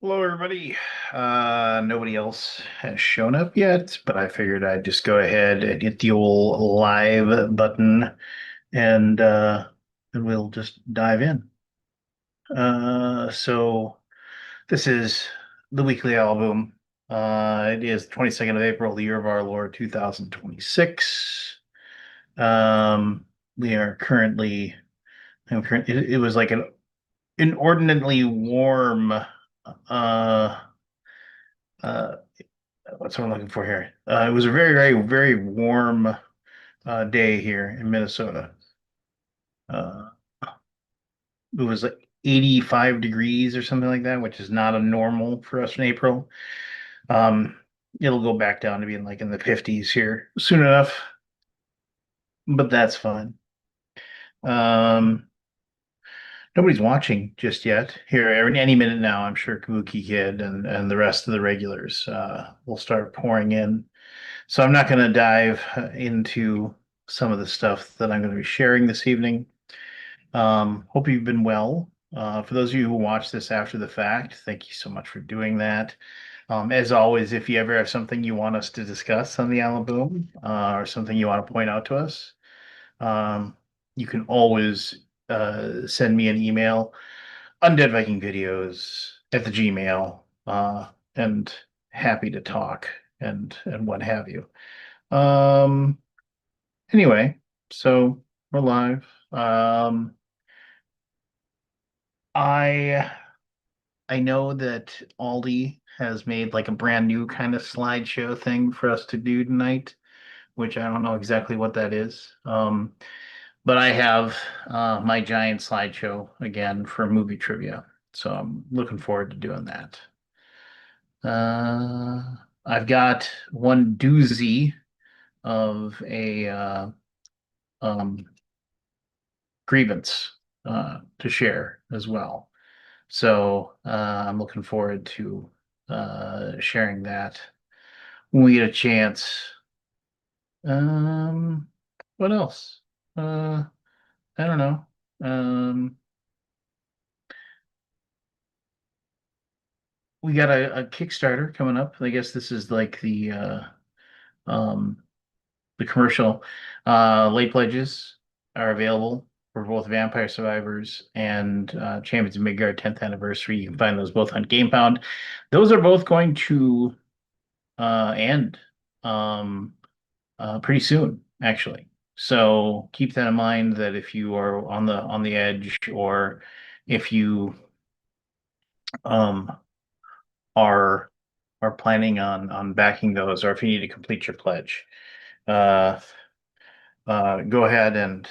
Hello, everybody. Nobody else has shown up yet, but I figured I'd just go ahead and hit the old live button and we'll just dive in. So this is the weekly album. It is 22nd of April, the year of our Lord 2026. We are currently, it was like an inordinately warm uh what's what I'm looking for here? It was a very, very, very warm day here in Minnesota. Uh, it was like 85 degrees or something like that, which is not a normal for us in April. Um, it'll go back down to being like in the 50s here soon enough, but that's fine. Um, nobody's watching just yet. Here, any minute now, I'm sure Kabuki Kid and the rest of the regulars will start pouring in. So I'm not going to dive into some of the stuff that I'm going to be sharing this evening. Hope you've been well. For those of you who watch this after the fact, thank you so much for doing that. As always, if you ever have something you want us to discuss on the Alaboom, or something you want to point out to us, um, you can always send me an email, Undead Viking Videos at the Gmail, and happy to talk and what have you. Um, anyway, so we're live. I I know that Aldi has made like a brand new kind of slideshow thing for us to do tonight, which I don't know exactly what that is. But I have my giant slideshow again for movie trivia, so I'm looking forward to doing that. Uh, I've got one doozy of a um, grievance to share as well. So I'm looking forward to sharing that when we get a chance. Um, what else? Uh, I don't know. Um, we got a Kickstarter coming up. I guess this is like um, the commercial. Late pledges are available for both Vampire Survivors and Champions of Midgard 10th anniversary. You can find those both on GamePound. Those are both going to end um, pretty soon, actually. So keep that in mind that if you are on the edge or if you um, are are planning on backing those, or if you need to complete your pledge, uh, go ahead and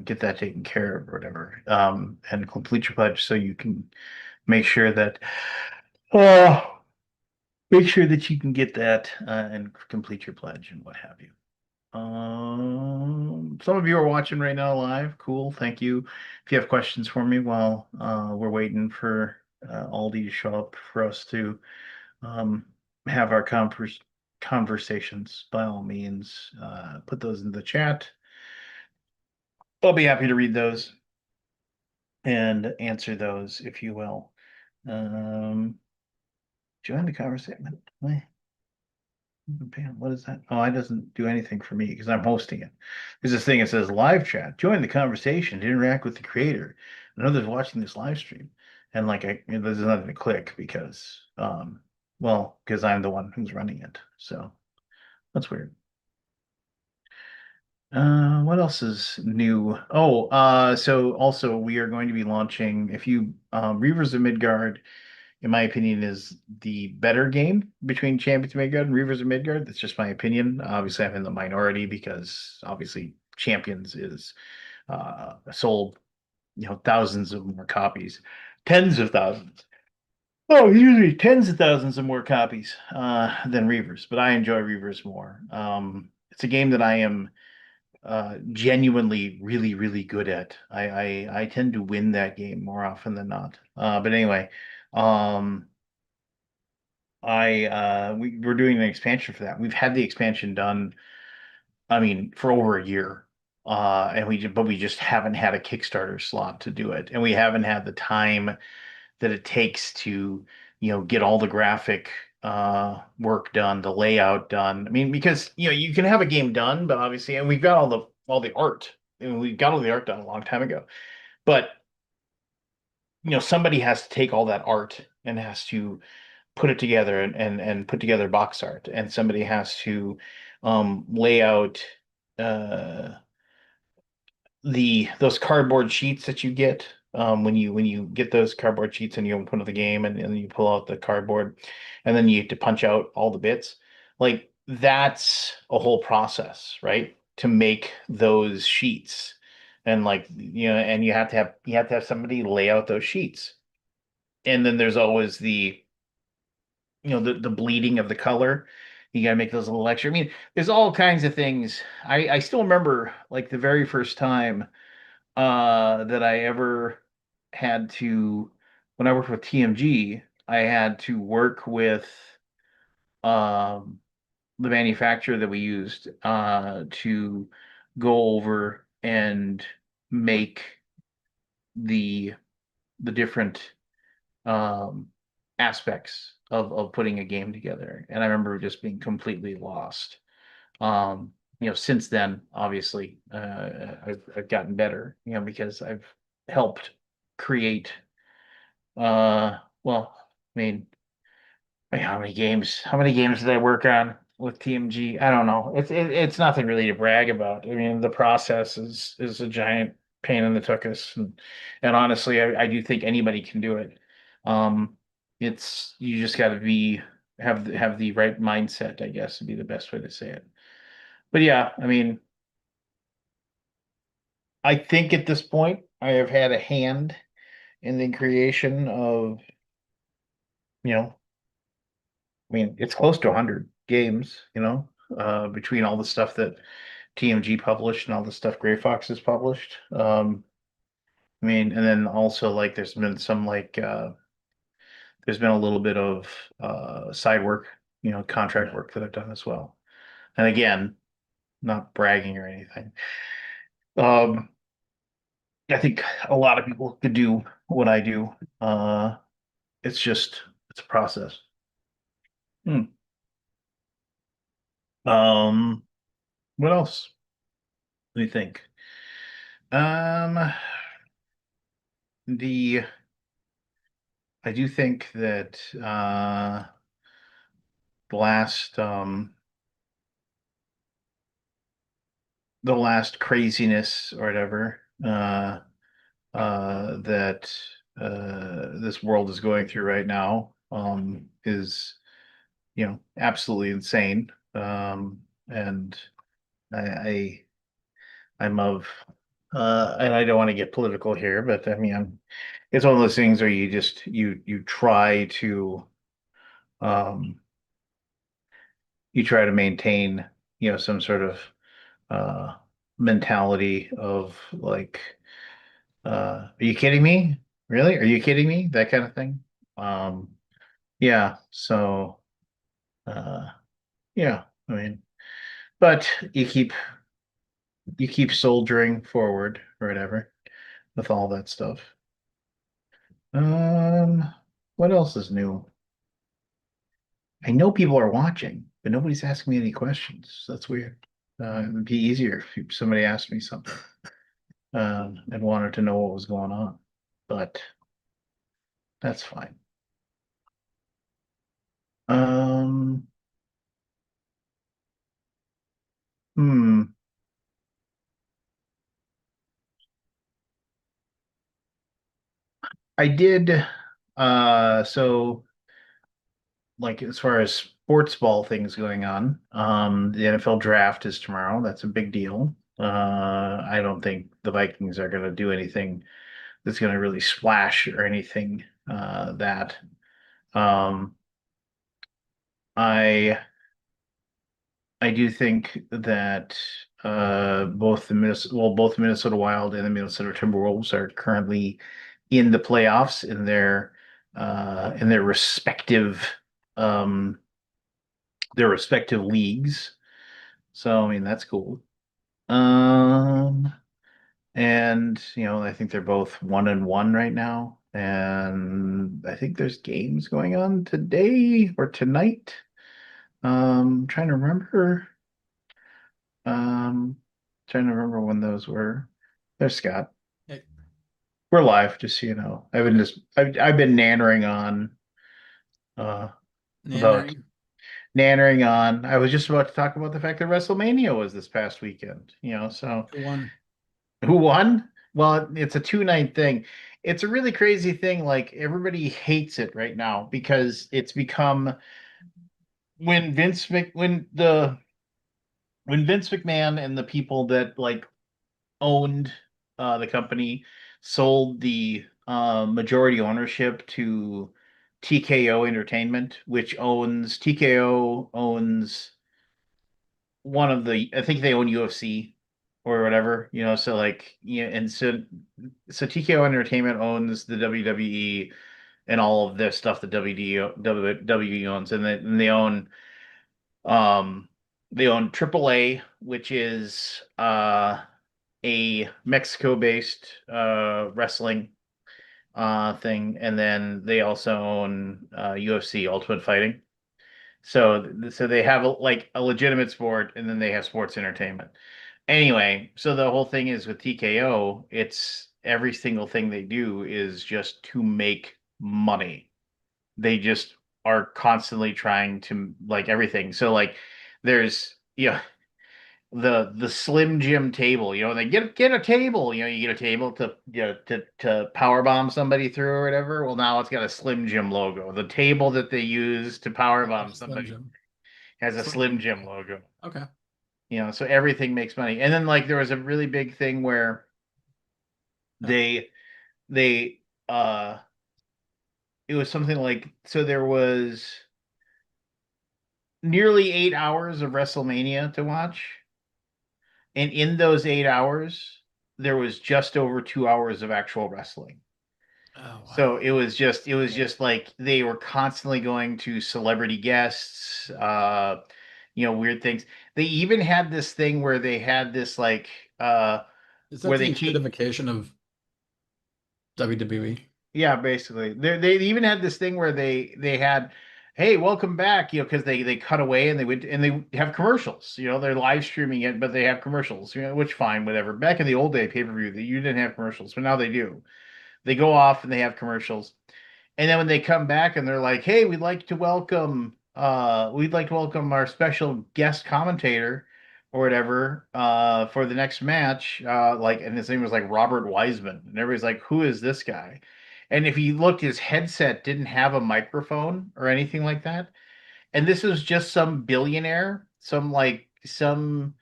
get that taken care of or whatever, and complete your pledge so you can make sure that uh, make sure that you can get that and complete your pledge and what have you. Some of you are watching right now live. Cool. Thank you. If you have questions for me while we're waiting for Aldi to show up for us to um, have our conversations, by all means, put those in the chat. I'll be happy to read those and answer those, if you will. Um, join the conversation. What is that? Oh, it doesn't do anything for me because I'm hosting it. There's this thing that says live chat. Join the conversation to interact with the creator and others watching this live stream. And like there's nothing to click because well, because I'm the one who's running it. So that's weird. What else is new? Oh, so also we are going to be launching if you Reavers of Midgard in my opinion, is the better game between Champions of Midgard and Reavers of Midgard. That's just my opinion. Obviously, I'm in the minority because obviously Champions is sold, thousands of more copies, tens of thousands. Oh, usually tens of thousands of more copies than Reavers, but I enjoy Reavers more. It's a game that I am genuinely really, really good at. I tend to win that game more often than not. But anyway, um, we're doing an expansion for that. We've had the expansion done, I mean, for over a year. And but we just haven't had a Kickstarter slot to do it. And we haven't had the time that it takes to get all the graphic work done, the layout done. I mean, because you can have a game done, but obviously, and we've got all the art, and we got all the art done a long time ago. But somebody has to take all that art and has to put it together and put together box art, and somebody has to lay out uh the those cardboard sheets that you get when you get those cardboard sheets and you put into the game and you pull out the cardboard and then you have to punch out all the bits. Like that's a whole process, right? To make those sheets. And and you have to have somebody lay out those sheets. And then there's always the bleeding of the color. You gotta make those little extra. I mean, there's all kinds of things. I still remember like the very first time that I ever had to when I worked with TMG, I had to work with um the manufacturer that we used to go over and make the the different um aspects of putting a game together. And I remember just being completely lost. Since then, obviously, I've gotten better, because I've helped create, well, I mean, how many games did I work on with TMG? I don't know. It's nothing really to brag about. I mean, the process is a giant pain in the tuchus, and honestly, I do think anybody can do it. Um, it's you just got to have the right mindset, I guess, would be the best way to say it. But yeah, I mean, I think at this point I have had a hand in the creation of, you know, I mean, it's close to 100 games, between all the stuff that TMG published and all the stuff Gray Fox has published. I mean, and then also like there's been a little bit of side work, contract work that I've done as well. And again, not bragging or anything. Um, I think a lot of people could do what I do. It's a process. Hmm. Um, what else do you think? Um, the I do think that the last the last craziness or whatever that this world is going through right now is absolutely insane. And I, I I'm of and I don't want to get political here, but I mean it's one of those things where you try to um maintain some sort of uh mentality of like are you kidding me? Really? Are you kidding me? That kind of thing. Um yeah, so uh yeah, I mean, but you keep soldiering forward or whatever with all that stuff. Um, what else is new? I know people are watching, but nobody's asking me any questions. That's weird. It would be easier if somebody asked me something and wanted to know what was going on, but that's fine. Um, hmm. I did. So like as far as sports ball things going on, the NFL draft is tomorrow. That's a big deal. I don't think the Vikings are going to do anything that's going to really splash or anything that. Um, I I do think that both the Minnesota Wild and the Minnesota Timberwolves are currently in the playoffs in um, their respective leagues. So I mean that's cool. Um, and I think they're both 1-1 right now. And I think there's games going on today or tonight. Trying to remember. Um, Trying to remember when those were. There's Scott. Hey, We're live, just so you know. okay. I've been nannering on uh about Nannering. nannering on. I was just about to talk about the fact that WrestleMania was this past weekend, so Who won? who won? Well, it's a 2 night thing. It's a really crazy thing. Like everybody hates it right now because it's become when Vince Mc when Vince McMahon and the people that like owned the company sold the majority ownership to TKO Entertainment, which owns TKO owns one of the I think they own UFC or whatever, so like and so TKO Entertainment owns the WWE and all of this stuff that WWE owns, and um they own AAA, which is a Mexico-based wrestling thing, and then they also own UFC Ultimate Fighting. So they have like a legitimate sport, and then they have sports entertainment. Anyway, so the whole thing is with TKO, it's every single thing they do is just to make money. They just are constantly trying to like everything. So like there's the Slim Jim table, they get a table, you get a table to to power bomb somebody through or whatever. Well, now it's got a Slim Jim logo. The table that they use to power Oh, bomb Slim somebody Jim. has a Slim Slim Jim Jim table. logo. Okay. So everything makes money. And then like there was a really big thing where Yeah. they they it was something like so there was nearly 8 hours of WrestleMania to watch. And in those 8 hours, there was just over 2 hours of actual wrestling. Oh, So wow. it was just like they were constantly going to celebrity guests, weird things. They even had this thing where they had this like Is that where the they keep intuitification of WWE? yeah, basically. They even had this thing where they had, hey, welcome back, because they cut away and they would and they have commercials. They're live streaming it, but they have commercials, which fine, whatever. Back in the old day pay-per-view, that you didn't have commercials, but now they do. They go off and they have commercials. And then when they come back and they're like, "Hey, we'd like to welcome our special guest commentator or whatever for the next match." And his name was like Robert Wiseman, and everybody's like, "Who is this guy?" And if you looked, his headset didn't have a microphone or anything like that. And this was just some billionaire, some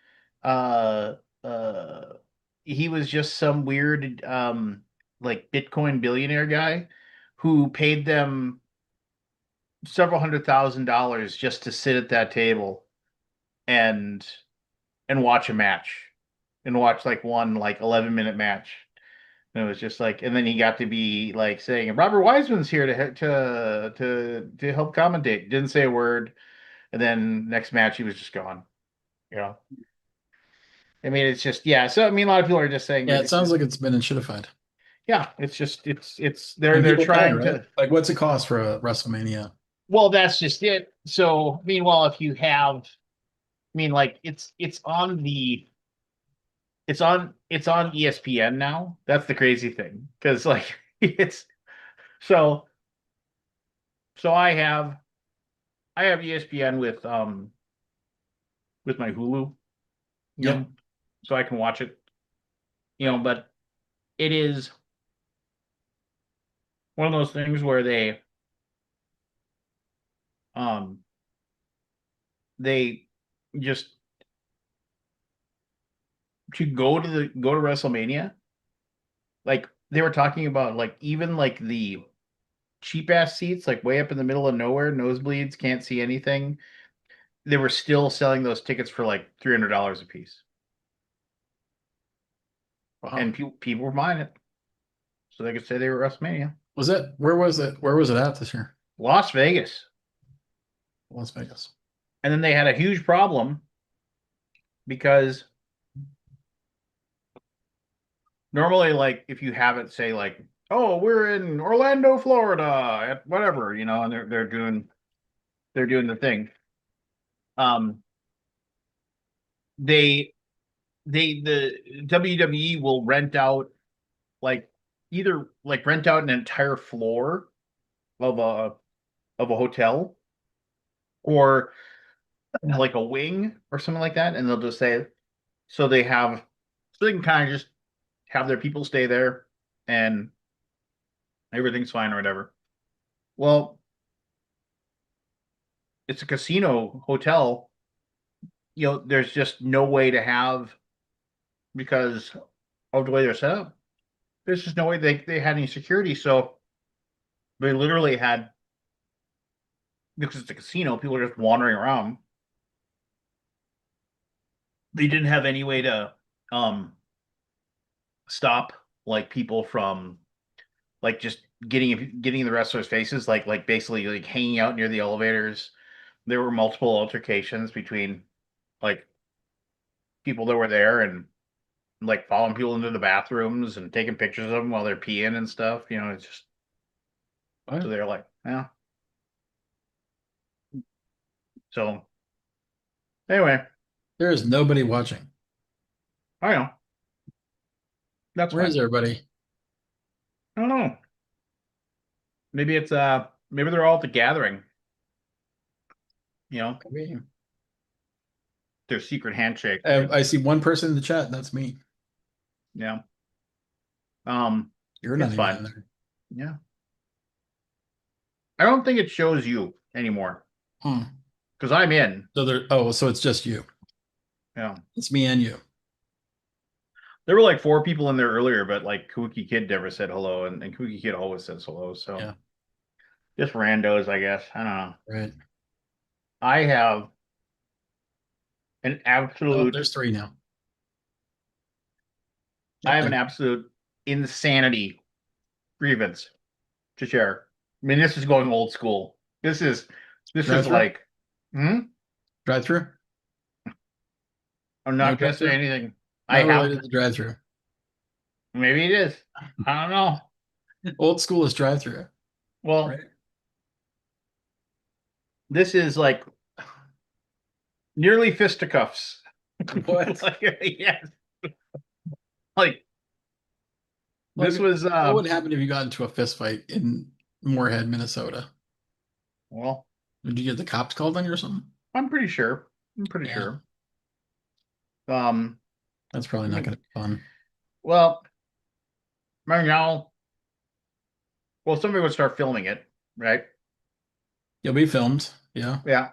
uh uh he was just some weird like Bitcoin billionaire guy who paid them several $100,000 just to sit at that table and watch a match and watch like one like 11-minute match. And it was just like, and then he got to be like saying, Robert Wiseman's here to help commentate. Didn't say a word. And then next match he was just gone. You know. I mean, it's just yeah. So I mean, a lot of people are just saying Yeah, that it it's sounds just like it's been intuitified. yeah. It's just it's And they're people pay, trying right? to. Like, what's it cost for a WrestleMania? Well, that's just it. So meanwhile, if you have, I mean, like it's on ESPN now. That's the crazy thing because like it's so so I have ESPN with my Hulu, you know, Yep. so I can watch it, but it is one of those things where um they just to go to WrestleMania, like they were talking about like even like the cheap ass seats, like way up in the middle of nowhere, nosebleeds, can't see anything. They were still selling those tickets for like $300 a piece, Wow. and people were buying it so they could say they were at WrestleMania. Was it? Where was it? Where was it at this year? Las Vegas, Las Vegas. and then they had a huge problem because normally, like if you have it, say like oh, we're in Orlando, Florida, at whatever, and they're doing the thing. Um, they the WWE will rent out like either like rent out an entire floor of a hotel or like a wing or something like that, and they'll just say so they can kind of just have their people stay there and everything's fine or whatever. Well, it's a casino hotel. There's just no way to have because of the way they're set up. There's just no way they had any security, so they literally had because it's a casino, people are just wandering around. They didn't have any way to um stop like people from like just getting in the wrestlers' faces, like basically like hanging out near the elevators. There were multiple altercations between like people that were there and like following people into the bathrooms and taking pictures of them while they're peeing and stuff. It's just so What? they're like, yeah. So anyway, There is nobody watching. I know that's Where is fine. everybody? I don't know. Maybe they're all at the gathering. You know, Maybe. their secret handshake. I see one person in the chat. That's me. Yeah. Um, You're not it's even fine. in there. Yeah. I don't think it shows you anymore Hmm. because I'm in. So there. Oh, so it's just you. Yeah. It's me and you. There were like four people in there earlier, but like Kooky Kid never said hello, and Kooky Kid always says hello. So Yeah. just randos, I guess. I don't know. Right. I have an Oh, absolute, there's three now. I Yep. have an There. absolute insanity grievance to share. I mean, this is going old school. This Drive is through. like, hmm? Drive through. I'm No not going drive to say through. anything. I Not have related to drive through. maybe it is. I don't know. Old school is drive through. Well, Right. this is like nearly fisticuffs. What? Like, yes. Like Like, this was what would happen if you got into a fist fight in Moorhead, Minnesota? well, Would you get the cops called on you or something? I'm pretty sure. I'm pretty Yeah, sure. Um, that's probably I not mean, going to be fun. well, right now, well, somebody would start filming it, right? You'll be filmed. Yeah. Yeah.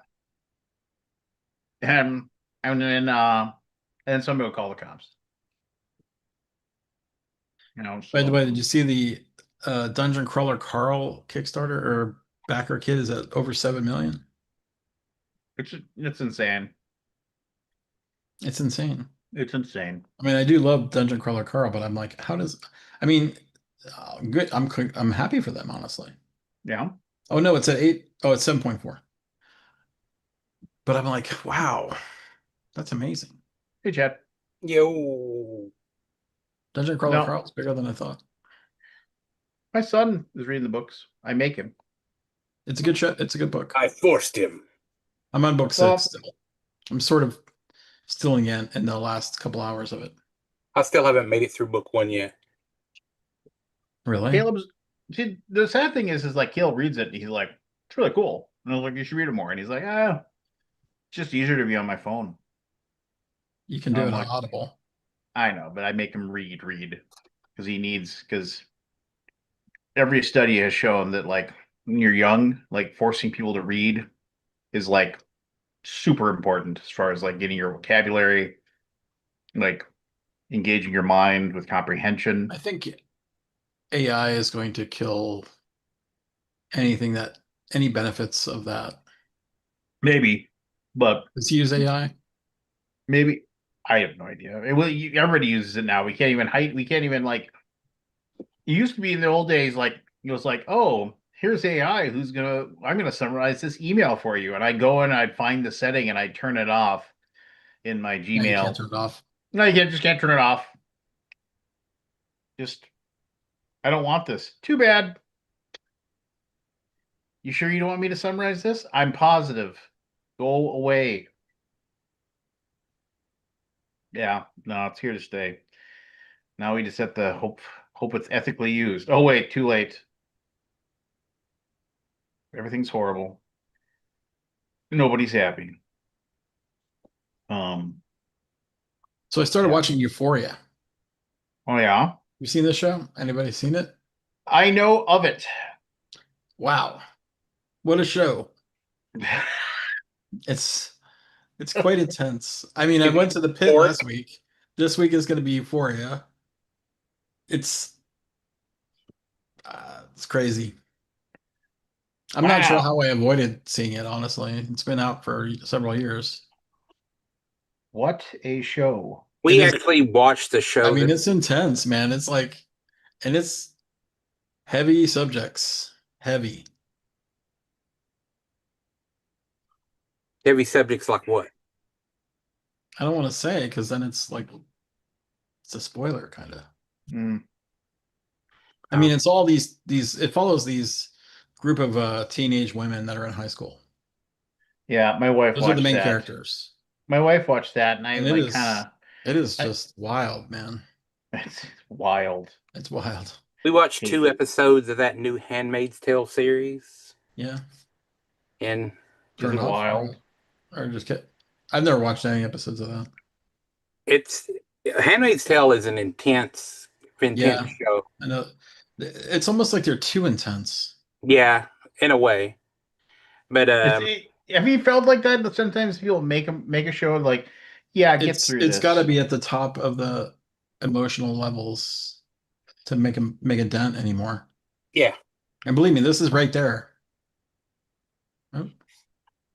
And and then somebody would call the cops. By the So way, did you see the Dungeon Crawler Carl Kickstarter or backer kit is at over 7 million? it's insane. It's insane. It's insane. I mean, I do love Dungeon Crawler Carl, but I'm like, how does? I mean, good. I'm happy for them, honestly. Yeah. Oh no, it's at eight. Oh, it's 7.4. But I'm like, wow, that's amazing. Hey, Chad. Yo, Dungeon Crawler No, Carl is bigger than I thought. my son is reading the books. I make him. It's a good show. It's a good book. I forced him. I'm on book six Well, still. I'm sort of still in the last couple hours of it. I still haven't made it through book one yet. Really? Caleb's. See, the sad thing is like Caleb reads it and he's like, it's really cool. And I was like, you should read it more. And he's like, it's just easier to be on my phone. You can And do I'm it on like, Audible. I know, but I make him read because every study has shown that like when you're young, like forcing people to read is like super important as far as like getting your vocabulary, like engaging your mind with comprehension. I think AI is going to kill anything that any benefits of that. Maybe, but Does he use AI? maybe I have no idea. Everybody uses it now. We can't even hide. We can't even like. It used to be in the old days, like it was like, oh, here's AI. I'm gonna summarize this email for you, and I go and I'd find the setting and I turn it off in my No, you can't Gmail. turn it off. No, just can't turn it off. Just I don't want this. Too bad. You sure you don't want me to summarize this? I'm positive. Go away. Yeah, no, it's here to stay. Now we just have to hope it's ethically used. Oh wait, too late. Everything's horrible. Nobody's happy. Um, So I started yeah. watching Euphoria. Oh yeah. You seen this show? Anybody seen it? I know of it. Wow. What a show. It's it's quite intense. I mean, I Is went it to the pit pork? last week. This week is going to be Euphoria. It's crazy. I'm not sure how Wow. I avoided seeing it, honestly. It's been out for several years. What a show. And We actually watched the I show mean, that it's intense, man. It's like, and it's heavy subjects. Heavy. heavy subjects like what? I don't want to say because then it's like, it's a spoiler, kind of. Mm, I mean, it's all it follows these group of teenage women that are in high school. yeah, my wife Those are the watched main that. characters. My wife watched that, and I And like kind it is of. just wild, man. It's wild. It's wild. We watched Hate. 2 episodes of that new Handmaid's Tale series, Yeah. and Is Turned it off wild? or just get. I've never watched any episodes of that. it's Handmaid's Tale is an intense Yeah, show. I know. It's almost like they're too intense. Yeah, in a way, but Have you felt like that? That sometimes people make a show like, yeah, get through It's got to this. be at the top of the emotional levels to make a dent anymore. yeah. And believe me, this is right there. Oh,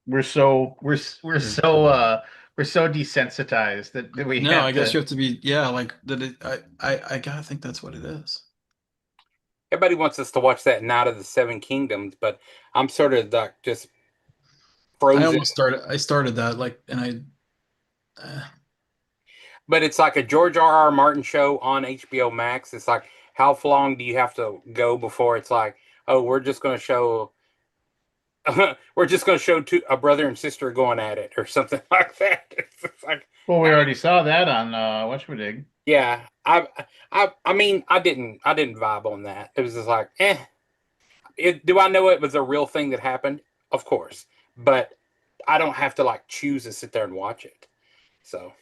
We're we're so desensitized that we no, I have guess to. you have to be. Yeah, like that. I gotta think that's what it is. Everybody wants us to watch that Night of the Seven Kingdoms, but I'm sort of like just frozen. I started that like, and But it's like a George R.R. Martin show on HBO Max. It's like, how long do you have to go before it's like, oh, we're just going to show, we're just going to show a brother and sister going at it or something like that. It's like, Well, we already saw that on whatchamadig. yeah, I mean, I didn't vibe on that. It was just like, eh. Do I know it was a real thing that happened? Of course, but I don't have to like choose to sit there and watch it. So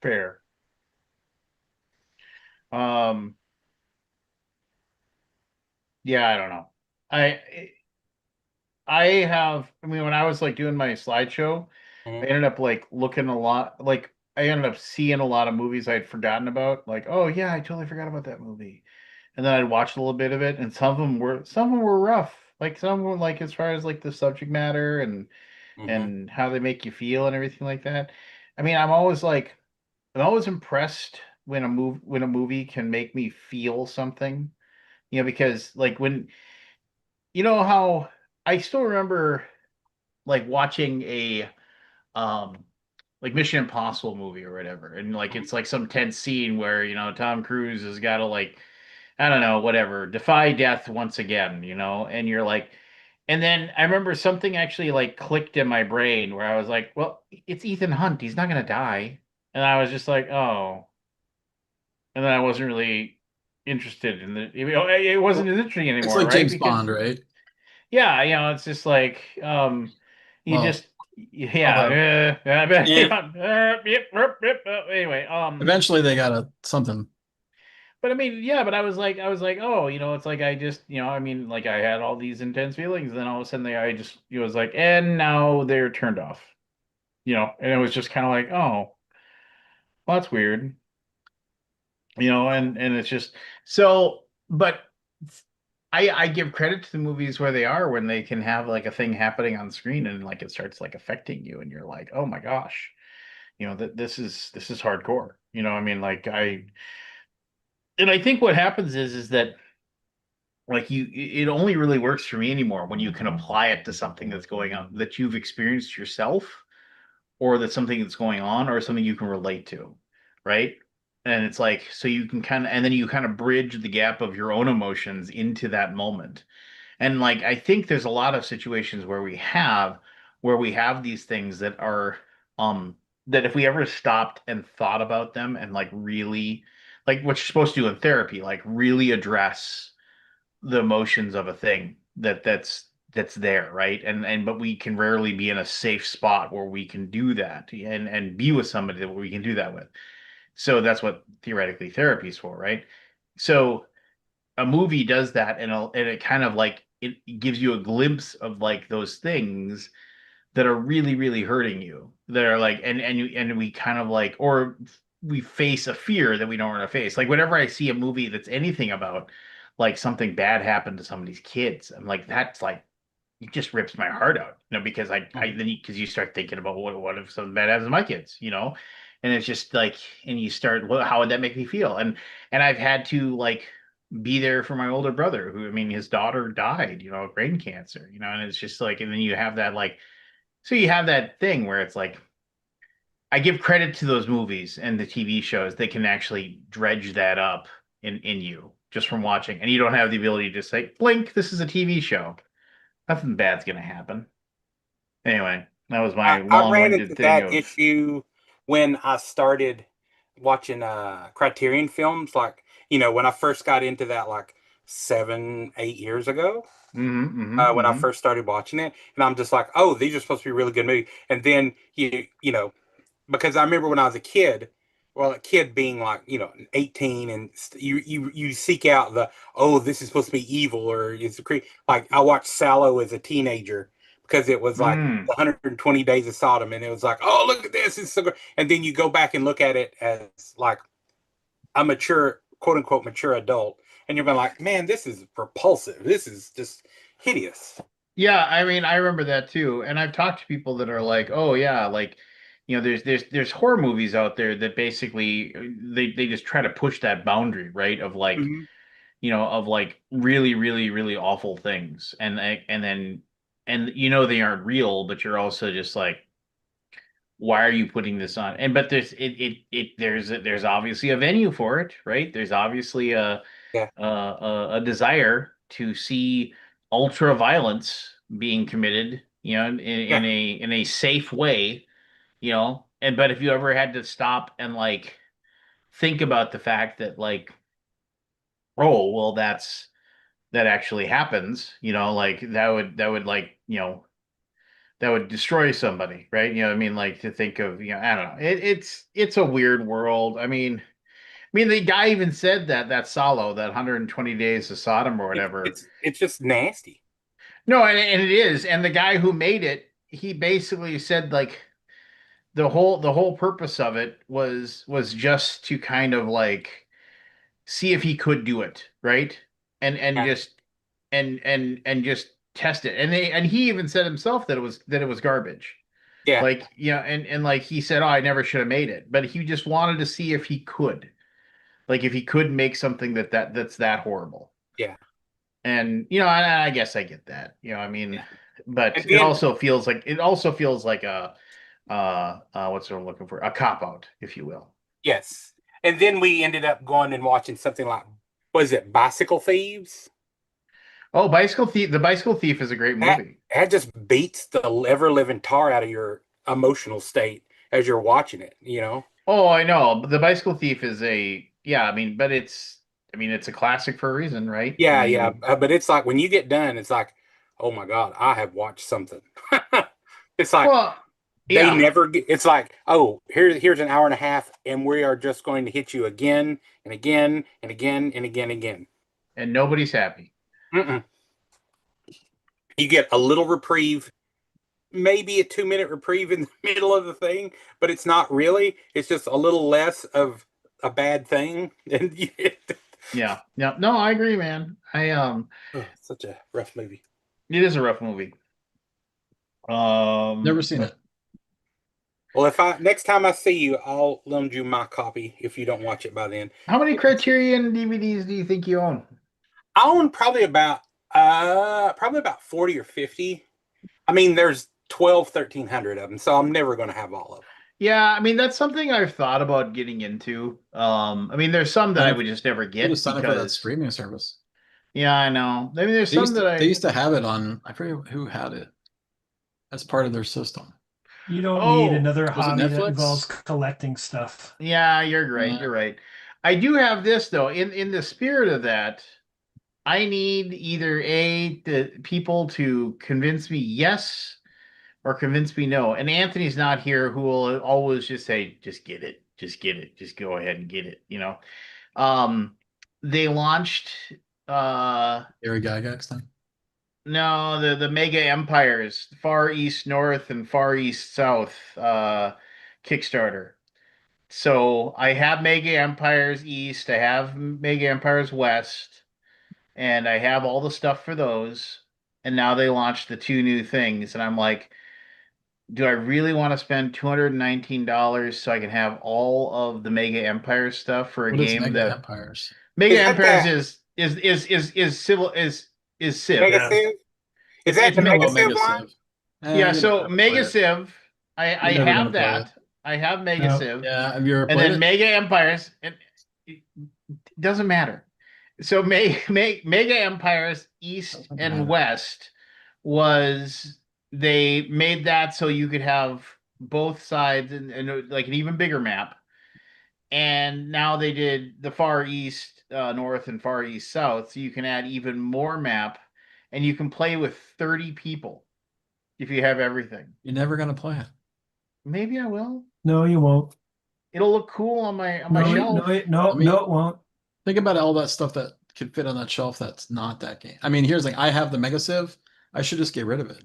Fair. Um, yeah, I don't know. I I have, I mean, when I was like doing my slideshow, I mhm, ended up like looking a lot, like I ended up seeing a lot of movies I'd forgotten about. Like, oh yeah, I totally forgot about that movie. And then I'd watch a little bit of it, and some of them were rough. Like some were like as far as like the subject matter mhm. and how they make you feel and everything like that. I mean, I'm always impressed when a movie can make me feel something. Because like when you know how I still remember like watching a um like Mission Impossible movie or whatever, and like it's like some tense scene where Tom Cruise has got to like I don't know whatever defy death once again, and you're like, and then I remember something actually like clicked in my brain where I was like, well, it's Ethan Hunt, he's not gonna die, and I was just like, oh, and then I wasn't really interested in it well, wasn't as interesting it's anymore, like right? James Because Bond, right? yeah, it's just like you Well, just although eh, anyway, eventually they got a something. but I mean, yeah, but I was like, oh, it's like I just, I mean, like I had all these intense feelings, and then all of a sudden I just, it was like, and now they're turned off, and it was just kind of like, oh, well, that's weird, and it's just so, but I give credit to the movies where they are when they can have like a thing happening on screen and like it starts like affecting you and you're like, oh my gosh, that this is hardcore. I mean, like and I think what happens is that like it only really works for me anymore when you can apply it to something that's going on that you've experienced yourself or that's something that's going on or something you can relate to, right? And it's like, so you can kind of, and then you kind of bridge the gap of your own emotions into that moment. And like, I think there's a lot of situations where we have these things that are, that if we ever stopped and thought about them and like really, like what you're supposed to do in therapy, like really address the emotions of a thing that's there, right? But we can rarely be in a safe spot where we can do that and be with somebody that we can do that with. So that's what theoretically therapy is for, right? So a movie does that, and it kind of like it gives you a glimpse of like those things that are really really hurting you, that are like, and we kind of like, or we face a fear that we don't want to face. Like whenever I see a movie that's anything about like something bad happened to somebody's kids, I'm like, that's like, it just rips my heart out, because I Mhm. then because you start thinking about what if something bad happens to my kids, and it's just like, and you start, well, how would that make me feel? And I've had to like be there for my older brother, who, I mean, his daughter died, of brain cancer, and it's just like, and then you have that like, so you have that thing where it's like, I give credit to those movies and the TV shows. They can actually dredge that up in you just from watching, and you don't have the ability to say, blink, this is a TV show. Nothing bad's gonna happen. Anyway, that was my I ran long-winded into thing that of, issue when I started watching Criterion films. Like, when I first got into that, like 7, 8 years ago, when I first started watching it, and I'm just like, oh, these are supposed to be really good movies. And then because I remember when I was a kid, well, a kid being like, 18, and you seek out oh, this is supposed to be evil, or it's a like I watched Sallow as a teenager because it was like mm. 120 Days of Sodom, and it was like, oh, look at this, it's so good. And then you go back and look at it as like a mature, quote unquote, mature adult, and you're like, man, this is repulsive. This is just hideous. Yeah, I mean, I remember that too. And I've talked to people that are like, oh yeah, like, there's horror movies out there that basically they just try to push that boundary, right? Of like, Mhm. of like really, really, really awful things. And then, and they aren't real, but you're also just like, why are you putting this on? And but there's obviously a venue for it, right? There's obviously Yeah, a desire to see ultra violence being committed, yeah, in a safe way, and but if you ever had to stop and like think about the fact that like, oh well, that actually happens, like that would like, that would destroy somebody, right? I mean, like, to think of, I don't know. It's a weird world. I mean, the guy even said that Salo, that 120 Days of Sodom or whatever. it's just nasty. No, and it is. And the guy who made it, he basically said like the whole purpose of it was just to kind of like see if he could do it, right? And Yeah, just and just test it. And he even said himself that it was garbage. yeah, Like, and like he said, oh, I never should have made it. But he just wanted to see if he could. Like if he could make something that's that horrible. yeah, And I guess I get that. I yeah. mean, but And then it also feels like a what's what I'm looking for? A cop out, if you will. yes, and then we ended up going and watching something like, was it Bicycle Thieves? Oh, Bicycle Thief. The Bicycle Thief is a great That movie. that just beats the ever living tar out of your emotional state as you're watching it. Oh, I know. The Bicycle Thief is yeah, it's a classic for a reason, right? I Yeah, yeah, mean, but it's like when you get done, it's like, oh my God, I have watched something. It's like well, they yeah, never get. It's like, oh, here's an hour and a half, and we are just going to hit you again and again and again and again and again. and nobody's happy. Mm-mm. You get a little reprieve, maybe a 2 minute reprieve in the middle of the thing, but it's not really. It's just a little less of a bad thing. And Yeah. Yeah. No, I agree, man. oh, such a rough movie. It is a rough movie. Never seen But it. Well, if I next time I see you, I'll loan you my copy if you don't watch it by then. how many Criterion DVDs do you think you own? I own probably about 40 or 50. I mean, there's 12, 1,300 of them, so I'm never going to have all of them. Yeah, I mean that's something I've thought about getting into. I mean there's some that Sign I up, would just never you just get sign up for that because streaming service. yeah, I know. I mean there's some that They I used to have it on. I forget who had it as part of their system. You don't need oh, another Was it hobby that involves Netflix? collecting stuff. yeah, you're right. Uh, You're right. I do have this though. In the spirit of that, I need either the people to convince me yes or convince me no. And Anthony's not here, who will always just say, just get it, just get it, just go ahead and get it, you know. Um, they launched Gary Gygax thing. no, the mega empires, Far East North and Far East South Kickstarter. So I have Mega Empires East, I have Mega Empires West, and I have all the stuff for those. And now they launched the two new things, and I'm like, do I really want to spend $219 so I can have all of the Mega Empires stuff for a What is game Mega that Empires? Mega Is that Empires the is civil is Civ. Mega Yeah. Civ? Is that It's I the know Mega about Civ Mega line? Civ. yeah, You're never so gonna play Mega it. Civ, I You're never gonna have play it. that. I have Mega No. Civ. Yeah, have you ever And played then it? Mega Empires, and it doesn't matter. So Mega Empires East Doesn't and matter. West was they made that so you could have both sides and like an even bigger map. And now they did the Far East North and Far East South, so you can add even more map, and you can play with 30 people if you have everything. You're never gonna play it. Maybe I will. No, you won't. It'll look cool on my No, shelf. no, I mean- no, it won't. Think about all that stuff that could fit on that shelf that's not that game. I mean, here's the thing. I have the Mega Civ. I should just get rid of it.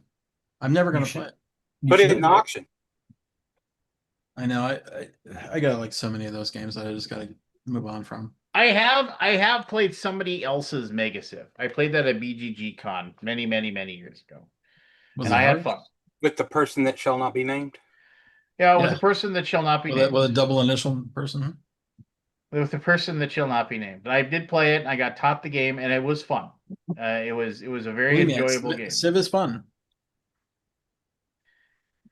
I'm never gonna You play should. it. You Put it should. in auction. I know. I got like so many of those games that I just gotta move on from. I have played somebody else's Mega Civ. I played that at BGG Con many years ago. Was And it I hard? had fun. With the person that shall not be named. Yeah, with Yeah. the person that shall not be With a named. double initial person? With the person that shall not be named. But I did play it and I got taught the game and it was fun. It was a very Believe me, enjoyable game. Civ is fun.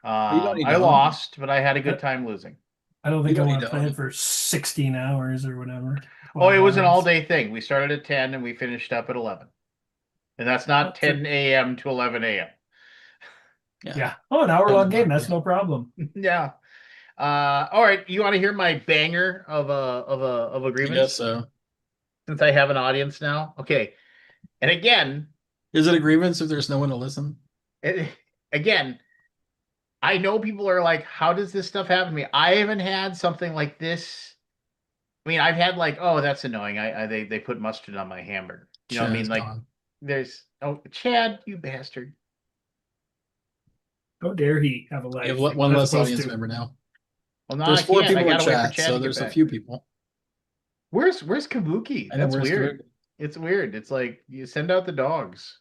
You don't need I to own it. lost, but I had a good time losing. I don't You think I don't want need to to own play it it. for 16 hours or whatever. Oh, it 12 was an hours. all-day thing. We started at 10 and we finished up at 11. And that's not 10 a.m. to 11 a.m. Yeah. Oh, an hour-long game. That's Yeah. no problem. Yeah. All right. You want to hear my banger of I agreements? guess so. Since I have an audience now. Okay. And again, Is it a grievance if there's no one to listen? eh, again, I know people are like, how does this stuff happen to me? I haven't had something like this. I mean, I've had like, oh, that's annoying. They put mustard on my hamburger. You know what I mean? Chad's Like gone. there's Chad, you bastard. How dare he have a You life? have one as less opposed audience to- member now. Well, no, There's I 4 can't. I people in gotta wait for chat, Chad so to get there's a back. few people. Where's Kabuki? I know That's where's weird. Kabuki. It's weird. It's like you send out the dogs.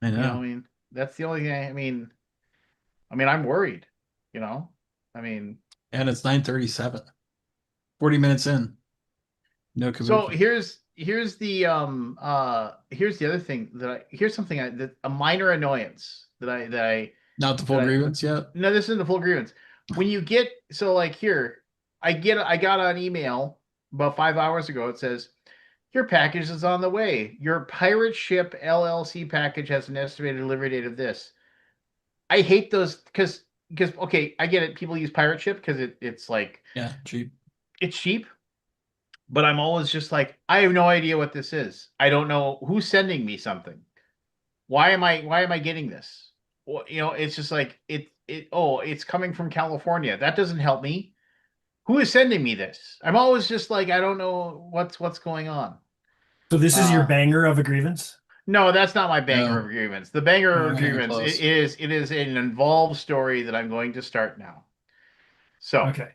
I You know, I know. mean, that's the only thing. I mean, I'm worried. You know, I mean, And it's 9:37. 40 minutes in. No so Kabuki. here's the other thing here's something that a minor annoyance Not the full that I grievance yet. no, this isn't the full grievance. When you get so like here, I got an email about 5 hours ago. It says your package is on the way. Your pirate ship LLC package has an estimated delivery date of this. I hate those because okay, I get it. People use pirate ship because it's like Yeah, cheap. it's cheap, but I'm always just like, I have no idea what this is. I don't know who's sending me something. Why am I getting this? Well, you know, it's just like it's coming from California. That doesn't help me. Who is sending me this? I'm always just like, I don't know what's going on. So this is your Uh, banger of a grievance? No, that's not my banger No. of grievance. The banger of Okay. grievance Close. it is an involved story that I'm going to start now. So Okay.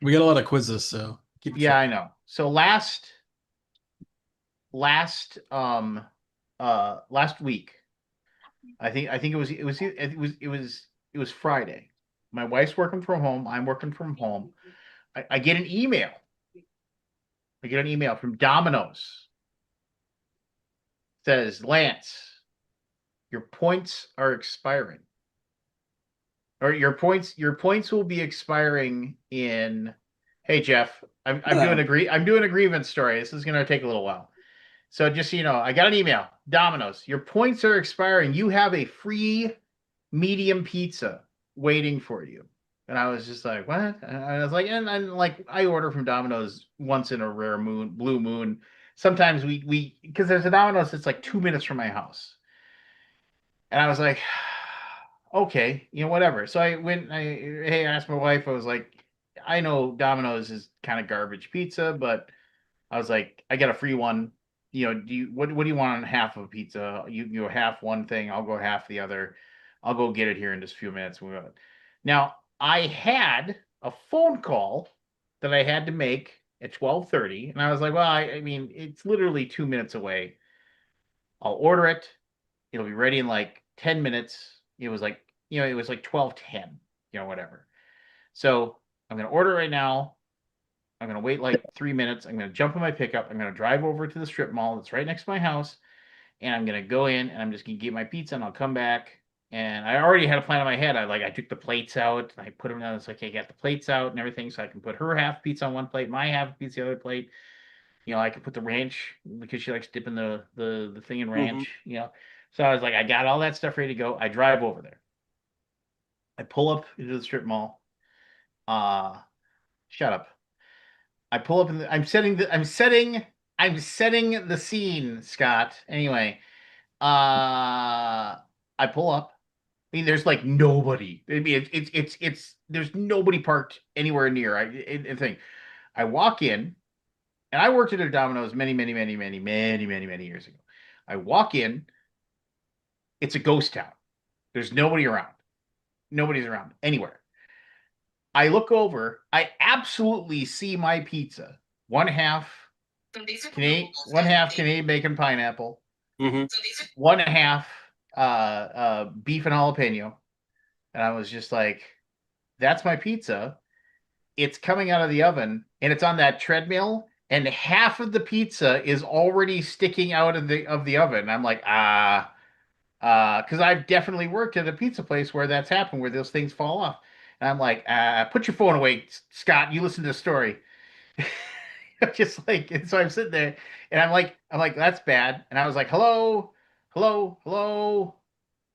We got a lot of quizzes, so keep it yeah, short. I know. So last week, I think it was Friday. My wife's working from home. I'm working from home. I get an email. I get an email from Domino's. Says, Lance, your points are expiring. or your points will be expiring in. Hey Jeff, I'm Hello. doing a grievance story. This is gonna take a little while. So just so you know, I got an email. Domino's, your points are expiring. You have a free medium pizza waiting for you. And I was just like, what? And I was like, and like I order from Domino's once in a rare blue moon. Sometimes we because there's a Domino's that's like 2 minutes from my house. And I was like, okay, whatever. So I went, I asked my wife, I was like, I know Domino's is kind of garbage pizza, but I was like, I got a free one. What do you want on half of a pizza? You go half one thing, I'll go half the other. I'll go get it here in just a few minutes. Now, I had a phone call that I had to make at 12:30, and I was like, well, I mean, it's literally 2 minutes away. I'll order it. It'll be ready in like 10 minutes. It was like 12:10, whatever. So I'm gonna order it right now. I'm going to wait like 3 minutes. I'm going to jump in my pickup. I'm going to drive over to the strip mall that's right next to my house. And I'm going to go in and I'm just going to get my pizza and I'll come back. And I already had a plan in my head. I took the plates out and I put them down. It's like, I got the plates out and everything. So I can put her half pizza on one plate, my half pizza on the other plate. I could put the ranch because she likes dipping the thing in ranch, So I was like, I got all that stuff ready to go. I drive over there. I pull up into the strip mall. Shut up. I pull up and I'm setting the scene, Scott. Anyway, I pull up. I mean, there's like nobody. I mean, it's there's nobody parked anywhere near. I think I walk in, and I worked at a Domino's many years ago. I walk in. It's a ghost town. There's nobody around. Nobody's around anywhere. I look over. I absolutely see my pizza. One half Canadian bacon pineapple. Mm-hmm. One half beef and jalapeno. And I was just like, that's my pizza. It's coming out of the oven and it's on that treadmill. And half of the pizza is already sticking out of the oven. I'm like, because I've definitely worked at a pizza place where that's happened, where those things fall off. And I'm like, put your phone away, Scott. You listen to the story. Just like, and so I'm sitting there and I'm like, that's bad. And I was like, hello, hello, hello,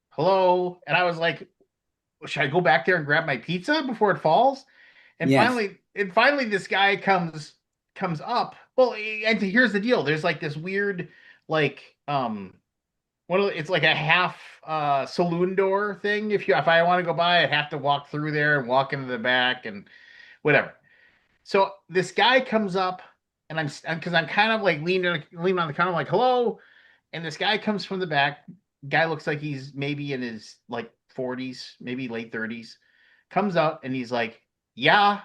hello. And I was like, should I go back there and grab my pizza before it falls? And Yes. finally this guy comes up. Well, and here's the deal. There's like this weird, like, it's like a half saloon door thing. If I want to go by, I'd have to walk through there and walk into the back and whatever. So this guy comes up, and because I'm kind of like leaning on the counter, like hello, and this guy comes from the back. Guy looks like he's maybe in his like 40s, maybe late 30s. Comes out and he's like, yeah,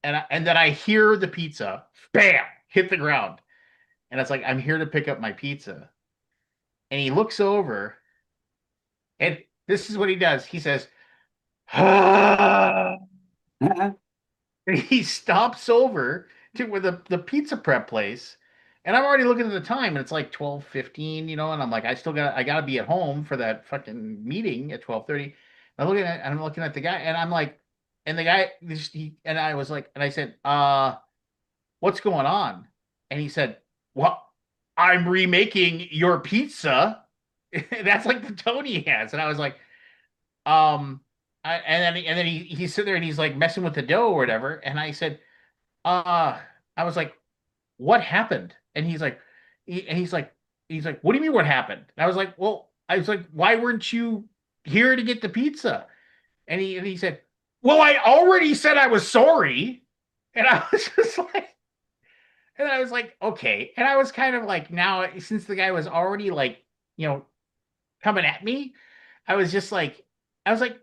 and then I hear the pizza, bam, hit the ground, and it's like I'm here to pick up my pizza, and he looks over, and this is what he does. He says, ah. And he stops over to where the pizza prep place. And I'm already looking at the time and it's like 12:15, and I'm like, I gotta be at home for that fucking meeting at 12:30. I'm looking at the guy and I'm like, and the guy and I was like, and I said, what's going on? And he said, well, I'm remaking your pizza. That's like the tone he has. And I was like, and then he's sitting there and he's like messing with the dough or whatever. And I said, I was like, what happened? And he's like, what do you mean what happened? And I was like, why weren't you here to get the pizza? And he said, well, I already said I was sorry. And I was just like, and I was like, okay. And I was kind of like, now, since the guy was already like, coming at me, I was like,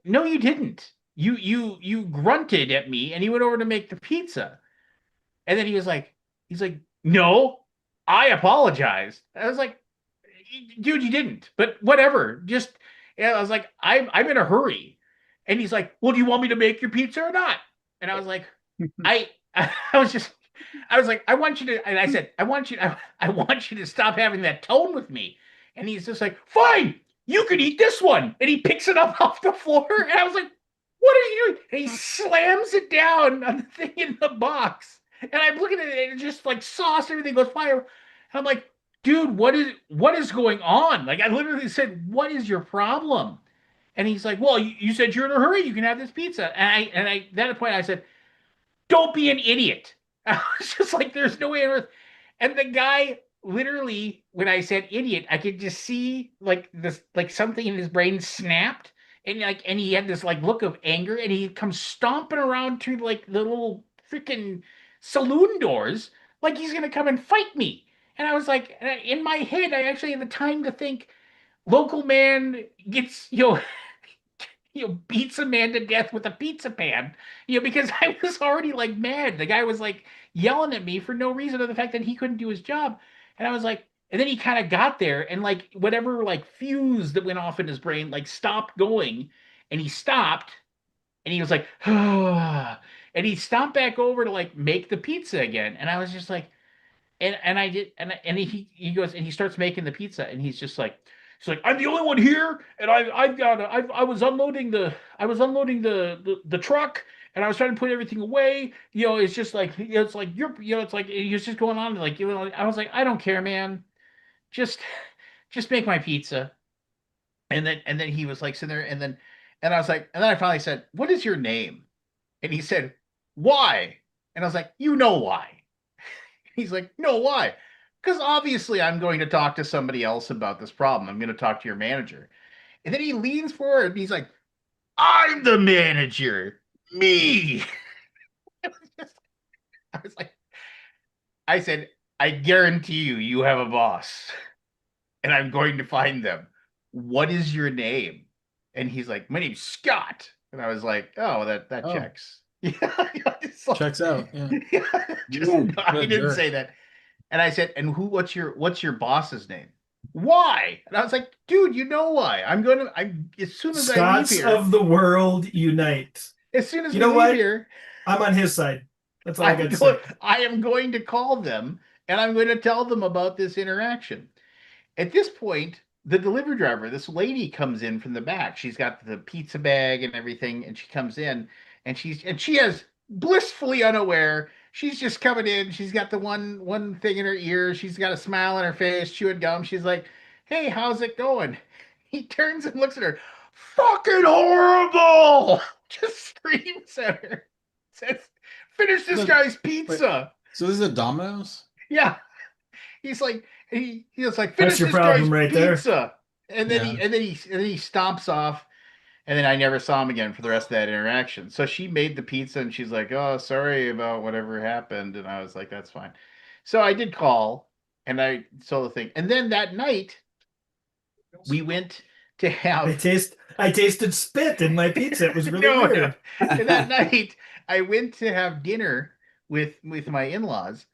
no, you didn't. You grunted at me and you went over to make the pizza. And then he's like, no, I apologized. I was like, dude, you didn't. But whatever. I was like, I'm in a hurry. And he's like, well, do you want me to make your pizza or not? And I was like, I was like, I want you to, and I said, I want you to stop having that tone with me. And he's just like, fine, you can eat this one. And he picks it up off the floor. And I was like, what are you doing? And he slams it down on the thing in the box. And I'm looking at it and it just like sauce, everything goes fire. And I'm like, dude, what is going on? Like I literally said, what is your problem? And he's like, well, you said you're in a hurry. You can have this pizza. And I at that point I said, don't be an idiot. I was just like, there's no way on earth. And the guy literally, when I said idiot, I could just see like this, like something in his brain snapped, and he had this like look of anger, and he comes stomping around to like the little freaking saloon doors, like he's gonna come and fight me. And I was like, in my head, I actually had the time to think, local man gets beats a man to death with a pizza pan, because I was already like mad. The guy was like yelling at me for no reason other than the fact that he couldn't do his job. And I was like, and then he kind of got there and like whatever like fuse that went off in his brain like stopped going, and he stopped and he was like, and he stomped back over to like make the pizza again. And I was just like, and I did, and he goes and he starts making the pizza, and he's like, I'm the only one here, and I've got I was unloading the truck, and I was trying to put everything away. It's just like it's like it's like he was just going on like I was like, I don't care, man, just just make my pizza. And then he was like sitting there, and I was like, and then I finally said, what is your name? And he said, why? And I was like, you know why? He's like, no, why? Because obviously I'm going to talk to somebody else about this problem. I'm going to talk to your manager. And then he leans forward and he's like, I'm the manager. Me. I was like, I said, I guarantee you have a boss and I'm going to find them. What is your name? And he's like, my name's Scott. And I was like, oh, that Oh. checks. Yeah, Checks out. Yeah. I didn't jerk. say that. And I said, and what's your boss's name? Why? And I was like, dude, you know why. I'm as soon as I leave Scots here, of the world unite. as soon as You we know leave what? here, I'm on his side. That's all I got to say. I am going to call them and I'm going to tell them about this interaction. At this point, the delivery driver, this lady comes in from the back. She's got the pizza bag and everything, and she comes in and she has blissfully unaware. She's just coming in. She's got the one thing in her ear. She's got a smile on her face, chewing gum. She's like, "Hey, how's it going?" He turns and looks at her. Fucking horrible! Just screams at her. Says, "Finish this guy's pizza." So this is a Domino's? Yeah. He's like, he was like, That's finish your this problem guy's right there. pizza. And then Yeah. he stomps off, and then I never saw him again for the rest of that interaction. So she made the pizza, and she's like, "Oh, sorry about whatever happened," and I was like, "That's fine." So I did call, and I saw the thing, and then that night we went to have. I tasted spit in my pizza. It was really No, weird. no. And that night I went to have dinner with my in-laws.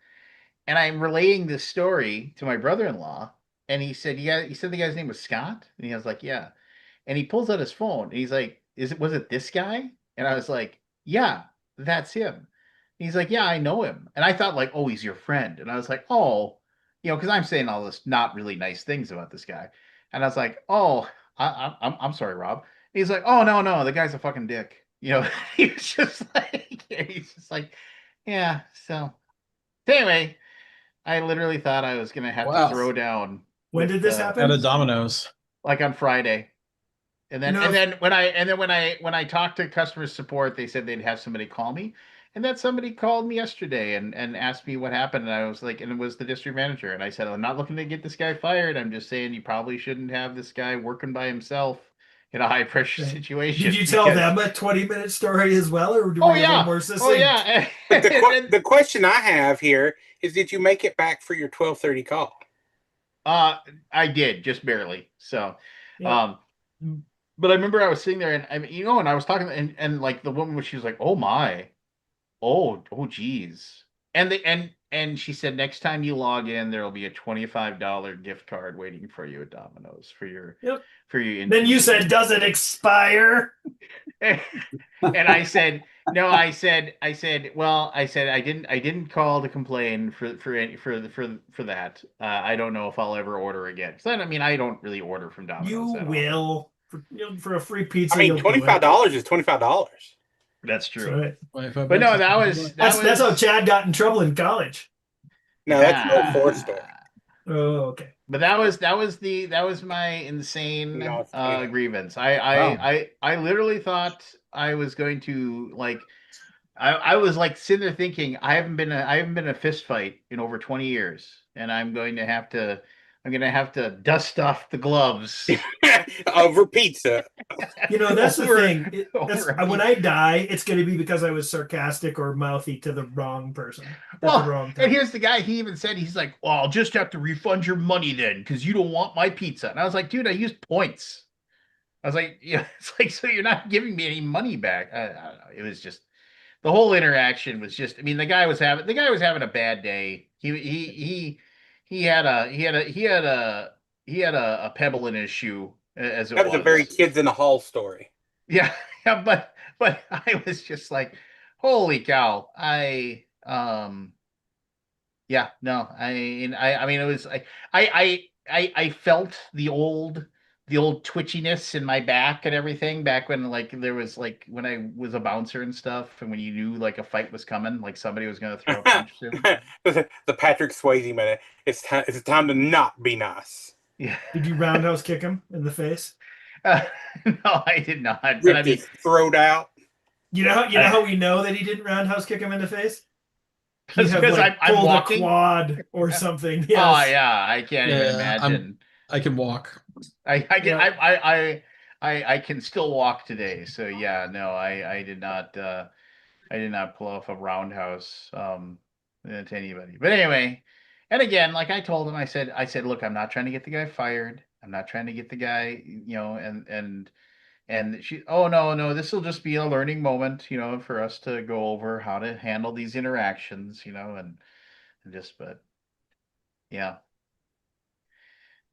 And I'm relaying this story to my brother-in-law, and he said, "Yeah." He said the guy's name was Scott, and he was like, "Yeah." And he pulls out his phone, and he's like, Was it this guy?" And I was like, "Yeah, that's him." And he's like, "Yeah, I know him." And I thought like, "Oh, he's your friend." And I was like, "Oh," because I'm saying all this not really nice things about this guy. And I was like, "Oh, I'm sorry, Rob." And he's like, "Oh, no, no, the guy's a fucking dick." He was just like, he's just like, yeah. So anyway. I literally thought I was gonna have to Wow. throw down. When did this happen? At a Domino's. Like on Friday, and then when I talked to customer support, they said they'd have somebody call me, and that somebody called me yesterday and asked me what happened, and I was like, and it was the district manager, and I said, I'm not looking to get this guy fired. I'm just saying you probably shouldn't have this guy working by himself in a high pressure Okay. situation. Did you tell them a 20-minute story as well, or do Oh we yeah, more succinct? oh yeah. But the question I have here is, did you make it back for your 12:30 call? I did just barely. So, Yeah. but I remember I was sitting there and and I was talking and like the woman, she was like, "Oh my, oh geez," and she said, "Next time you log in, there will be a $25 gift card waiting for you at Domino's for your Yep. for your." Then you said, "Does it expire?" And I said, no, well, I said I didn't call to complain for that. I don't know if I'll ever order again. So I don't really order from Domino's You at all. will. For a free pizza. I mean, you'll do it. $25 is $25. That's That's true. right. 25 But no, bucks. That's how Chad got in trouble in college. No, that's an old Ford story. Oh, okay. But that was my insane No, it's 25. grievance. Wow. I literally thought I was going to like I was like sitting there thinking I haven't been in a fist fight in over 20 years, and I'm gonna have to dust off the gloves. Over pizza. That's the Over- thing. over a When I die, it's going to be because I was sarcastic or mouthy to the wrong person at Well, the wrong and time. here's the guy. He even said he's like, "Well, I'll just have to refund your money then, because you don't want my pizza." And I was like, "Dude, I used points." I was like, "Yeah, it's like so you're not giving me any money back." I don't know. It was just the whole interaction was just. I mean, the guy was having a bad day. He had a pebble in his shoe as it That was a very was. kids in the hall story. Yeah, yeah, but I was just like, "Holy cow!" Yeah, no, I mean, it was I felt the old twitchiness in my back and everything back when like there was like when I was a bouncer and stuff, and when you knew like a fight was coming, like somebody was gonna throw a punch soon. The Patrick Swayze minute. It's time to not be nice. Yeah, Did you roundhouse kick him in the face? uh, no, I did not. But I Ripped mean, his throat out. You know how we know that he didn't roundhouse kick him in the face? He'd have because like I'm pulled a walking. quad or something. Oh Yes. yeah, I can't even Yeah, imagine. I can walk. I can Yeah. I can still walk today. So yeah, no, I did not pull off a roundhouse to anybody. But anyway, and again, like I told him, I said, look, I'm not trying to get the guy fired. I'm not trying to get the guy, and she, oh no, this will just be a learning moment, for us to go over how to handle these interactions, and just but yeah.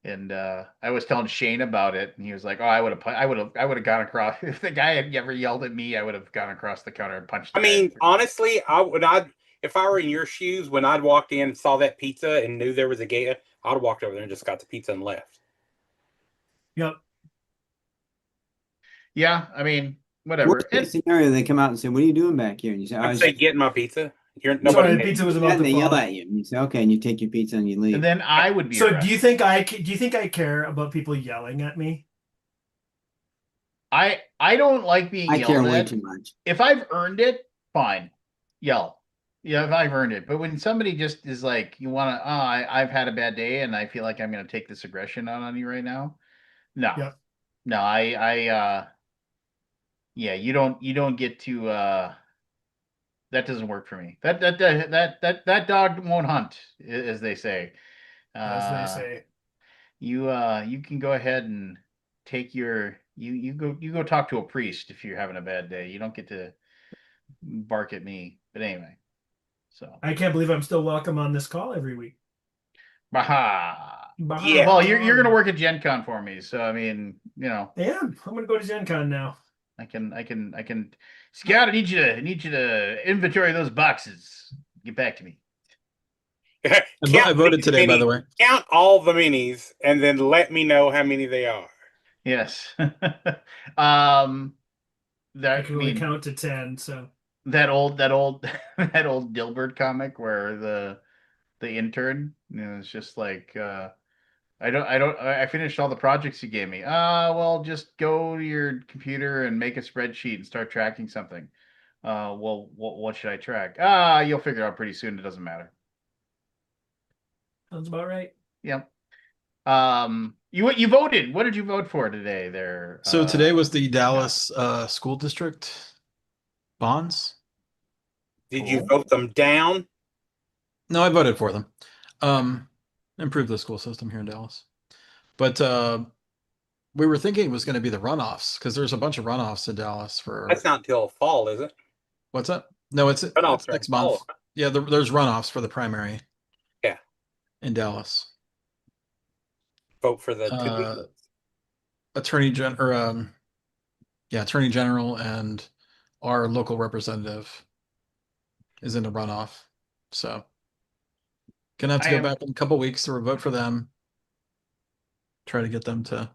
And I was telling Shane about it, and he was like, "Oh, I would have gone across if the guy had ever yelled at me. I would have gone across the counter and punched the I guy." mean, honestly, if I were in your shoes when I'd walked in and saw that pizza and knew there was a gate, I'd have walked over there and just got the pizza and left. Yep. Yeah, I mean, whatever. Worst case scenario, they come out and say, "What are you doing back here?" And you say, I'd "I say, getting my pizza. Sorry, Nobody. the pizza was and about to they yell fall. at you, and you say, "Okay," and you take your pizza and you leave. And then I would be So arrested. do you think I care about people yelling at me? I don't like being I care yelled way at. too much. If I've earned it, fine, yell. Yeah, if I've earned it. But when somebody just is like, you want to, I've had a bad day, and I feel like I'm going to take this aggression out on you right now. No, Yep. no, yeah, you don't get to. That doesn't work for me. That dog won't hunt, as they say. As they Uh, say. you can go ahead and take you go talk to a priest if you're having a bad day. You don't get to bark at me. But anyway, so I can't believe I'm still welcome on this call every week. baha. Yeah. Well, you're gonna work at Gen Con for me, so I mean, Yeah, I'm gonna go to Gen Con now. I can. Scout, I need you to inventory those boxes. Get back to me. I voted today, by the way. Count all the minis and then let me know how many they are. Yes. I That can I only mean count to 10, so that old that old Dilbert comic where the intern, it's just like I finished all the projects you gave me. Well, just go to your computer and make a spreadsheet and start tracking something. Well, what should I track? You'll figure it out pretty soon. It doesn't matter. sounds about right. Yep. You voted. What did you vote for today there? So today was the Dallas school district bonds. Did you Cool. vote them down? No, I voted for them. Improve the school system here in Dallas. But we were thinking it was going to be the runoffs because there's a bunch of runoffs in Dallas for That's not until fall, is it? what's that? No, it's Runoffs are next in month. fall. Yeah, there's runoffs for the primary. Yeah. In Dallas. Vote for the two. Attorney General and our local representative is in the runoff. So gonna have to I go am- back in a couple weeks to vote for them. Try to get them to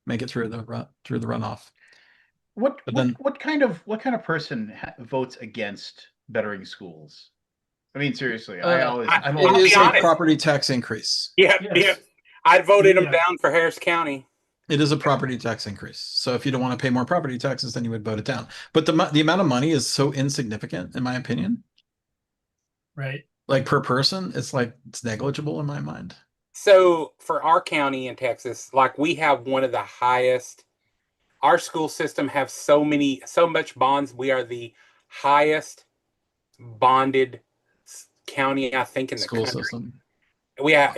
make it through the runoff. What But what then what kind of person votes against bettering schools? I mean, seriously, I'm it I'll always be is a honest. property tax increase. Yeah, Yes. I voted him Yeah. down for Harris County. It is a property tax increase. So if you don't want to pay more property taxes, then you would vote it down. But the amount of money is so insignificant, in my opinion. Right. Like per person, it's negligible in my mind. So for our county in Texas, like we have one of the highest. Our school system have so much bonds. We are the highest bonded county, I think, in the School country. system. We got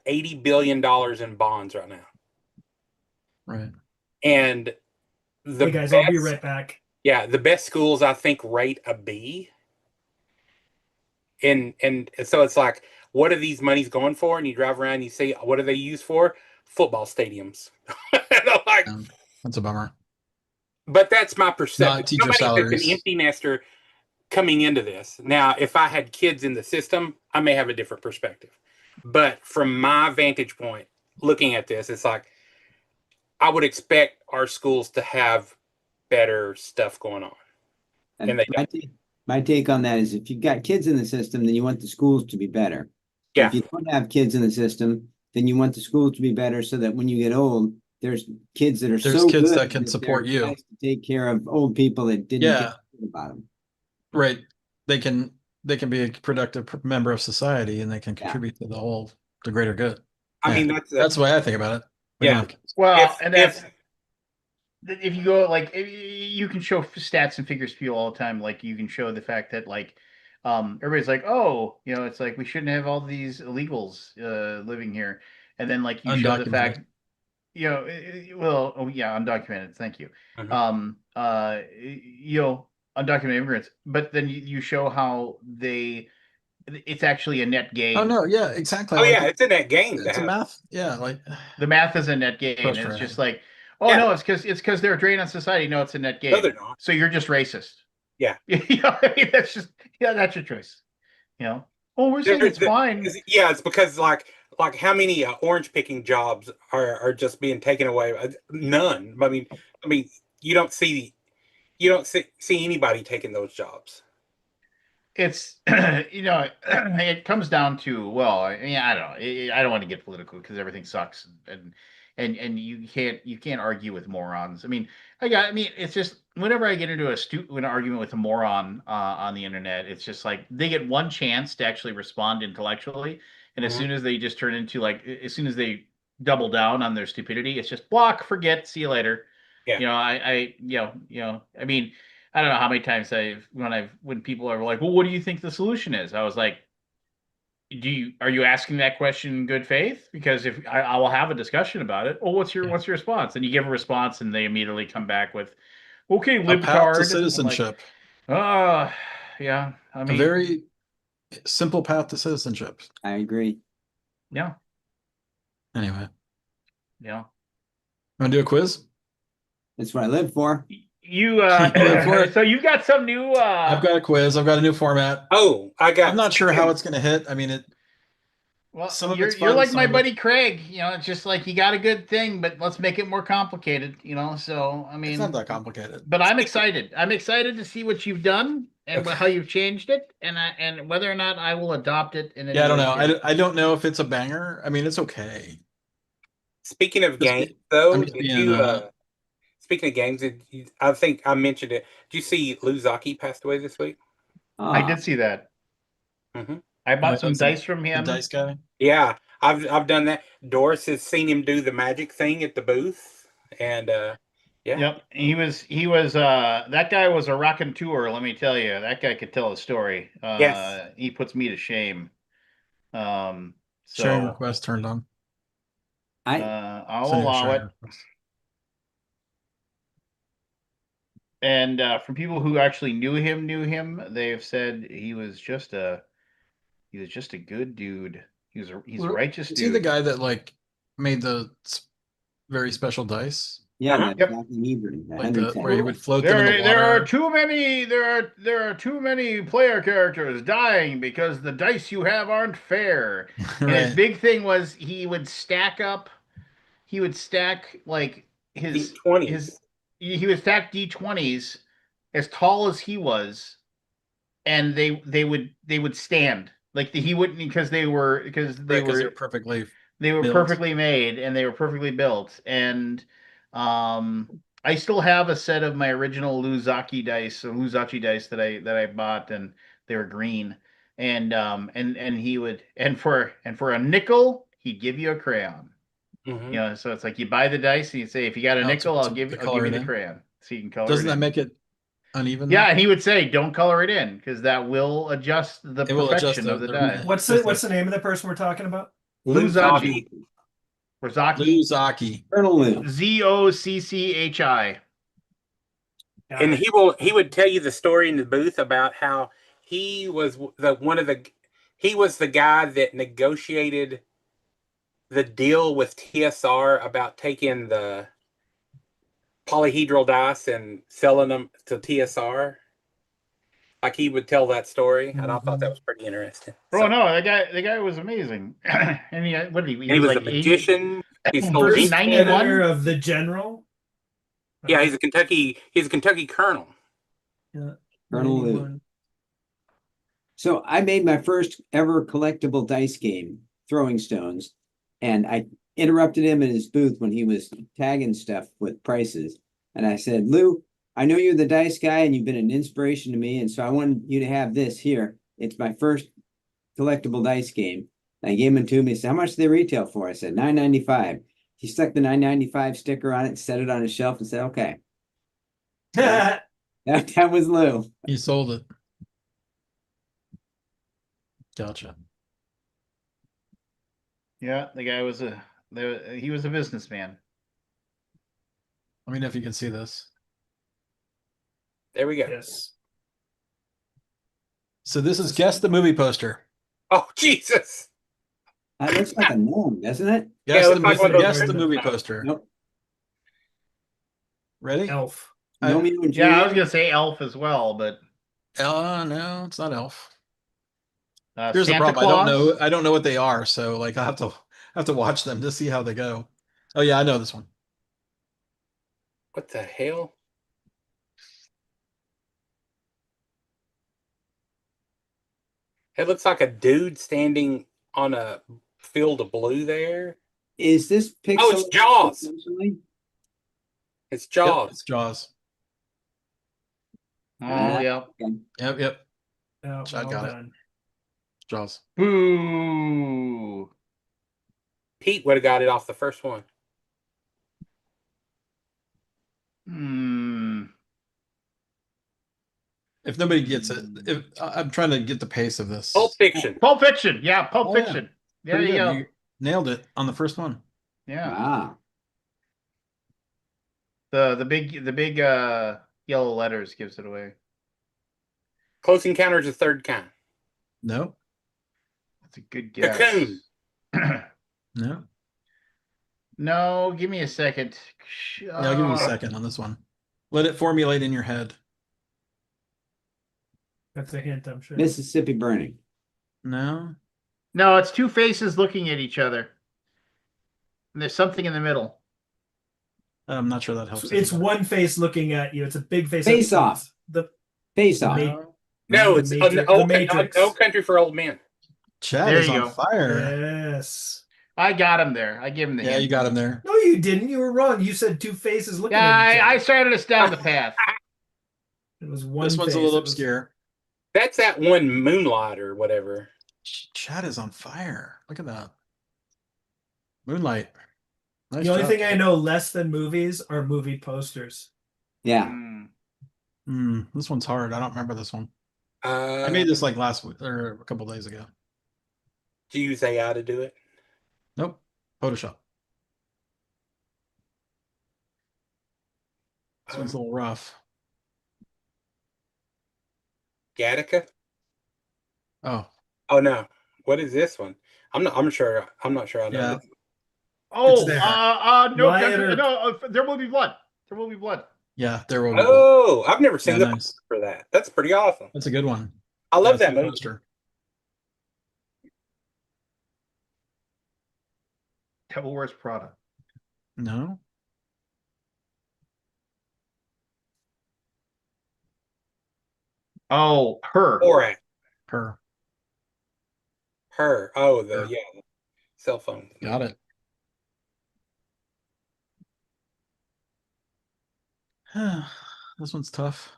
$80 billion in bonds right now, Right. and the Hey guys, I'll be best, right back. the best schools I think rate a B. And so it's like, what are these monies going for? And you drive around, and you see what are they used for? Football stadiums. And I'm like, That's a bummer. but that's my perception. Not teacher Somebody that's an salaries. empty nester coming into this. Now, if I had kids in the system, I may have a different perspective. But from my vantage point, looking at this, it's like I would expect our schools to have better stuff going on. And they don't. My take on that is if you've got kids in the system, then you want the schools to be better. Yeah. If you don't have kids in the system, then you want the schools to be better so that when you get old, there's kids that are There's so kids good that can support they're you. nice to take care of old people that didn't Yeah. give a shit about them. Right. They can be a productive member of society, and they can contribute to the greater good. I mean, Yeah. That's the way I think about it. We Yeah. don't have kids. well, and if if you go like you can show stats and figures to people all the time. Like you can show the fact that like everybody's like, oh, it's like we shouldn't have all these illegals living here, and then like you show the Undocumented. fact, well, oh yeah, undocumented. Thank you. Mhm. Undocumented immigrants, but then you show how it's actually a net gain. Oh no, yeah, exactly. Oh yeah, it's in that game. It's a math. Yeah, like The math is a net gain. And it's Frustrating. just like, oh Yeah. no, it's because they're a drain on society. No, it's a net gain. No, they're not. So you're just racist. Yeah. I mean, that's your choice. Oh, we're saying it's fine. Yeah, it's because like how many orange picking jobs are just being taken away? None. I mean, you don't see anybody taking those jobs. It's it comes down to, well, I mean, I don't know. I don't want to get political because everything sucks, and you can't argue with morons. I mean, it's just whenever I get into an argument with a moron on the internet, it's just like they get one chance to actually respond intellectually, and as Mhm. soon as they just turn into as soon as they double down on their stupidity, it's just block, forget, see you later. Yeah. I mean, I don't know how many times when people are like, well, what do you think the solution is? I was like, are you asking that question in good faith? Because if I will have a discussion about it. Well, what's your response? And you give a response, and they immediately come back with, okay, a path libtard. to I'm citizenship. like, yeah. I A mean, very simple path to citizenship. I agree. yeah, Anyway, yeah. want to do a quiz? That's what I live for. You for it. so you've got some new. I've got a quiz. I've got a new format. Oh, I'm not sure how it's going to hit. I mean, Well, some of you're it's fun, like some my of it- buddy Craig. It's just like you got a good thing, but let's make it more complicated. So I mean, it's not that complicated. but I'm excited. I'm excited to see what you've done and how you've changed it, and whether or not I will adopt it. In Yeah, I don't know. shape. I don't know if it's a banger. I mean, it's okay. Speaking of Just games, be- though, I'm just did being, you? Speaking of games, I think I mentioned it. Did you see Lou Zaki passed away this week? I did see that. Mhm. I bought some that's dice from The him. dice guy. Yeah, I've done that. Doris has seen him do the magic thing at the booth, and yeah. Yep, he was that guy was a raconteur. Let me tell you, that guy could tell a story. Yes. He puts me to shame. Sharing So request turned on. I'll Sending a allow sharing it. request. And from people who actually knew him, they've said he was just a good dude. He's a righteous Is dude. he the guy that made the very special dice? Yeah, Uh-huh. that's Yep. Jackie Hebron, the Like 110. where he would float them in the There water. are too many. There are too many player characters dying because the dice you have aren't fair. And his Right. big thing was he would stack like his D20s. he would stack D20s as tall as he was, and they would stand like he wouldn't because they were perfectly they were built. perfectly made and they were perfectly built. And I still have a set of my original Luzachi dice that I bought, and they were green. And he would and for a nickel he'd give you a crayon. Hmm. You know, so it's like you buy the dice and you say, if you got a Oh, nickel, to I'll color give you it the in? crayon so you can color Doesn't it that in. make it uneven? Yeah, and he would say, don't color it in because that will adjust the It will adjust perfection of the the- die. What's Just the name of the person we're talking about? Luzachi. Rizaki. Luzaki. Colonel Lou. Zocchi. Got And it. he would tell you the story in the booth about how he was he was the guy that negotiated the deal with TSR about taking the polyhedral dice and selling them to TSR. Like he would tell that story, and I thought that was pretty interesting. Oh So, no, the guy was amazing. And what did he? He and he was was like a magician. He sold Was he First 91? editor of the General. Yeah, he's a Kentucky colonel. Yeah, Colonel Lou. 91. So I made my first ever collectible dice game, Throwing Stones, and I interrupted him in his booth when he was tagging stuff with prices. And I said, Lou, I know you're the dice guy and you've been an inspiration to me. And so I wanted you to have this here. It's my first collectible dice game. And I gave him to him. He said, how much do they retail for? I said, $9.95. He stuck the $9.95 sticker on it, set it on his shelf, and said, okay. That was Lou. He sold it. Gotcha. Yeah, the guy was he was a businessman. Let me know if you can see this. There we go. Yes. So this is Guess the Movie poster. Oh Jesus! That looks like a gnome, doesn't it? Yeah, it looks like one of those Guess the random movie stuff. poster. Nope. Ready? Elf. Romeo and Yeah, I was Juliet. gonna say Elf as well, but No, it's not Elf. Here's Santa the problem. Claus. I don't know what they are, so like I have to watch them to see how they go. Oh yeah, I know this one. What the hell? It looks like a dude standing on a field of blue there. Is this pixel? Oh, it's Jaws. Essentially? It's Yep, Jaws. it's Jaws. Oh yeah. Yep. Oh, I well got it. done. Jaws. Boo. Pete would have got it off the first one. If nobody gets it, if I'm trying to get the pace of this. Pulp Fiction. Pulp Fiction. Yeah, Pulp Oh, yeah. Fiction. There Pretty you good. go. You nailed it on the first one. Yeah. Ah, The big yellow letters gives it away. Close Encounters of the Third Kind. No, That's a good guess. Cocoon. no. No, give me a second. Yeah, I'll give you a second on this one. Let it formulate in your head. That's a hint, I'm sure. Mississippi Burning. No. No, it's two faces looking at each other. And there's something in the middle. I'm not sure that helps. It's anybody. one face looking at you. It's a big face. Face Off. The Face Off. Ma- No, The it's Matrix- no The Matrix. Country for Old Men. Chad There is you on go. fire. Yes. I got him there. I give him the Yeah, hint. you got him there. No, you didn't. You were wrong. You said two faces looking Yeah, at each other. I started us down the path. It was one. This one's a face. little It was- obscure. That's that one Moonlight or whatever. Chad is on fire. Look at that. Moonlight. Nice The only job, thing I Chad. know less than movies are movie posters. Yeah. This one's hard. I don't remember this one. I I made this like last week or a couple days ago. Do you use AI to do it? Nope. Photoshop. This one's a little rough. Gattaca? Oh, Oh no. What is this one? I'm not sure I know Yeah. this. Oh, there. no, Riot or- there will be blood. There will be blood. yeah. There will be. blood. Oh, I've never seen Yeah, the nice. poster for that. That's pretty awesome. That's a good one. I love Yeah, that see the movie. poster. Devil Wears Prada. No. Oh, her. Borat. Her. Her. Oh, the Her. yeah, cell phone. Got it. This one's tough.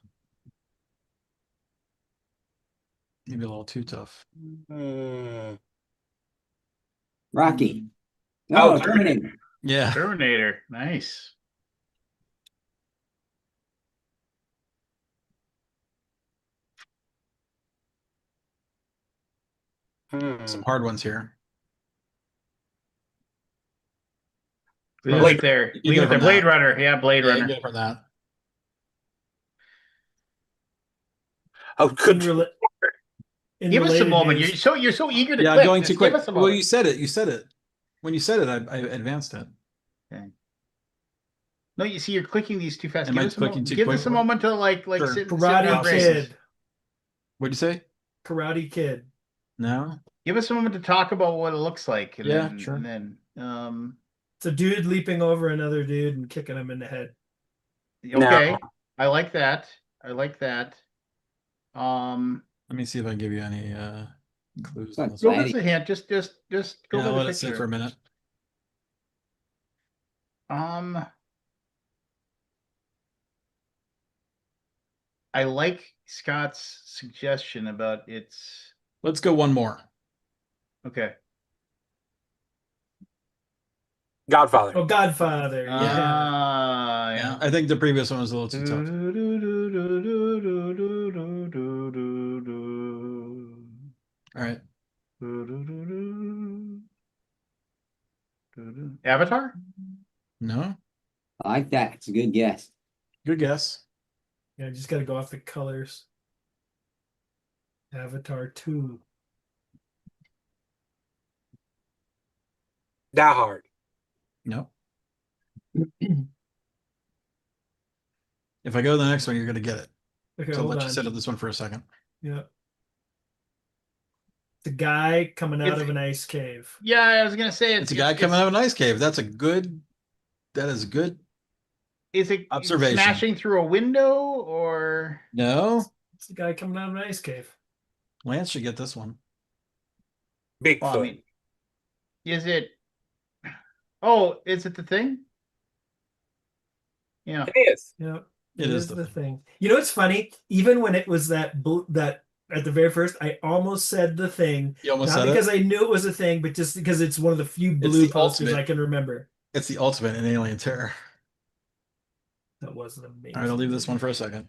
Maybe a little too tough. Hmm. Rocky. Oh, Oh, Terminator. Yeah. Terminator. Nice. Some Hmm. hard ones here. Leave Blade it there. You Leave get it it there. from Blade that. Runner. Yeah, Blade Yeah, you Runner. get it from that. Oh, In, good. rela- in Give us a related moment. news, You're so eager to Yeah, click. going Just too quick. give us a Well, moment. you said it. You said it. When you said it, I advanced it. Okay. No, you see, you're clicking these too fast. Am Give I us a clicking moment. too Give us a quickly? moment to Sure. sit in Karate our graces. Kid. What'd you say? Karate Kid. No. Give us a moment to talk about what it looks like, and Yeah, then sure. and then It's a dude leaping over another dude and kicking him in the head. okay. No. I like that. I like that. Let me see if I can give you any clues on What, this Go one. give us a hint. Just go Yeah, by I'll the let it sit for a picture. minute. I like Scott's suggestion about its Let's go one more. okay. Godfather. Oh, Godfather. Yeah. Yeah. Yeah, I think the previous one was a little too tough. All right. Avatar? No. I like that. It's a good guess. Good guess. Yeah, just got to go off the colors. Avatar 2. Die Hard. No. If I go to the next one, you're gonna get it. Okay, So I'll hold let you on. sit on this one for a second. Yeah. The guy coming out It's- of an ice cave. Yeah, I was gonna say It's a guy coming out of an ice cave. That is good. Is it Observation. smashing through a window or No. It's the guy coming out of an ice cave. Lance should get this one. Bigfoot. well, I mean, is it oh, is it the thing? Yeah. It is. Yeah. It is the the thing. You know what's funny? Even when it was that at the very first, I almost said the thing. You almost Not said because it. I knew it was a thing, but just because it's one of the few It's blue the posters ultimate. I can remember. It's the ultimate in alien terror. That was an amazing. All right, I'll leave this one for a second.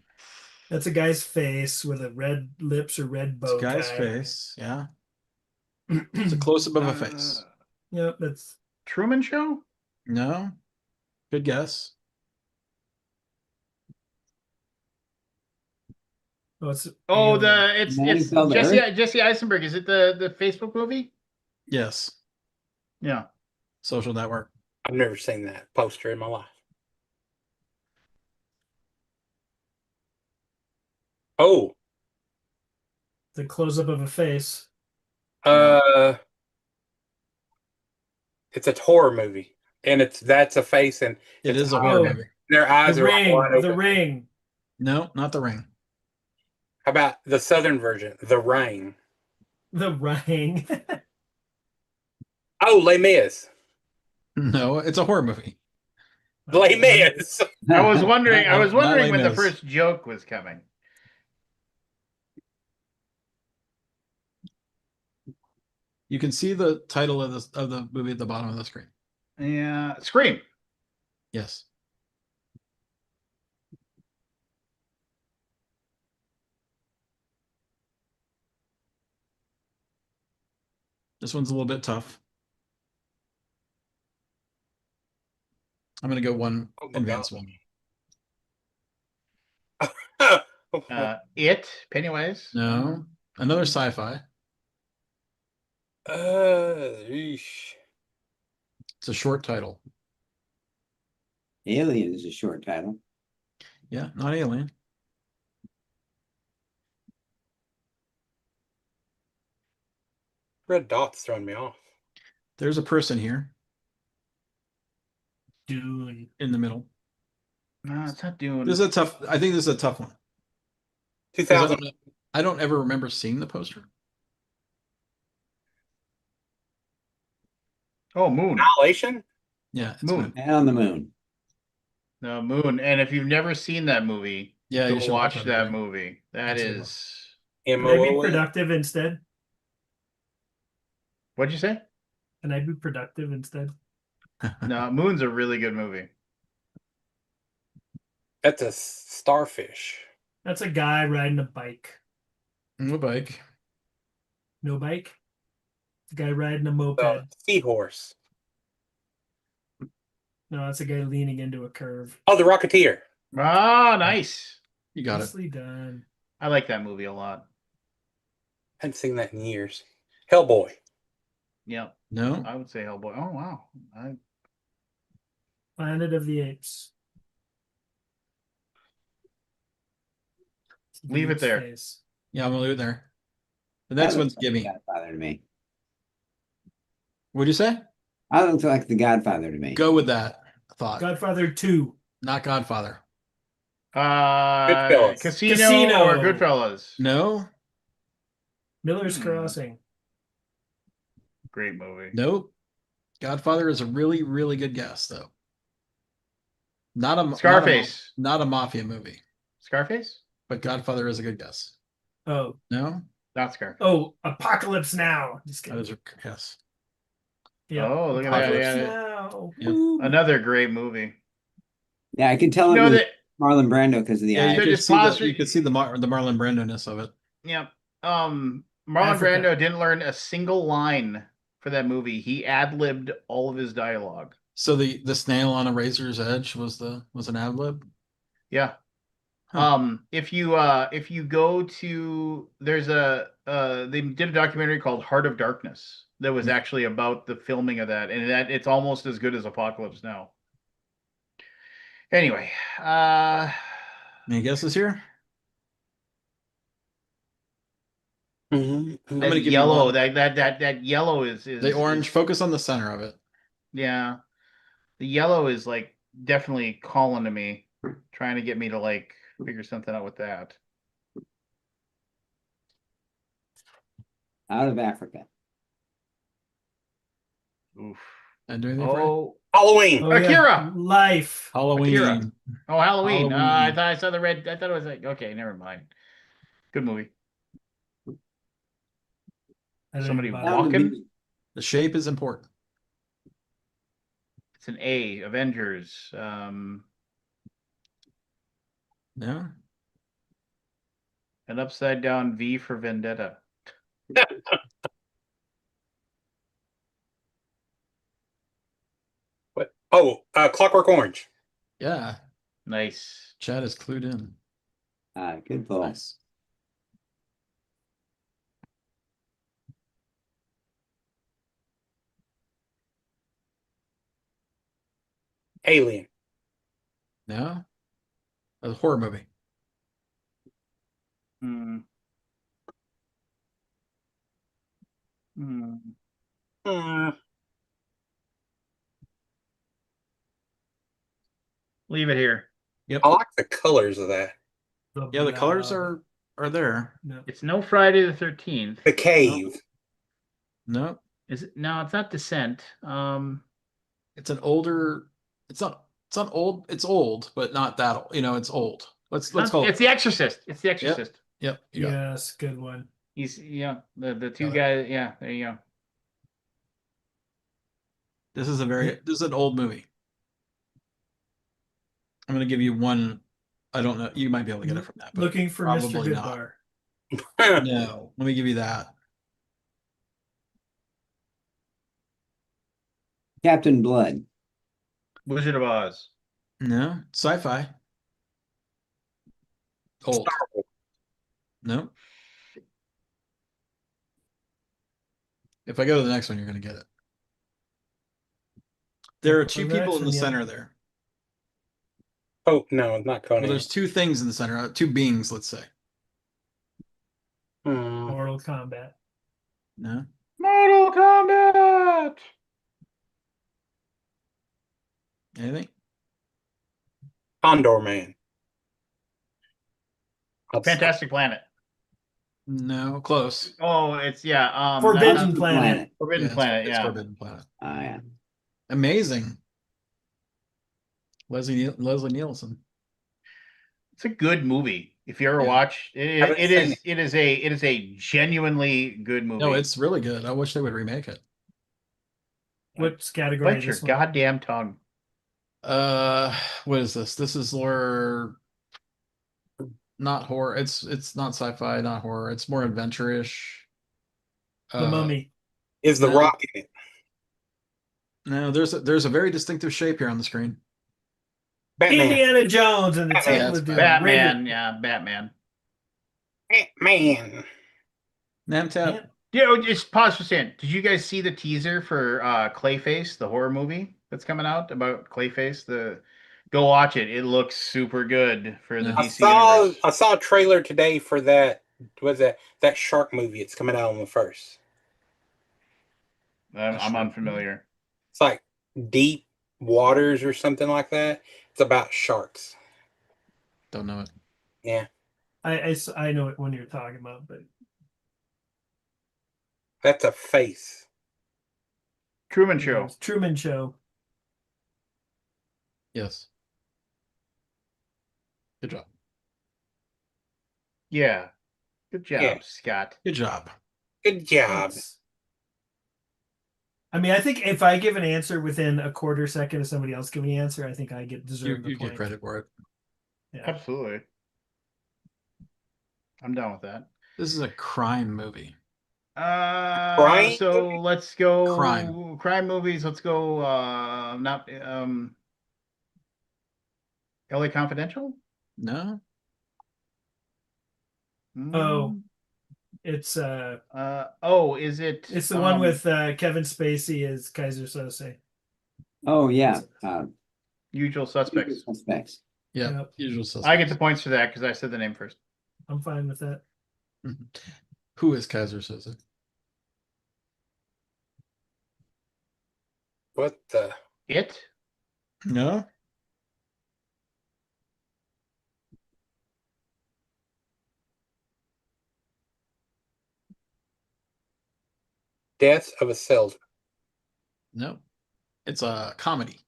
That's a guy's face with a red lips or red It's a bow guy's tie. face. Yeah. It's a close up of a face. Yep, that's Truman Show? No. Good guess. it's Oh, Alien. it's Seinfeld Earth? Jesse Eisenberg. Is it the Facebook movie? Yes. Yeah. Social network. I've never seen that poster in my life. Oh, The close up of a face. it's a horror movie, and that's a face, and It it's is a horror Oh. movie. their eyes The are ring. wide The open. ring. No, not the ring. How about the southern version, The Rain? The ring. Oh, Les Mis. No, it's a horror movie. Les Mis. I was wondering Not when Les the Mis. first joke was coming. You can see the title of the movie at the bottom of the screen. Yeah. Scream. Yes. This one's a little bit tough. I'm gonna go one Oh my advanced God. one. It, Pennywise. No. Another sci-fi. Eesh. It's a short title. Alien is a short title. Yeah, not Alien. Red dot's throwing me off. There's a person here Dune. in the middle. No, it's not Dune. This is a tough. I think this is a tough one. 2000. I don't ever remember seeing the poster. Oh, Moon. Annihilation? Yeah, it's Moon. Man on the Moon. No, Moon. And if you've never seen that movie, Yeah, you go should watch watch that that movie. That That's a is. Can I be MOOE? productive instead? What'd you say? Can I be productive instead? No, Moon's a really good movie. That's a starfish. That's a guy riding a bike. No bike. No bike. It's a guy riding a The moped. seahorse. No, that's a guy leaning into a curve. Oh, the Rocketeer. Ah, nice. You got it. Nicely done. I like that movie a lot. Hadn't seen that in years. Hellboy. Yeah, No. I would say Hellboy. Oh wow. Planet of the Apes. It's Leave it Veep's there. face. Yeah, I'm gonna leave it there. The That next looks one's like Gimme. The Godfather to me. What'd you say? I look like the Godfather to me. Go with that thought. Godfather 2. Not Godfather. Goodfellas. Casino or Casino. Goodfellas. No. Miller's Hmm. Crossing. Great movie. Nope. Godfather is a really, really good guess, though. Scarface. Not a mafia movie, Scarface? but Godfather is a good guess. Oh. No, Not Scarface. Oh, Apocalypse Now. Just that kidding. is a yes. Yeah. Oh, look at that. Apocalypse Yeah. Now. Yeah. Woo. Another great movie. Yeah, I can tell You it know was that Marlon Brando because of the Yeah, eyes. you could just see pause the, you for- could see the Marlon Brando-ness of it. yeah. Marlon Africa. Brando didn't learn a single line for that movie. He ad-libbed all of his dialogue. So the snail on a razor's edge was an ad lib. Yeah. Huh. If you go to there's they did a documentary called Heart of Darkness that was actually about the filming of that, and that it's almost as good as Apocalypse Now. Anyway, Any guesses here? Mm-hmm. I'm gonna that give you yellow, one. that yellow is The orange. is- Focus on the center of it. yeah, the yellow is like definitely calling to me, trying to get me to like figure something out with that. Out of Africa. Oof. And do anything for it? Oh, Halloween. Oh, yeah. Akira. Life. Halloween. Akira. Oh, Halloween. I Halloween. thought I saw the red. I thought it was like, okay, never mind. Good movie. I don't Somebody even bother. Down to walking. me. The shape is important. It's an A. Avengers. No. An upside down V for Vendetta. What? Oh, Clockwork Orange. Yeah. Nice. Chad is clued in. Good pull. Nice. Alien. No. A horror movie. Hmm. Hmm. Hmm. Leave it here. Yep. I like the colors of that. Yeah, the colors blob. are there. No. It's no Friday the 13th. The Cave. No. Is it? No, it's not Descent. It's an older. It's not old. It's old, but not that old. It's old. Let's call It's it. The Exorcist. It's The Exorcist. Yep. You got it. Yes, good one. He's the two Got it. guys. Yeah, there you go. This is an old movie. I'm gonna give you one. I don't know. You might be able to get it from that. But Looking for Mr. probably not. Goodbar. No. Let me give you that. Captain Blood. Wizard of Oz. No. Sci-fi. Old. Star Wars. No. If I go to the next one, you're gonna get it. There are two The next people in the one, yeah. center there. Oh no, it's not Well, Conan. there's two things in the center. Two beings, let's say. Hmm. Mortal Kombat. No. Mortal Kombat. Anything? Condor Man. Fantastic Planet. No, close. Oh, it's yeah. Forbidden Planet. Forbidden Yeah, Planet. it's Yeah. Forbidden Planet. Yeah. Amazing. Leslie Nielsen. It's a good movie. If you ever Yeah. watch it, Haven't seen it is a genuinely good movie. No, it's really good. I wish they would remake it. What category Bite is your this one? goddamn tongue. What is this? This is lore, not horror. It's not sci-fi, not horror. It's more adventure-ish. The Mummy. Is The No. Rock in it? No, there's a very distinctive shape here on the screen. Batman. Indiana Jones and the Batman. Temple Yeah, of Doom. Batman. Raider. Yeah, Batman. Batman. Namtap. Yeah, just pause for a second. Did you guys see the teaser for Clayface, the horror movie that's coming out about Clayface? Go watch it. It looks super good for the Yeah. DC universe. I saw a trailer today for that. Was that shark movie? It's coming out on the 1st. I'm unfamiliar. It's like Deep Waters or something like that. It's about sharks. Don't know it. Yeah, I know what one you're talking about, but that's a face. Truman Show. Truman Show. Yes. Good job. Yeah. Good job, Yeah. Scott. Good job. Good job. I mean, I think if I give an answer within a quarter second of somebody else giving the answer, I think I deserve the You point. get credit for it. Yeah. Absolutely. I'm done with that. This is a crime movie. Crime So movie? let's go Crime movies. Let's go not LA Confidential? No? Oh, Mm. it's Is it it's the one with Kevin Spacey as Kaiser Sose. Oh yeah. Usual Suspects? Suspects. Yeah. Yep. Usual Suspects. I get the points for that because I said the name first. I'm fine with that. Who is Kaiser Soze? What the? It? No? Death of a Salesman. No. It's a comedy.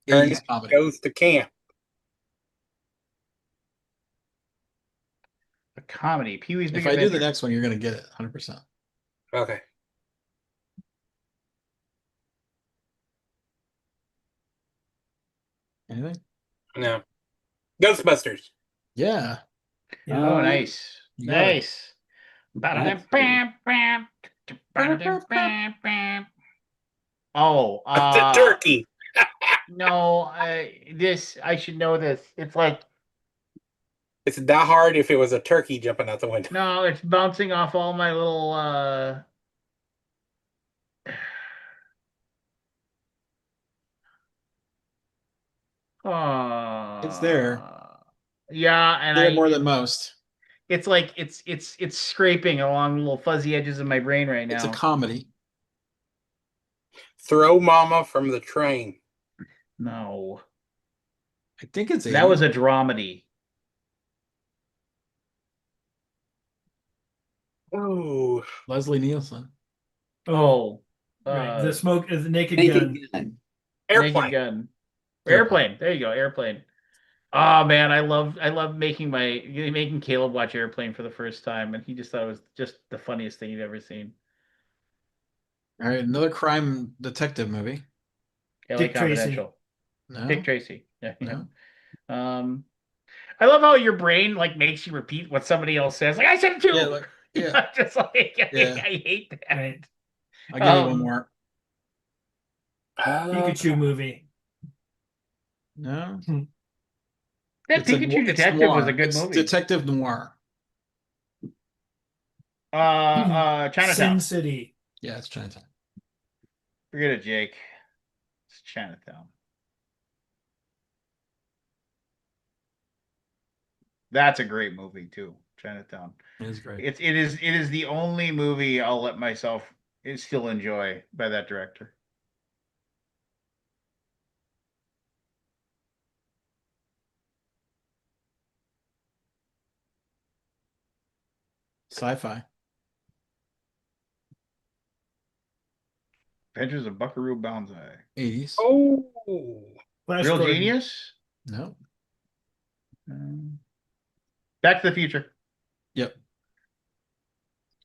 Ernest 80s comedy. Goes to Camp. A comedy. Pee-wee's Big If I do the Adventure. next one, you're going to get it 100%. Okay. Anything? No. Ghostbusters. Yeah. Yeah. Oh, nice. You got it. Nice. That's Oh, The turkey. no, I should know this. It's like, It's Die Hard if it was a turkey jumping out the window. no, it's bouncing off all my little, It's there. Yeah, and There more than most. it's like, it's scraping along little fuzzy edges of my brain right It's a now. comedy. Throw Mama from the Train. No, I think it's that was 80s. a dramedy. Oh, Leslie Nielsen. Oh, Right. The Naked Naked Gun. Gun. Naked Airplane. Gun. Airplane. Airplane. There you go. Airplane. Oh man, I love making Caleb watch Airplane for the first time, and he just thought it was just the funniest thing he'd ever seen. All right, another crime detective movie. LA Dick Tracy. Confidential. No. Dick Tracy. Yeah, No. yeah. I love how your brain like makes you repeat what somebody else says. Like I said it too. Yeah, yeah. Just like Yeah. I hate that. Right. I'll give you one Um, more. Pikachu movie. No. That It's a- Pikachu it's Detective noir. was a good It's movie. detective noir. Sin Chinatown. City. Yeah, it's Chinatown. Forget it, Jake. It's Chinatown. That's a great movie too. Chinatown. It is great. It is the only movie I'll let myself still enjoy by that director. Sci-fi. Adventures of Buckaroo Banzai. 80s. Oh, Flash Real Gordon. Genius. No. Back to the Future. Yep.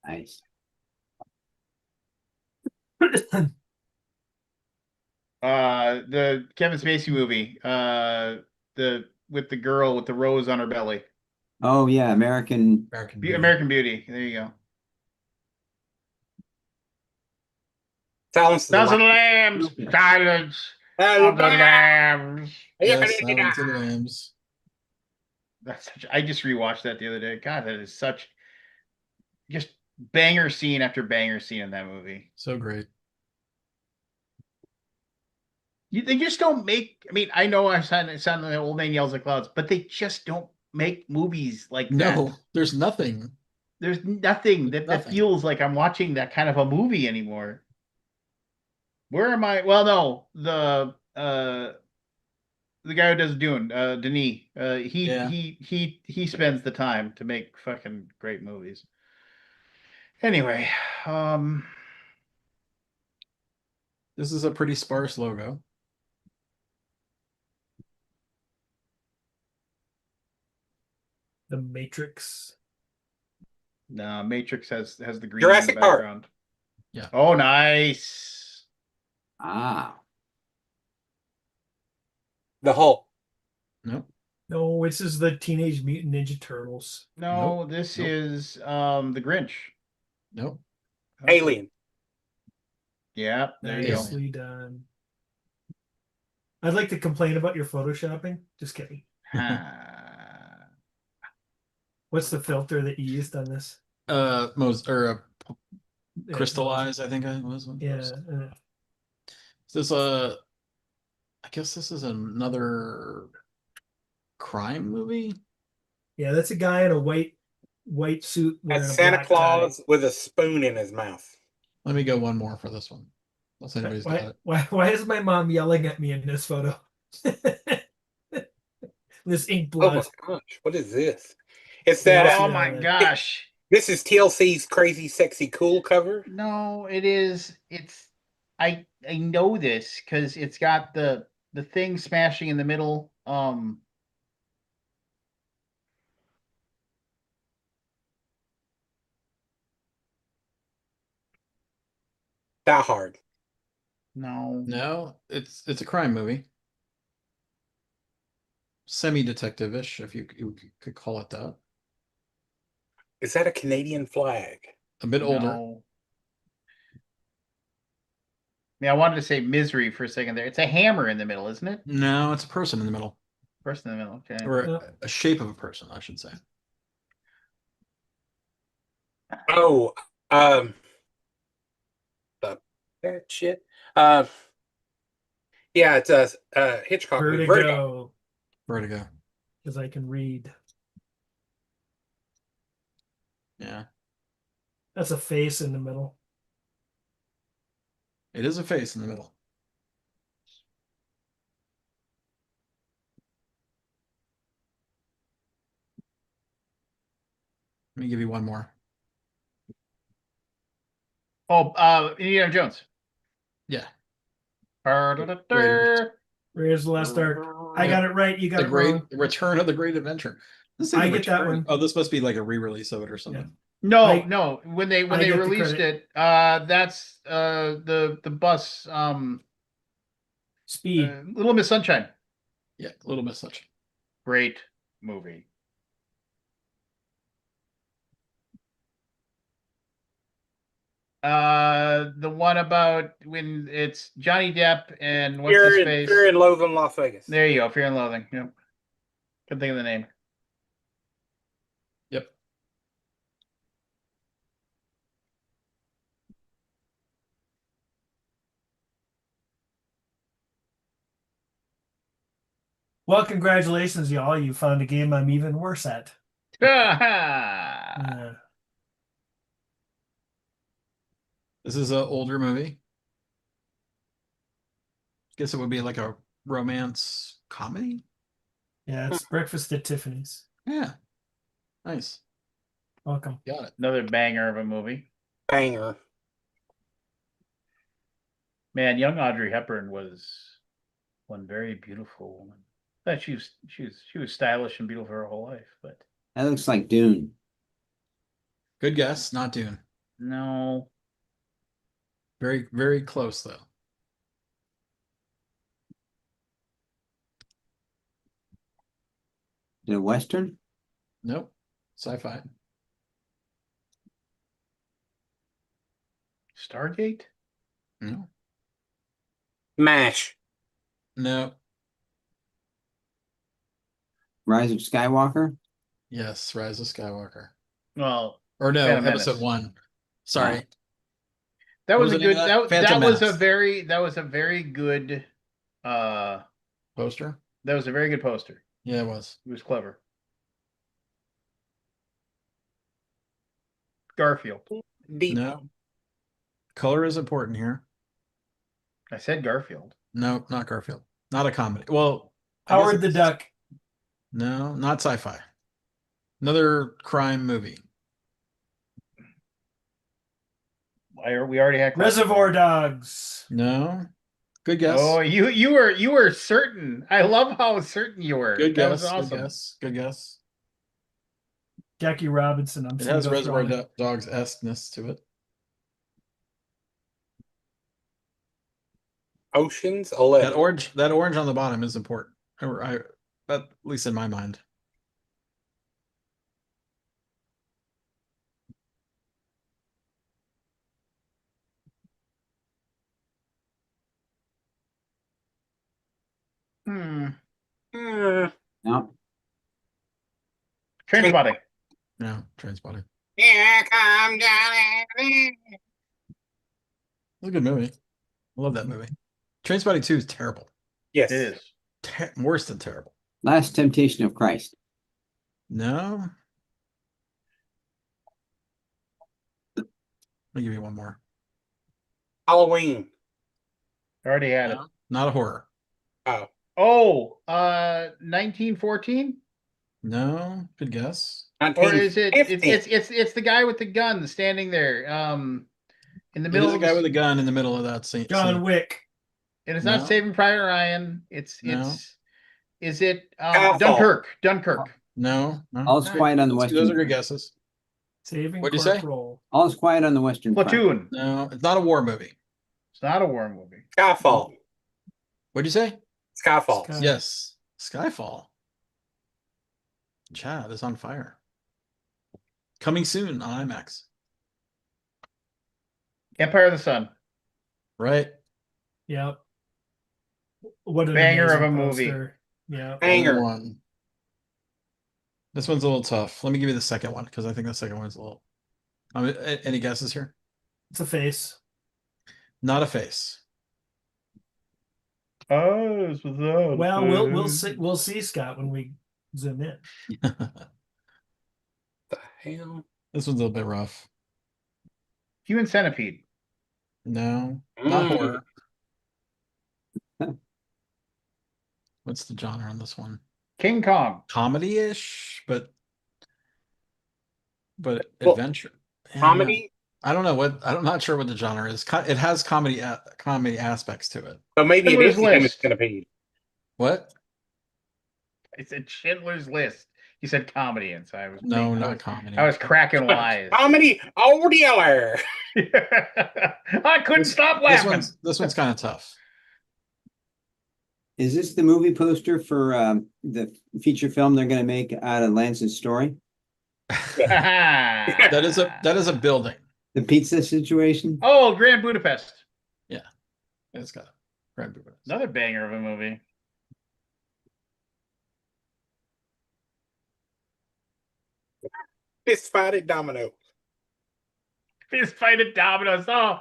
Nice. The Kevin Spacey movie. The with the girl with the rose on her belly. Oh yeah, American. American Beauty. American Beauty. There you go. Silence of the Thousand Lambs. Lambs. Silence Uh, of the Lambs. Yes, Silence of the Lambs. That's such. I just rewatched that the other day. God, that is such just banger scene after banger scene in that movie. So great. They just don't make. I mean, I know I sound like the old man yells at clouds, but they just don't make movies like No, that. there's nothing. There's nothing that Nothing. feels like I'm watching that kind of a movie anymore. Where am I? Well, no, the guy who does Dune, Denis. Yeah. He spends the time to make fucking great movies. Anyway, This is a pretty sparse logo. The Matrix. no, Matrix has the green Jurassic in the Park. background. Yeah. Oh, nice. Ah, The Hulk. Nope. No, this is the Teenage Mutant Ninja Turtles. No, Nope. this Nope. is the Grinch. Nope. Alien. Yeah, there you go. Nicely done. I'd like to complain about your photoshopping. Just kidding. What's the filter that you used on this? Crystallize, I think it was. Yeah. This I guess this is another crime movie. Yeah, that's a guy in a white suit wearing That's a Santa black Claus tie. with a spoon in his mouth. Let me go one more for this one. Unless anybody's got it. Why is my mom yelling at me in this photo? This ink Oh my blot. gosh, what is this? It's Yeah, that. Oh my gosh. This is TLC's Crazy Sexy Cool cover. No, it is. It's I know this because it's got the thing smashing in the middle. Die Hard. No. No, it's a crime movie. Semi-detective-ish, if you could call it that. Is that a Canadian flag? A bit older. No. I mean, I wanted to say misery for a second there. It's a hammer in the middle, isn't it? No, it's a person in the middle. Person in the middle. Okay. Or Yeah. a shape of a person, I should say. Oh, that shit. Yeah, it's a Hitchcock movie. Vertigo. Vertigo. Vertigo. Because I can read. Yeah. That's a face in the middle. It is a face in the middle. Let me give you one more. Oh, Indiana Jones. Yeah. Raiders. Raiders of the Lost Ark. I got it right. You got The it great wrong. Return of the Great Adventure. This is I the get that Return- one. Oh, this must be like a re-release of it or something. No, I- no. When they I get the released credit. it, that's the bus Speed. Little Miss Sunshine. Yeah, Little Miss Sunshine. Great movie. The one about when it's Johnny Depp and what's his face? Fear and Loathing Las Vegas. There you go, Fear and Loathing. Yep. Couldn't think of the name. Yep. Well, congratulations, y'all. You found a game I'm even worse at. Ah. This is an older movie. Guess it would be like a romance comedy. Yeah, it's Breakfast at Tiffany's. Yeah. Nice. Welcome. Got it. Another banger of a movie. Banger. Man, young Audrey Hepburn was one very beautiful woman. But she was stylish and beautiful her whole life, but That looks like Dune. Good guess. Not Dune. no. Very, very close though. Is it a Western? Nope. Sci-fi. Stargate? No. MASH. No. Rise of Skywalker? Yes. Rise of Skywalker. Well, Or no, Phantom episode Menace. 1. Sorry. that What was was a the name good of that? that Phantom was a Menace. very good uh Poster? that was a very good poster. Yeah, it was. It was clever. Garfield. Deep. No. Color is important here. I said Garfield. No, not Garfield. Not a comedy. Well, I guess Howard the it's- Duck. No, not sci-fi. Another crime movie. We already had Reservoir Dogs. No. Good guess. Oh, you were certain. I love how certain you were. Good That guess. was awesome. Good guess. Good guess. Jackie Robinson. I'm It has single Reservoir throttle. Dogs esque-ness to it. Ocean's 11. That orange on the bottom is important. At least in my mind. Hmm. Hmm. No. Trainspotting. No, Trainspotting. Here come Johnny. It's a good movie. I love that movie. Trainspotting 2 is terrible. Yes. It is. Worse than terrible. Last Temptation of Christ. No. Let me give you one more. Halloween. I already had it. No, not a horror. Oh. Oh, 1914? No, good guess. Or is it 1950. it's the guy with the gun standing there in the It middle is a of guy the, with a gun in the middle of that scene. John Wick. and it's No. not Saving Private Ryan. No. Is it Skyfall. Dunkirk. No. All's quiet on the Those Western. are good guesses. Saving What'd you say? Corporal. All's quiet on the Western Front. Platoon. No, it's not a war movie. It's not a war movie. Skyfall. What'd you say? Skyfall. Sky- Yes. Skyfall. Chad is on fire. Coming soon on IMAX. Empire of the Sun. Right? Yep. What an Banger of amazing a movie. poster. Yeah. Banger. One. This one's a little tough. Let me give you the second one because I think the second one's a little. Any guesses here? It's a face. Not a face. Eyes without Well, we'll see, Scott, when we zoom in. The hell? This one's a little bit rough. Human Centipede. No, not Mm. horror. What's the genre on this one? King Kong. Comedy-ish, but Well, adventure. Yeah, Comedy? I'm not sure what the genre is. It has comedy aspects to it. So maybe it Schindler's is the Human List. Centipede. What? I said Schindler's List. You said comedy, and so I was No, I not was- comedy. I was cracking wise. Comedy? Oh, dealer. I couldn't stop laughing. This one's kind of tough. Is this the movie poster for the feature film they're going to make out of Lance's story? That is a building. The pizza situation? Oh, Grand Budapest. It's got Grand Budapest. Another banger of a movie. Fist fight at Domino. Fist fight at Domino's. Oh,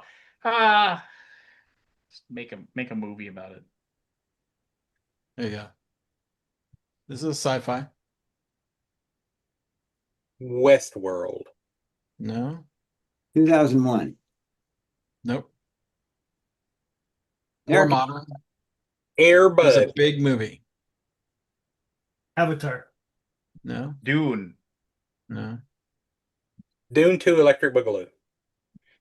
just make a movie about it. There you go. This is sci-fi. Westworld. No, 2001. nope. More Eric, modern. Air It was a Bud. big movie. Avatar. No, Dune. no. Dune 2, Electric Boogaloo.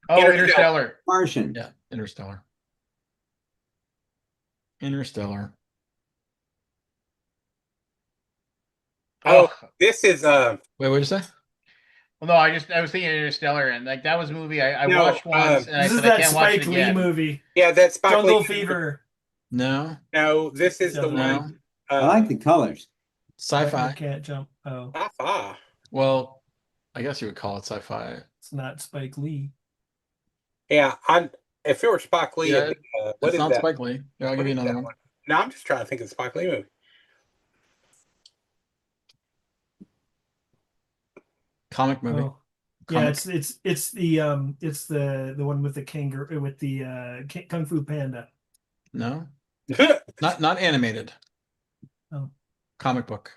Oh, Interstellar. Martian. Yeah, Interstellar. Interstellar. Oh, Ugh. this is Wait, what did you say? Well, no, I was thinking Interstellar, and like that was a movie I No, watched once, and I This is said I that can't watch it Spike Lee again. movie, yeah, that's Spike Lee. Jungle Fever. No, No, this is The the other one. one. I like the colors. You sci-fi. can't jump. Oh, Sci-fi. Well, I guess you would call it sci-fi. it's not Spike Lee. Yeah, if it were Spike Lee, Yeah, it'd be, what it's is not that? Spike Lee. Yeah, I'll What give you is another that one. one? No, I'm just trying to think of the Spike Lee movie. Comic movie. Oh, yeah, Comic. it's the one with the kangaroo with the Kung Fu Panda. No, not animated. Oh, Comic book.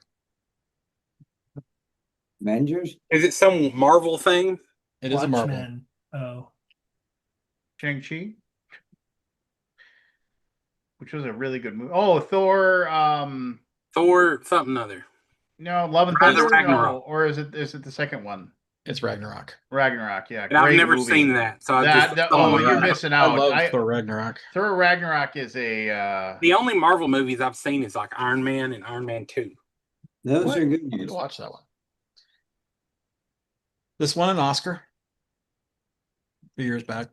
Avengers. Is it some Marvel thing? It is a Marvel. Watchmen. Oh, Shang-Chi, which was a really good movie. Oh, Thor. Thor something other. No, Love and Rise of Thunder. No, Ragnarok. or is it the second one? It's Ragnarok. Ragnarok. Yeah, And I've great never movie. seen that, so I just Oh, my you're God. missing I out. love Thor Ragnarok. Thor Ragnarok is a the only Marvel movies I've seen is like Iron Man and Iron Man 2. Those What? are good You need ones. to watch that one. This won an Oscar a few years back.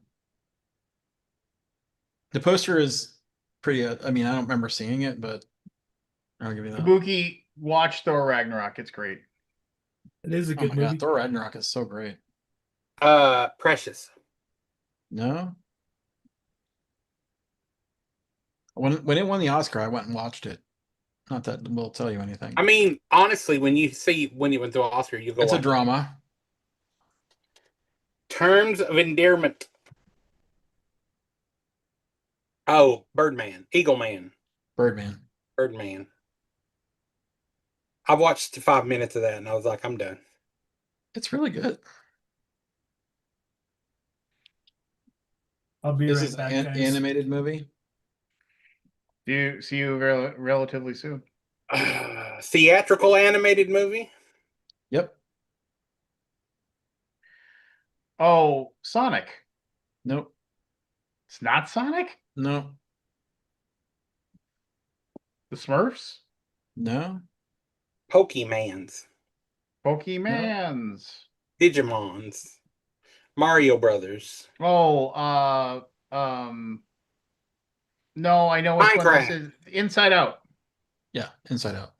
The poster is pretty. I mean, I don't remember seeing it, but I'll give you that. Kabuki. Watch Thor Ragnarok. It's great. it is a Oh good my movie. God, Thor Ragnarok is so great. Precious. No, when it won the Oscar, I went and watched it. Not that will tell you anything. I mean, honestly, when you went to Oscar, you go It's a watch drama. Terms of Endearment. Oh, Birdman, Eagle Man, Birdman. Birdman. I watched 5 minutes of that and I was like, I'm done. It's really good. I'll be This right is back, an guys. animated movie. See you relatively soon. Theatrical animated movie. Yep. Oh, Sonic. Nope. It's not Sonic. No. The Smurfs. No. Pokemans, Pokemans. Digimons, Mario Brothers, Oh, no, I know which one this Minecraft. is. Inside Out. Yeah. Inside Out.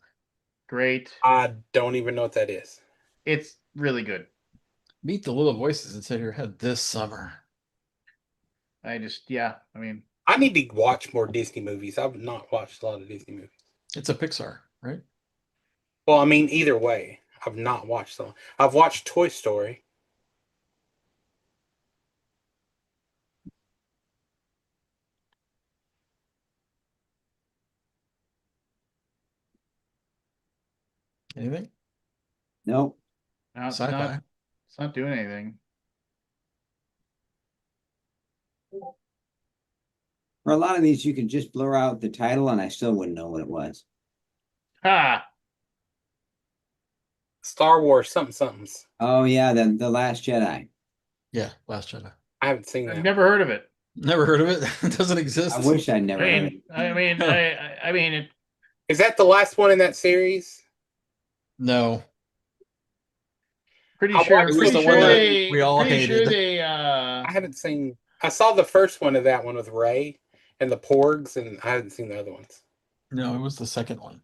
Great. I don't even know what that is. It's really good. Meet the little voices inside your head this summer. I mean, I need to watch more Disney movies. I've not watched a lot of Disney movies. It's a Pixar, right? Well, I mean, either way, I've not watched them. I've watched Toy Story. Anything? Nope. no, it's Sci-fi. not. It's not doing anything. For a lot of these, you can just blur out the title, and I still wouldn't know what it was. Ha! Star Wars somethings. Oh yeah, the Last Jedi. Yeah. Last Jedi. I haven't seen I've that. never heard of it. Never heard of it. It doesn't exist. I wish I'd never heard it. I mean, it. Is that the last one in that series? No. Pretty I sure. watched- It was Pretty the sure one that they. we all pretty sure hated. they. I haven't seen. I saw the first one of that one with Ray and the Porgs, and I haven't seen the other ones. No, it was the second one.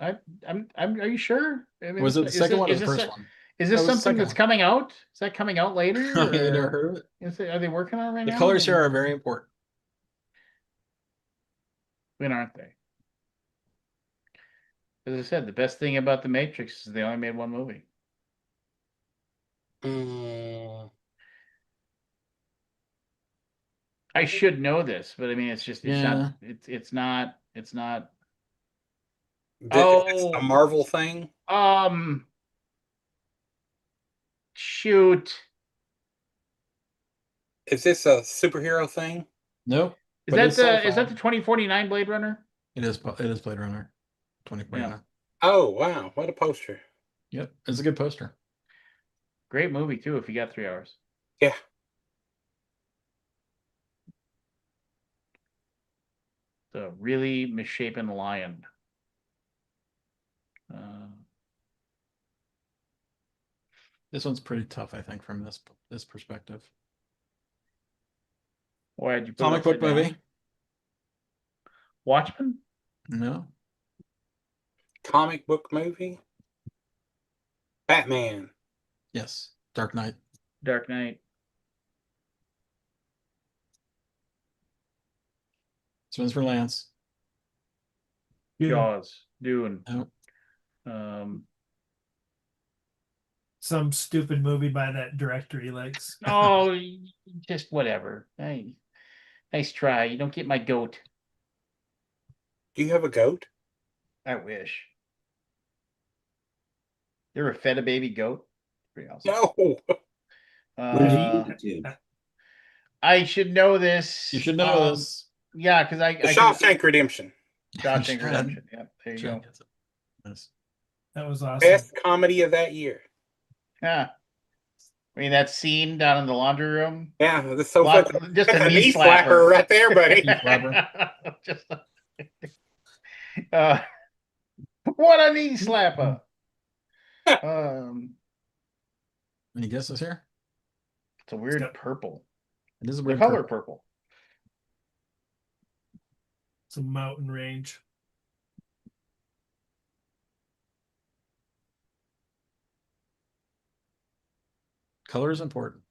I'm. Are you sure? I mean, Was it the second one or the first one? Is That this was the something second that's one. coming out? Is that coming out later? You never or heard of it? are they working on it right The now? colors here are very important. When aren't they? As I said, the best thing about the Matrix is they only made one movie. I should know this, but I mean, it's just it's not. It's not. It's not. It's Oh. a Marvel thing. Shoot. Is this a superhero thing? Nope. Is But that it's the sci-fi. 2049 Blade Runner? It is Blade Runner 2049. Yeah. Oh wow, what a poster! Yep. It's a good poster. Great movie too. If you got 3 hours. Yeah. The really misshapen lion. This one's pretty tough, I think, from this perspective. Why'd you put Comic it book upside down? movie? Watchmen? No. Comic book movie? Batman. Yes. Dark Knight. Dark Knight. This one's for Lance. Jaws. Dune. No. Some stupid movie by that director he likes. Oh, just whatever. Hey, nice try. You don't get my goat. Do you have a goat? I wish. You ever fed a baby goat? Pretty awesome. No. What did you Uh, use it to? I should know this. You should know this. Yeah, because I The can- Shawshank Redemption. Shawshank Chad. Redemption. Yeah, there you Chad go. gets it. Nice. That was awesome. Best comedy of that year. Yeah. I mean, that scene down in the laundry room. Yeah, that's so Lot- fun. just That's a a knee knee slapper slapper. right there, buddy. Slapper. Just uh, what a knee slapper. Any guesses here? It's a weird Yep. purple. It is a The weird color purple. purple. Some mountain range. Color is important.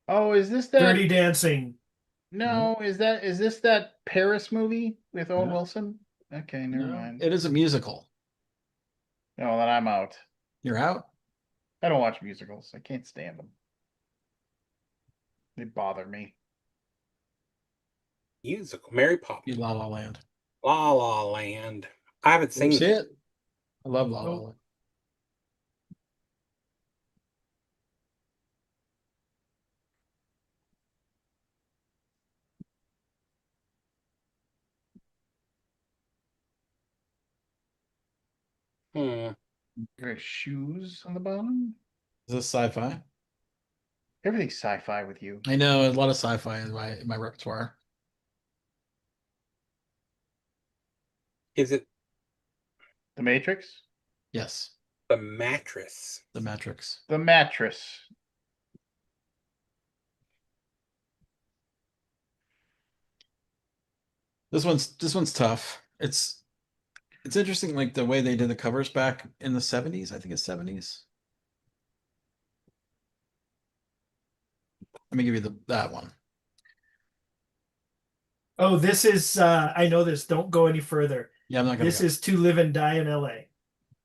Oh, is this that? Dirty Dancing. No, is this that Paris movie with Owen No. Wilson? Okay, never No, mind. it is a musical. No, then I'm out. You're out. I don't watch musicals. I can't stand them. They bother me. Musical. Mary Poppins. You La La Land. La La Land. I haven't You seen see it. it? I love La La Oh. Land. Hmm. There are shoes on the bottom. Is this sci-fi? Everything's sci-fi with you. I know a lot of sci-fi in my repertoire. Is it The Matrix. Yes, The Mattress? The Matrix. The Mattress. This one's tough. It's interesting, like the way they did the covers back in the 70s. I think it's 70s. Let me give you that one. Oh, this is I know this. Don't go any further. Yeah, I'm not gonna This go. is To Live and Die in LA.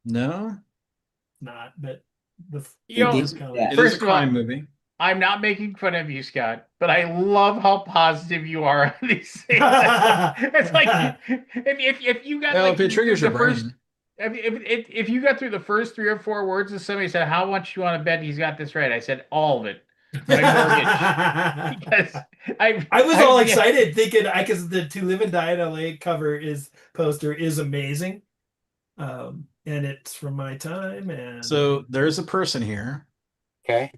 No, Not, but the You know, He those did colors. that. it First is a of all- crime movie. I'm not making fun of you, Scott, but I love how positive you are on these things. It's like if you got Well, like if it triggers your the brain, first if you got through the first 3 or 4 words and somebody said, how much you want to bet he's got this right? I said all of it. My mortgage. Because I was all I- excited thinking because the To Live and Die in LA poster is amazing. And it's from my time. And so there's a person here Okay.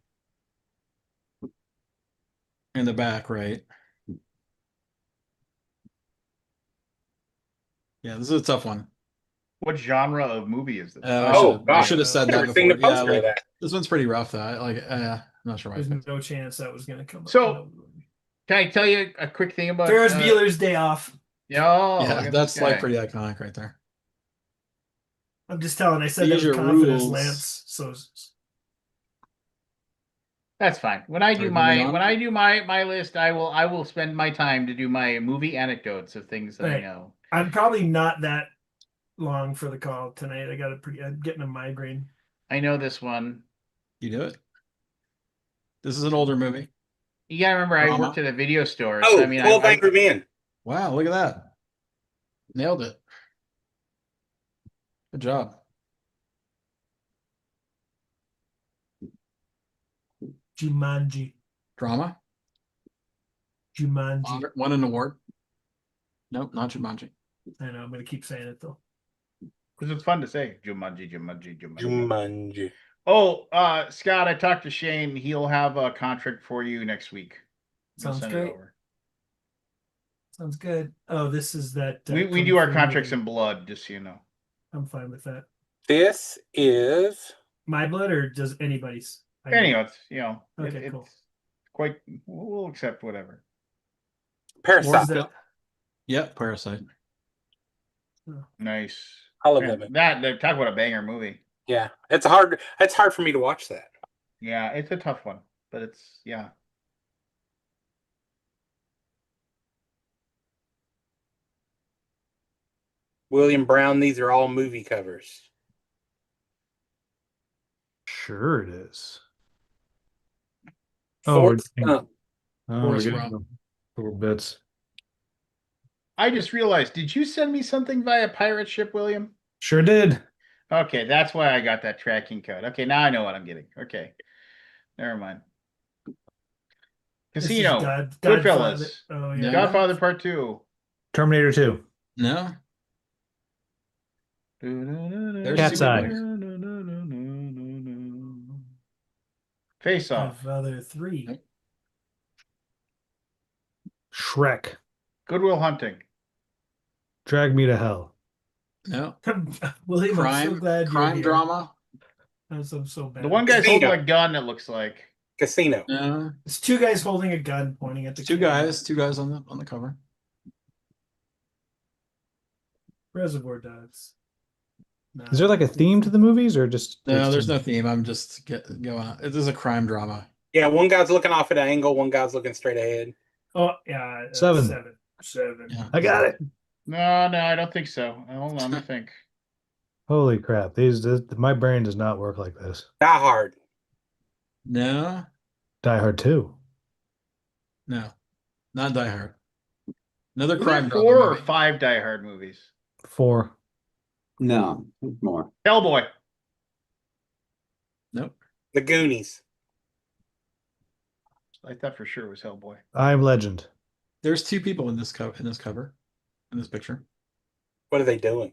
in the back, right? Yeah, this is a tough one. What genre of movie is this? Oh, should have said that Never seen the before. Yeah, poster of like that. this one's pretty rough though. I'm not sure why. I there's picked it. no chance that was going to come So- up. Can I tell you a quick thing about Ferris Bueller's Day Off. Oh, look Yeah, at that's this like guy. pretty iconic right there. I'm just telling. I said Use that with your confidence, rules. Lance. So That's fine. When I Are do we my moving on? when I do my list, I will spend my time to do my movie anecdotes of things that I Right. know. I'm probably not that long for the call tonight. I'm getting a migraine. I know this one. You do it. This is an older movie. You gotta remember, I Drama. worked at a video store. Oh, So, I mean, 12 Angry Men. Wow, look at that. Nailed it. Good job. Jumanji. Drama. Jumanji. Won an award. Nope, not Jumanji. I know I'm gonna keep saying it though. Because it's fun to say. Jumanji, Jumanji, Jumanji. Jumanji. Oh, Scott, I talked to Shane. He'll have a contract for you next week. He'll Sounds send great. it over. Sounds good. Oh, this is that. We Kung do our Fu contracts movie. in blood, just so you know. I'm fine with that. This is My blood or does anybody's? Anyway, Okay, cool. it's quite. We'll accept whatever. Parasite. Is that- Yep, Parasite. Nice. I love Man, that movie. that talk about a banger movie. Yeah, it's hard. It's hard for me to watch that. Yeah, it's a tough one, but it's yeah. William Brown. These are all movie covers. Sure it is. Oh, we're Forrest getting, Gump. oh, we're Forrest getting Gump. little bits. I just realized. Did you send me something via pirate ship, William? Sure did. Okay, that's why I got that tracking code. Okay, now I know what I'm getting. Okay, never mind. This is Casino, Godfather. Goodfellas, Oh Yeah. yeah. Godfather Part 2. Terminator 2. No. There's Cat's Super Eye. Bowl. Face Off, Godfather 3. Shrek. Goodwill Hunting, Drag Me to Hell. No. William, I'm so glad you're crime here. drama. I'm so bad. the one guy's holding Casino. a gun. It looks like. Casino. No. It's two guys holding a gun pointing at the Two camera. guys on the cover. Reservoir Dogs. No. Is there like a theme to the movies or just? No, it's there's just- no theme. I'm just going on. It is a crime drama. Yeah, one guy's looking off at an angle. One guy's looking straight ahead. Oh yeah. Seven. Seven. Yeah. I got it. No, I don't think so. Hold on, let me think. Holy crap! My brain does not work like this. Die Hard. No. Die Hard 2. No. Not Die Hard. Another Were crime there drama. 4 or movie. 5 Die Hard movies? 4. No, more. Hellboy. Nope. The Goonies. I thought for sure it was Hellboy. I Am Legend. There's two people in this cover in this picture, What are they doing?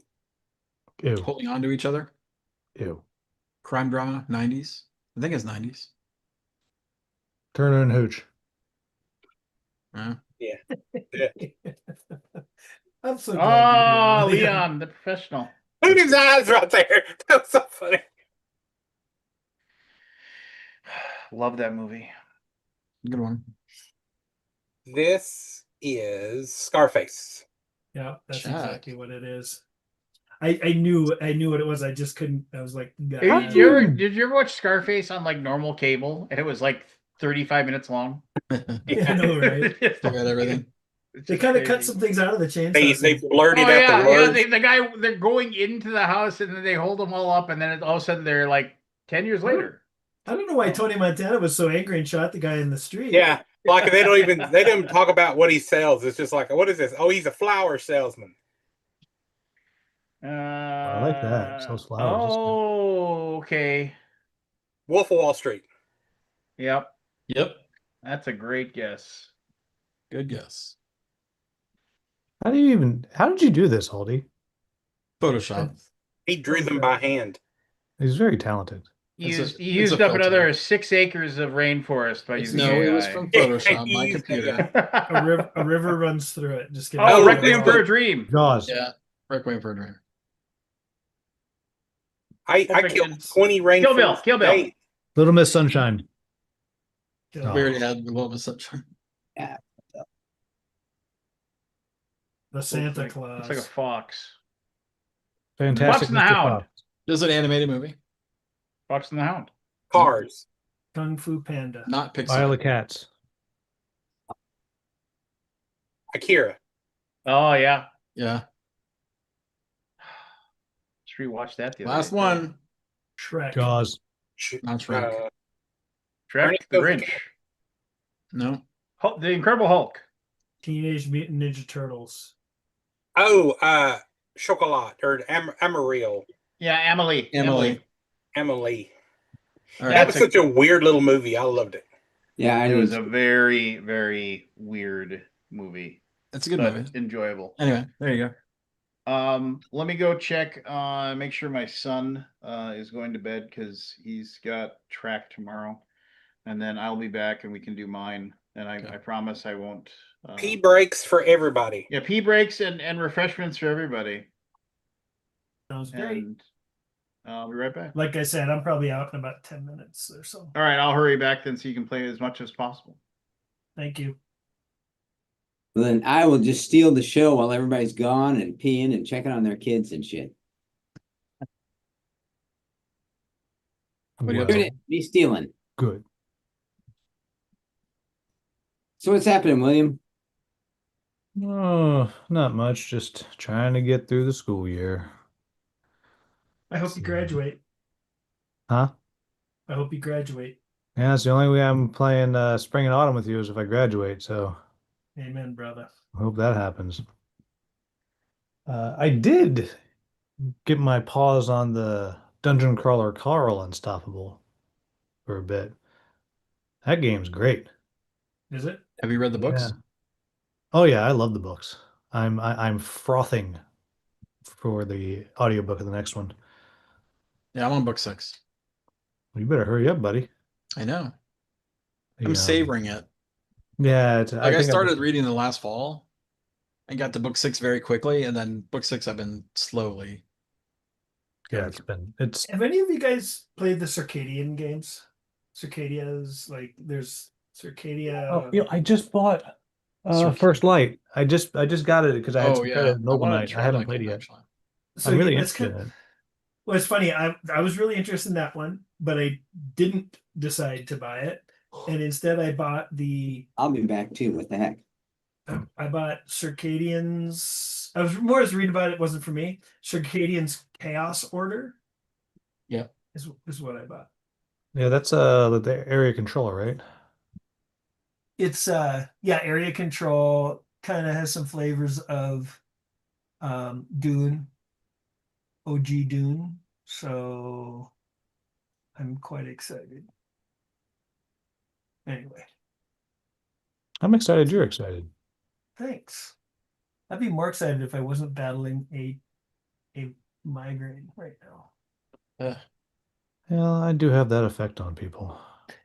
Ew. holding on to each other. Ew. Crime drama, 90s. I think it's 90s. Turner and Hooch. I'm so glad Oh, you're here. Leon, the professional. Look at his eyes right there. That was so funny. Love that movie. Good one. This is Scarface. Yeah, that's Check. exactly what it is. I knew what it was. I just couldn't. I was like, Did God. you ever watch Scarface on like normal cable and it was like 35 minutes long? Yeah, I know, right? Forgot everything. It's They just kind of cut crazy. some things out of the chainsaw. They scenes. blurted Oh out yeah, the yeah. words. They're going into the house and then they hold them all up and then all of a sudden they're like 10 years later. I don't know why Tony Montana was so angry and shot the guy in the street. Yeah, like they don't even talk about what he sells. It's just like, what is this? Oh, he's a flower salesman. I like that. It sells flowers. That's good. Oh, okay. Wolf of Wall Street. Yep. Yep. That's a great guess. Good guess. How did you do this, Holdy? Photoshop. He drew them by hand. He's very talented. You It's a- used, it's you used a up filter. another 6 acres of rainforest by using No, it was AI. from Photoshop, my He's- computer. A river runs through it. Just kidding. Oh, Oh, Requiem it's for the- a Dream. Jaws. Yeah. Requiem for a Dream. I Perfect. killed 20 rainforests. Kill Bill, Kill Bill. Hey, Little Miss Sunshine. Yeah. We already had a little bit of sunshine. The Santa It's Claus. like a fox. Fantastic Fox and the Mr. Hound. Fox. This is an animated movie, Fox and the Hound. Cars. Kung Fu Panda. not Pixar. Isle of Cats. Akira. Oh yeah. Yeah. Just rewatched that the other Last day. one. Shrek. Jaws. Not Shrek. Shrek, Ernie the goes Grinch. again. No. The Incredible Hulk. Teenage Mutant Ninja Turtles. Oh, Chocolat or Amarillo. Yeah, Emily. Emily. Emily. All That right. was such a weird little movie. I loved it. Yeah, I It was did. a very, very weird movie. It's a good but movie. enjoyable. Anyway, there you go. Let me go check make sure my son is going to bed because he's got track tomorrow, and then I'll be back and we can do mine. And Okay. I promise I won't. Pee breaks for everybody. Yeah, pee breaks and refreshments for everybody. Sounds great. And I'll be right back. Like I said, I'm probably out in about 10 minutes or so. All right, I'll hurry back then so you can play as much as possible. Thank you. Well, then I will just steal the show while everybody's gone and peeing and checking on their kids and shit. What do you have Doing to- it, be stealing. Good. So what's happening, William? Oh, not much. Just trying to get through the school year. I hope you graduate. Huh? I hope you graduate. Yeah, it's the only way I'm playing spring and autumn with you is if I graduate. So Amen, brother. I hope that happens. I did get my paws on the Dungeon Crawler Carl Unstoppable for a bit. That game's great. Is it? Have you read the books? Yeah. Oh yeah, I love the books. I'm frothing for the audiobook of the next one. Yeah, I'm on book 6. You better hurry up, buddy. I know. I'm The, savoring it. Yeah, Like I think started reading the last fall and got to book 6 very quickly, and then book 6 I've been slowly. Yeah, it's Have any of you guys played the Circadian games? Circadia's like there's Circadia. Oh, I just bought Circuit. First Light. I just got it because I had Oh some yeah, credit at I Noble wanted to Knight. I try haven't that played it game, yet. actually. So I'm really that's interested in it. well, it's funny. I was really interested in that one, but I didn't decide to buy it, and instead I bought I'll be back too. What the heck? I bought Circadian's. I was more as reading about it. It wasn't for me. Circadian's Chaos Order. Yeah. is what I bought. Yeah, that's the area controller, right? It's yeah, area control kind of has some flavors of Dune, OG Dune. So I'm quite excited. Anyway, I'm excited you're excited. thanks. I'd be more excited if I wasn't battling a migraine right now. Yeah, I do have that effect on people.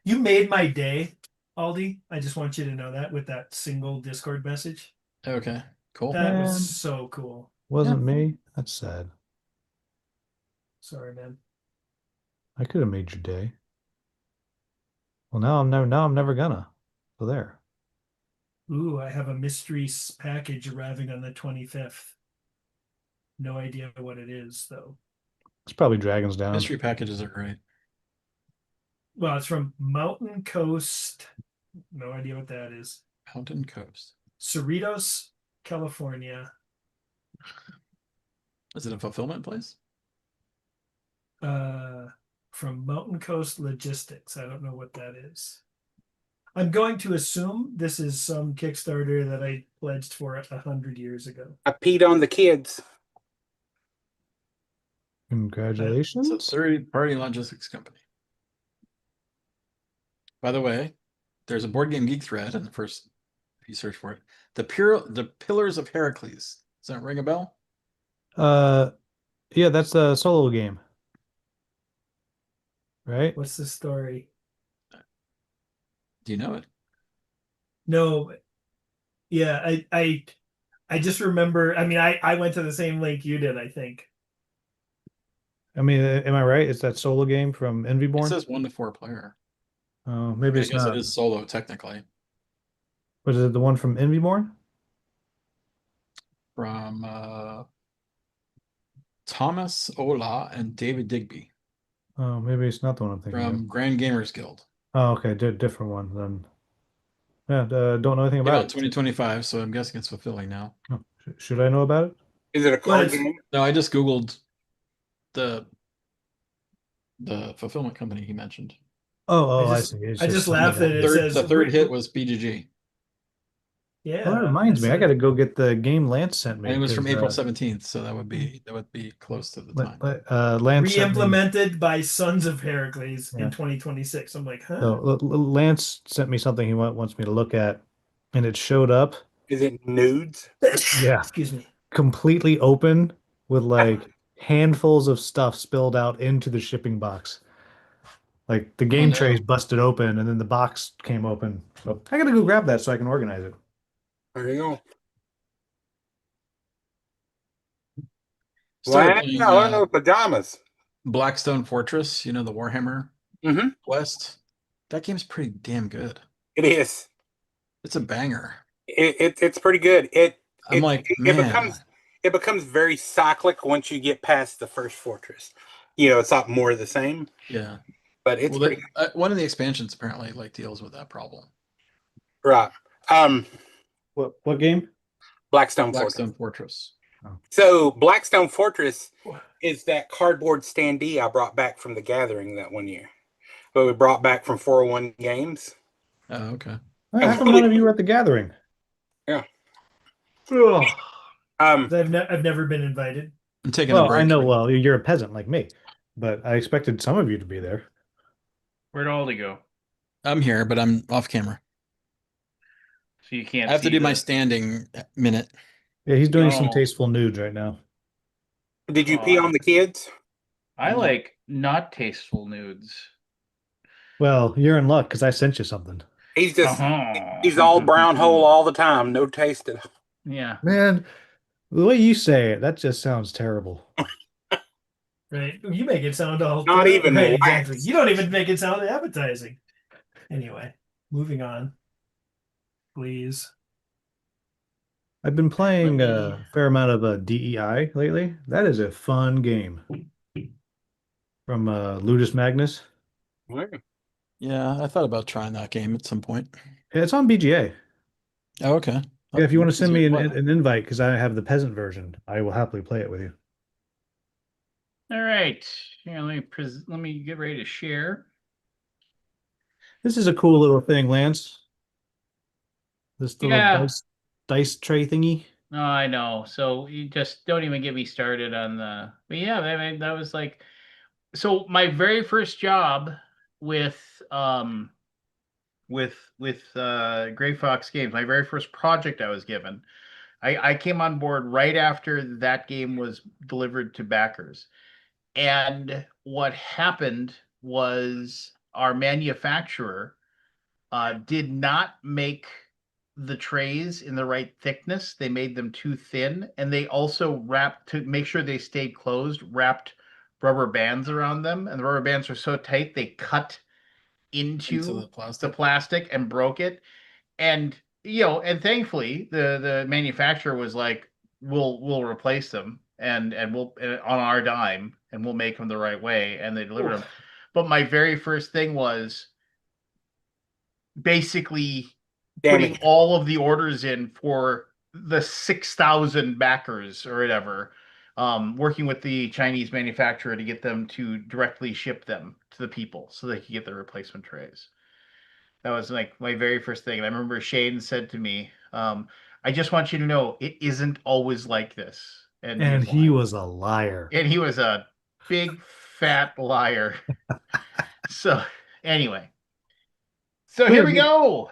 You made my day, Aldi. I just want you to know that with that single Discord message. Okay, cool. That Man. was so cool. Wasn't me. That's sad. Sorry, man. I could have made your day. Well, now I'm never gonna. So there. Ooh, I have a mystery package arriving on the 25th. No idea what it is, though. It's probably Dragons Down. Mystery packages are great. Well, it's from Mountain Coast. No idea what that is. Mountain Coast. Cerritos, California. Is it a fulfillment place? From Mountain Coast Logistics. I don't know what that is. I'm going to assume this is some Kickstarter that I pledged for 100 years ago. I peed on the kids. Congratulations. It's a third-party logistics company. By the way, there's a Board Game Geek thread in the first, if you search for it. The Pillars of Heracles. Does that ring a bell? Yeah, that's a solo game. Right? What's the story? Do you know it? No, yeah, I just remember. I mean, I went to the same link you did. I think. I mean, am I right? It's that solo game from It Envyborn? says 1 to 4 player. Oh, maybe I it's guess not. it is solo technically. Was it the one from Envyborn? From Thomas Ola and David Digby Oh, maybe it's not the one I'm thinking from Grand Gamers Guild. of. Oh, okay, different one then. Yeah, don't know anything Came about out it. in 2025, so I'm guessing it's fulfilling now. Oh, should I know about it? Is it a Well, card it's- game? No, I just Googled the fulfillment company he mentioned. Oh, I I just- see. It's I just something laughed at about- it. says- The third hit was BGG, Yeah. Oh, that reminds me. I it's got to go get the game Lance sent me. and it was from 'cause, April 17th, so that would be close to the time. Lance sent me. re-implemented by Sons of Heracles Yeah. in 2026. I'm like, huh? So Lance sent me something he wants me to look at, and it showed up, Is it nudes? Yeah. Excuse me. Completely open with like handfuls of stuff spilled out into the shipping box. Like the game no. trays busted open and then the box came open. So I gotta go grab that so I can organize it. There you go. Started Wow, playing I don't know pajamas. Blackstone Fortress, you know, the Warhammer Mm-hmm. Quest. That game's pretty damn good. It is. It's a banger. It's pretty good. I'm like, man, It becomes very cyclic once you get past the first fortress. You know, it's not more of the same, yeah. but it's Well, pretty one of the expansions apparently like deals with that problem. right. What game? Blackstone Fortress. Blackstone Fortress. So Blackstone Fortress is that cardboard standee I brought back from the gathering that one year. But we brought back from 401 Games. Oh, okay. How come none of you were at the gathering? Yeah. Ugh. Um, I've never been invited. I'm taking a Well, break. I know, well, you're a peasant like me, but I expected some of you to be there. Where'd Aldi go? I'm here, but I'm off camera. So you can't I have to see do my the- standing minute. Yeah, he's doing some Oh. tasteful nudes right now. did you pee on the kids? I like not tasteful nudes. Well, you're in luck because I sent you something. He's just Uh-huh. he's all brown hole all the time, no tasted. Yeah. Man, the way you say it, that just sounds terrible. Right. You make it sound all Not good. even Right, wax. exactly. You don't even make it sound appetizing. Anyway, moving on. Please. I've been playing Let a fair amount of DEI lately. That is a fun game from Ludus Magnus. Yeah, I thought about trying that game at some point. Yeah, it's on BGA. Oh, okay. Yeah, if you want to send me Play. an invite, because I have the peasant version, I will happily play it with you. All right. Yeah, let me get ready to share. This is a cool little thing, Lance. This little Yeah. dice tray thingy. No, I know. So you just don't even get me started on the. But yeah, that was like. So my very first job with Gray Fox Games, my very first project I was given, I came on board right after that game was delivered to backers. And what happened was our manufacturer did not make the trays in the right thickness. They made them too thin, and they also wrapped to make sure they stayed closed, wrapped rubber bands around them, and the rubber bands are so tight they cut into the plastic and broke it. And and thankfully the manufacturer was like, we'll replace them and we'll on our dime and we'll make them the right way, and they delivered them. But my very first thing was basically putting all of the orders in for the 6,000 backers or whatever, working with the Chinese manufacturer to get them to directly ship them to the people so they could get the replacement trays. That was like my very first thing. And I remember Shane said to me, I just want you to know it isn't always like this. And And here's he why. was a liar. And he was a big fat liar. So anyway. So here we go.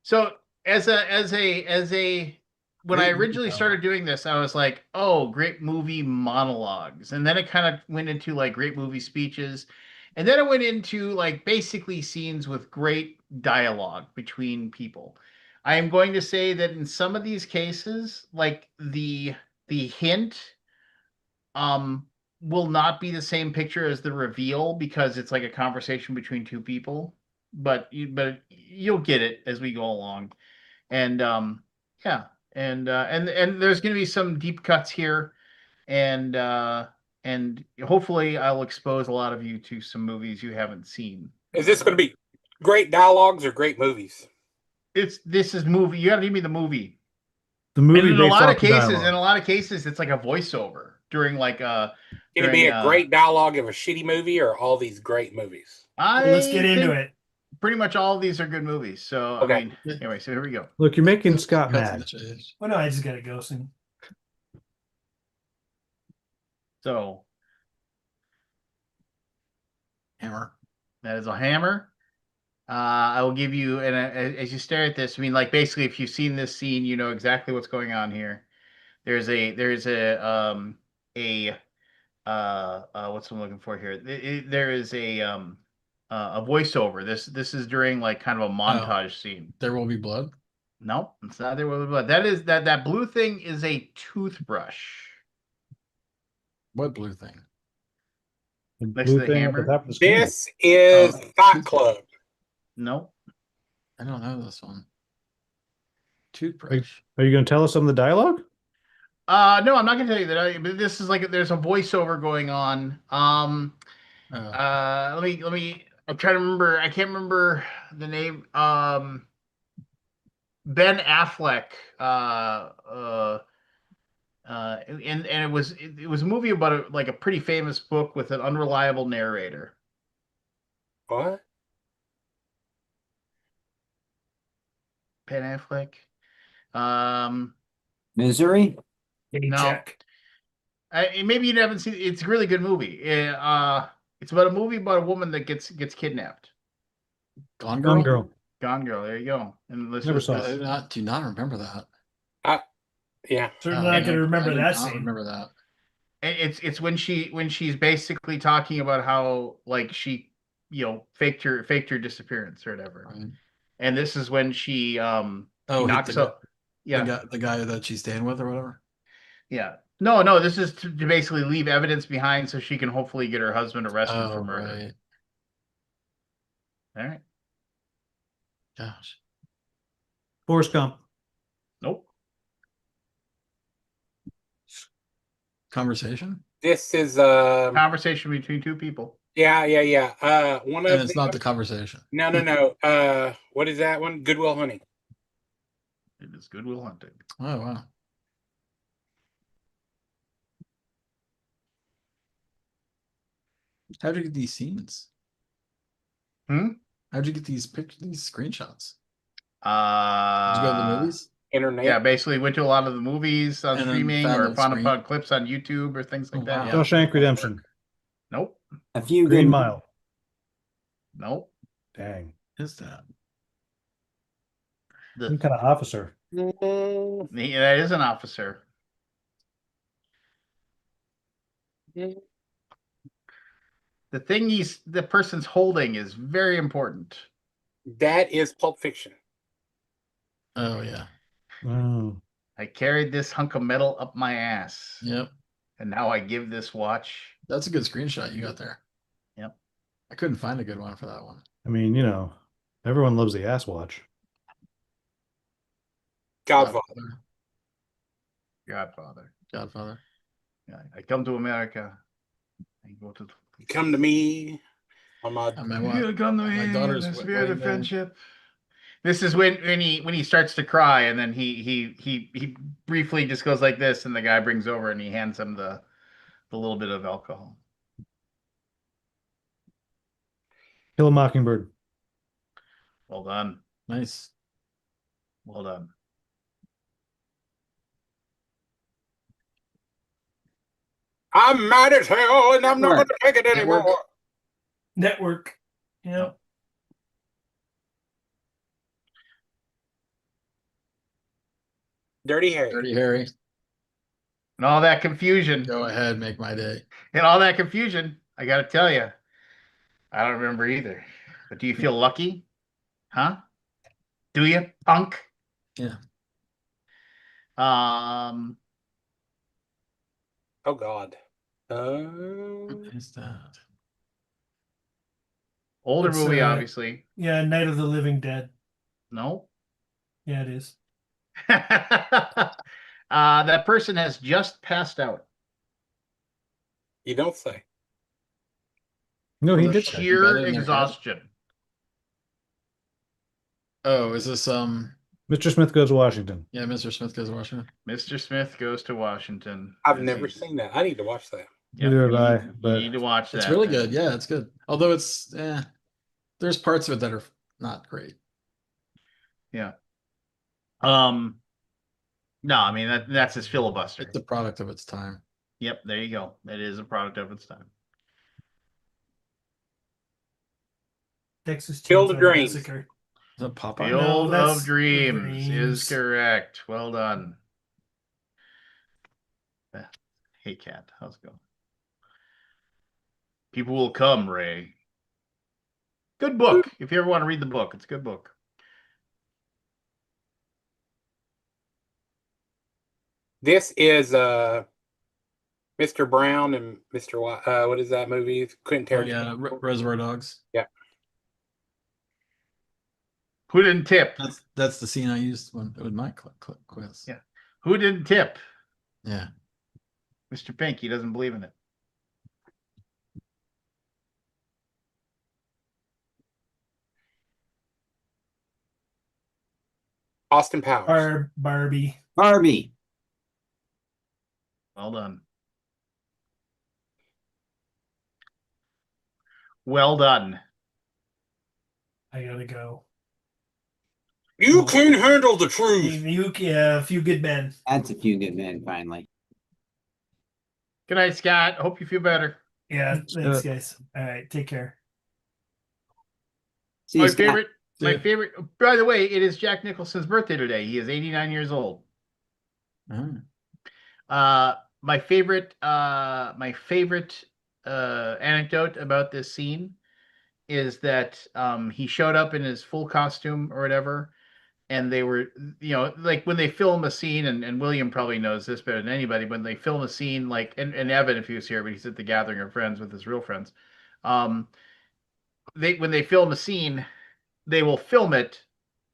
So as a when I originally started doing this, I was like, oh, great movie monologues. And then it kind of went into like great movie speeches. And then it went into like basically scenes with great dialogue between people. I am going to say that in some of these cases, like the hint um will not be the same picture as the reveal because it's like a conversation between two people. But you'll get it as we go along. And yeah, and there's going to be some deep cuts here, and hopefully I'll expose a lot of you to some movies you haven't seen. Is this going to be great dialogues or great movies? This is movie. You got to give me the movie. The movie And in a based lot off of the cases, dialogue. it's like a voiceover during like Can it be a great dialogue of a shitty movie or all these great movies? Let's get into think it. pretty much all of these are good movies. So Okay. I mean, anyway, so here we go. Look, you're making Scott Cuts in mad. the chase. Oh no, I just gotta go soon. So Hammer. that is a hammer. I will give you, and as you stare at this, I mean, like basically, if you've seen this scene, you know exactly what's going on here. There's a what's I'm looking for here. There is a voiceover. This is during like kind of a montage scene. There will be blood. Nope, it's not there. But that blue thing is a toothbrush. What blue thing? The Next to blue the thing at the hammer? top of the screen. This is Oh. Fight Club. Nope. I don't know this one. Are, Toothbrush. are you going to tell us some of the dialogue? No, I'm not gonna tell you that. But this is like there's a voiceover going on. Oh. Let me. I'm trying to remember. I can't remember the name. Ben Affleck. And it was a movie about like a pretty famous book with an unreliable narrator. What? Ben Affleck. Um, Missouri? no. Jack. Maybe you haven't seen. It's a really good movie. It's about a movie about a woman that gets kidnapped. Gone Gone Girl? Girl. Gone Girl. There you go. And listen, Never saw I do not remember that. Yeah. Certainly not going to remember I do that not scene. remember that. It's when she's basically talking about how like she faked her disappearance or whatever. Right. And this is when she Oh, hit knocks the, up. Yeah, the guy that she's staying with or whatever. yeah. No, this is to basically leave evidence behind so she can hopefully get her husband arrested for Oh, murder. right. All right. Gosh. Forrest Gump. Nope. Conversation? This is Conversation between two people. yeah. One And of it's not the conversation. no. What is that one? Goodwill Hunting. It is Good Will Hunting. Oh, wow. How'd you get these scenes? Hmm? How'd you get these pictures, these screenshots? Uh, Did you go to the movies? Internet. Yeah, basically went to a lot of the movies on And then streaming found or the found screen? upon clips on YouTube or things like Oh, that. wow. Yeah. Shawshank Redemption. Nope. A few Green good Mile. Nope. Dang. Is that? Some kind of officer. That is an officer. The thing the person's holding is very important. That is Pulp Fiction. Oh, yeah. Oh. I carried this hunk of metal up my ass. Yep. And now I give this watch. That's a good screenshot you got there. Yep. I couldn't find a good one for that one. I mean, everyone loves the ass watch. Godfather. Godfather. Godfather. Yeah, I come to America. I go to. Come to me on my. On my You what? come to My me. daughter's The spirit wedding of day. friendship. This is when he starts to cry, and then he briefly just goes like this, and the guy brings over and he hands him the little bit of alcohol. Kill a Mockingbird. Well done. Nice. Well done. I'm mad as hell, and I'm not going to take it Network. anymore. Network. Yeah. Dirty Harry. Dirty Harry. And all that confusion. Go ahead, make my day. And all that confusion, I got to tell you, I don't remember either. But do you feel lucky? Huh? Do you, punk? Yeah. Oh God. What is that? Older It's, movie, obviously. Yeah, Night of the Living Dead. No. Yeah, it is. That person has just passed out. You don't say. No, he From did say. sheer Embedded in their head? exhaustion. Oh, is this Mr. Smith Goes to Washington. yeah, Mr. Smith Goes to Washington? Mr. Smith Goes to Washington. I've never seen that. I need to watch that. Yep, Neither have you I, need- but- you need to watch that. It's really man. good. Yeah, it's good. Although it's there's parts of it that are not great. Yeah. No, I mean that's his filibuster. It's a product of its time. Yep, there you go. It is a product of its time. Texas Field of Chainsaw Dreams. Massacre. Is that Popeye? Field that's of Dreams is Dreams. correct. Well done. Hey, Cat, how's it going? People will come, Ray. Good book. If you ever want to read the book, it's a good book. This is Mr. Brown and Mr. What is that movie? Quentin Oh, Tarantino. yeah, Reservoir Dogs. Yeah. Who didn't tip? That's the scene I used with my quiz. Yeah. Who didn't tip? Yeah. Mr. Pink, he doesn't believe in it. Austin Powers. Barbie. Barbie. Well done. Well done. I gotta go. You can handle the truth. A Few Good Men. That's A Few Good Men, finally. Good night, Scott. Hope you feel better. Yeah, thanks, guys. All right, take care. See you, My Scott. favorite. My favorite. By the way, it is Jack Nicholson's birthday today. He is 89 years old. Oh. My favorite. Anecdote about this scene is that he showed up in his full costume or whatever, and they were, like when they film a scene, and William probably knows this better than anybody, when they film a scene, like, and Evan, if he was here, but he's at the gathering of friends with his real friends. When they film a scene, they will film it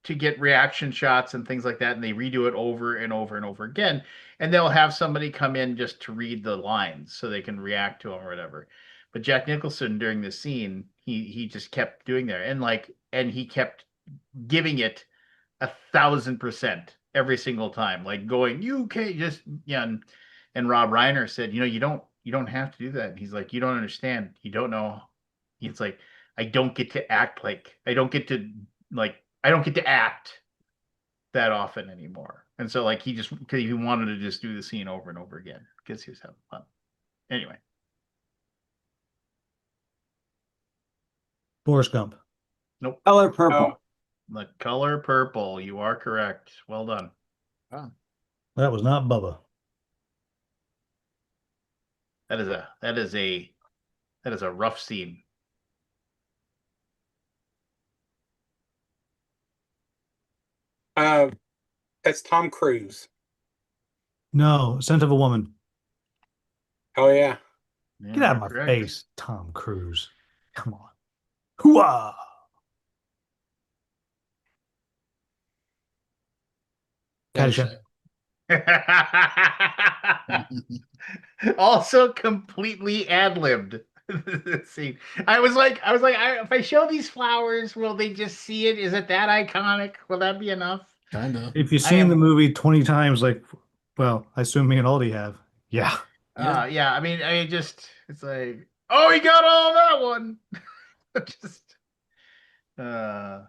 to get reaction shots and things like that, and they redo it over and over and over again. And they'll have somebody come in just to read the lines so they can react to them or whatever. But Jack Nicholson during the scene, he just kept doing that, and he kept giving it 1,000% every single time, like going, you can't just, yeah. And Rob Reiner said, you don't have to do that. And he's like, you don't understand. You don't know. He's like, I don't get to act that often anymore. And so like because he wanted to just do the scene over and over again because he was having fun. Anyway. Forrest Gump. Nope. Color Purple. The Color Purple. You are correct. Well done. Wow. That was not Bubba. That is a rough scene. That's Tom Cruise. No, Scent of a Woman. Oh yeah. Get out of my face, Tom Cruise. Come on. Hooah! Caddyshack. Also completely ad-libbed. See, if I show these flowers, will they just see it? Is it that iconic? Will that be enough? Kind of. If you've seen the movie 20 times, I assume me and Aldi have. Yeah. Yeah. I mean, it's like, oh, he got all that one. Just, That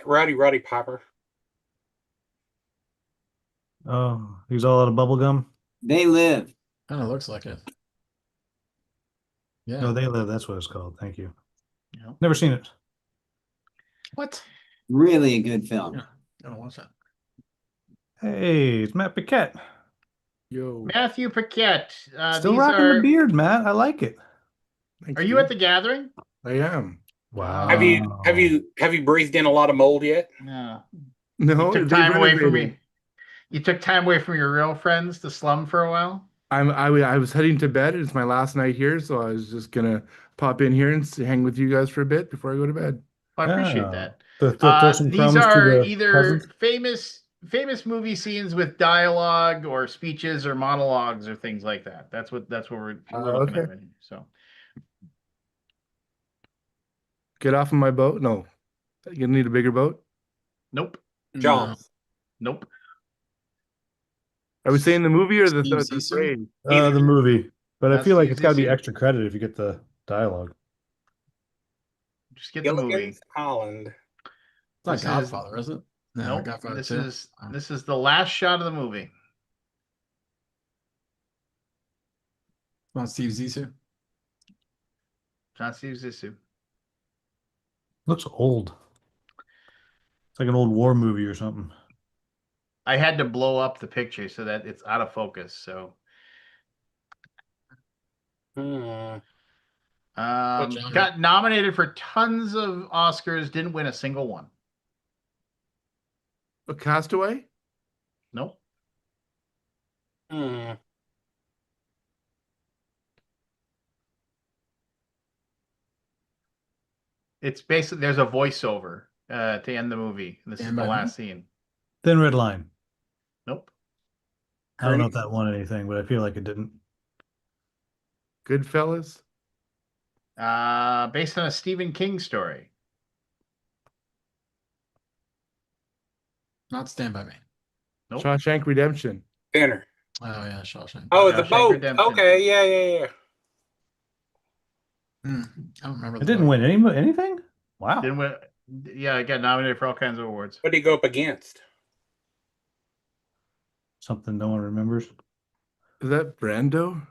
Roddy Piper. Oh, he's all out of bubble gum. They Live. Kind of looks like it. Yeah. No, They Live. That's what it's called. Thank you. Yeah. Never seen it. What? Really a good film. Yeah. I don't watch that. Hey, it's Matt Paquette. Yo. Matthew Paquette. Still rocking the beard, Matt. I like it. Are you at the gathering? I am. Wow. Have you breathed in a lot of mold yet? No. No, You took time away from me. You took time away from your real friends to slum for a while? I was heading to bed. It's my last night here, so I was just gonna pop in here and hang with you guys for a bit before I go to bed. Well, I appreciate that. Throw some These crumbs to are the either peasants? famous movie scenes with dialogue or speeches or monologues or things like that. That's what we're looking okay. at right now. So Get off of my boat. No, you need a bigger boat. nope. Jaws. Nope. Are we saying the movie or the Steve the Zissou? phrase? The movie. But I That's feel like Steve it's got to be Zissou. extra credit if you get the dialogue. Just get the movie. Gilligan's Island. It's not This is- Godfather, is it? No, Nope. Godfather This 2. is the last shot of the movie. Not Steve Zissou. John Steve Zissou. Looks old. It's like an old war movie or something. I had to blow up the picture so that it's out of focus. So, Hmm. genre? got nominated for tons of Oscars, didn't win a single one. A Castaway? Nope. Hmm. It's basically there's a voiceover to end the movie. This is Stand the by Me? last scene. Thin Red Line. Nope. I don't know if that won anything, but I feel like it didn't. Goodfellas? Based on a Stephen King story. Not Stand By Me. Nope. Shawshank Redemption. Thinner. Oh yeah, Shawshank. Oh, the Shawshank boat. Redemption. Okay, yeah. I don't remember. It didn't win anything? Wow. Didn't win. Yeah, it got nominated for all kinds of awards. What did he go up against? Something no one remembers. Is that Brando?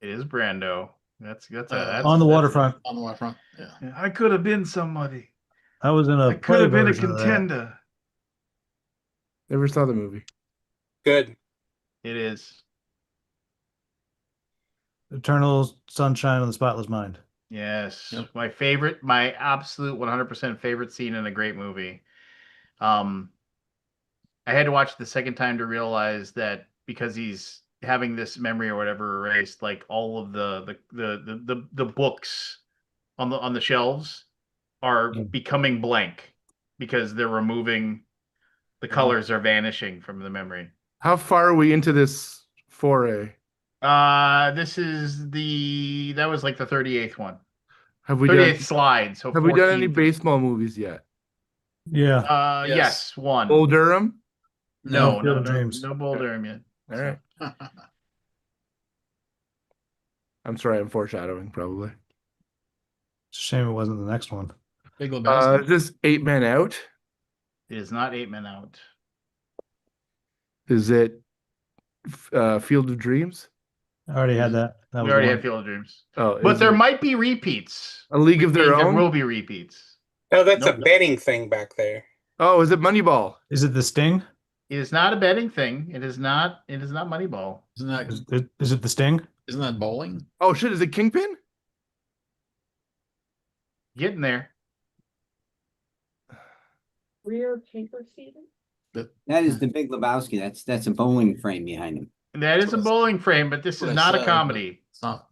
It is Brando. That's On the waterfront. On the waterfront. Yeah. I could have been somebody. I was in a I could play have been a version of that. contender. Never saw the movie. Good. It is. Eternal Sunshine of the Spotless Mind. Yes. Yep. My absolute 100% favorite scene in a great movie. I had to watch it the second time to realize that because he's having this memory or whatever erased, like all of the books on the shelves are becoming blank because they're removing the colors are vanishing from the memory. How far are we into this foray? This is that was like the 38th one. Have we 38th done slide. So have we done any 14th. baseball movies yet? Yeah. Yes, one. Bull Durham? No, Field no, of no, Dreams. no Bull Durham yet. All right. I'm sorry, I'm foreshadowing probably. It's a shame it wasn't the next one. Big Lebowski. Is this 8 Men Out? It is not 8 Men Out. Is it Field of Dreams? I already had that. That We was already one. had Field of Dreams. Oh, But is there it might be repeats. A League of Their There Own? will be repeats. No, that's Nope. a betting thing back there. Oh, is it Moneyball? Is it The Sting? It is not a betting thing. It is not Moneyball. Is it The Sting? Isn't that bowling? Oh shit, is it Kingpin? Getting there. Rear paper seating? That is the Big Lebowski. That's a bowling frame behind him. That is a bowling frame, but this is not a comedy. It's not.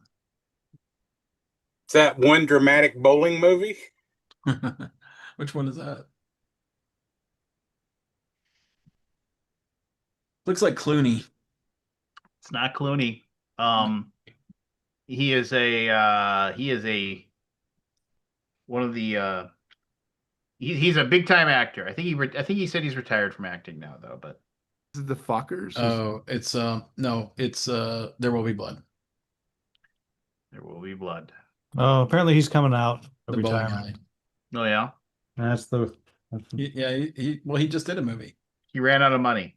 Is that one dramatic bowling movie? Which one is that? Looks like Clooney. It's not Clooney. He is a one of the he's a big time actor. I think he said he's retired from acting now though, but Is it the Fockers? Oh, it's no, it's There Will Be Blood. There Will Be Blood. Oh, apparently he's coming out of The bowling retirement. alley. Oh yeah. That's the He just did a movie. He ran out of money.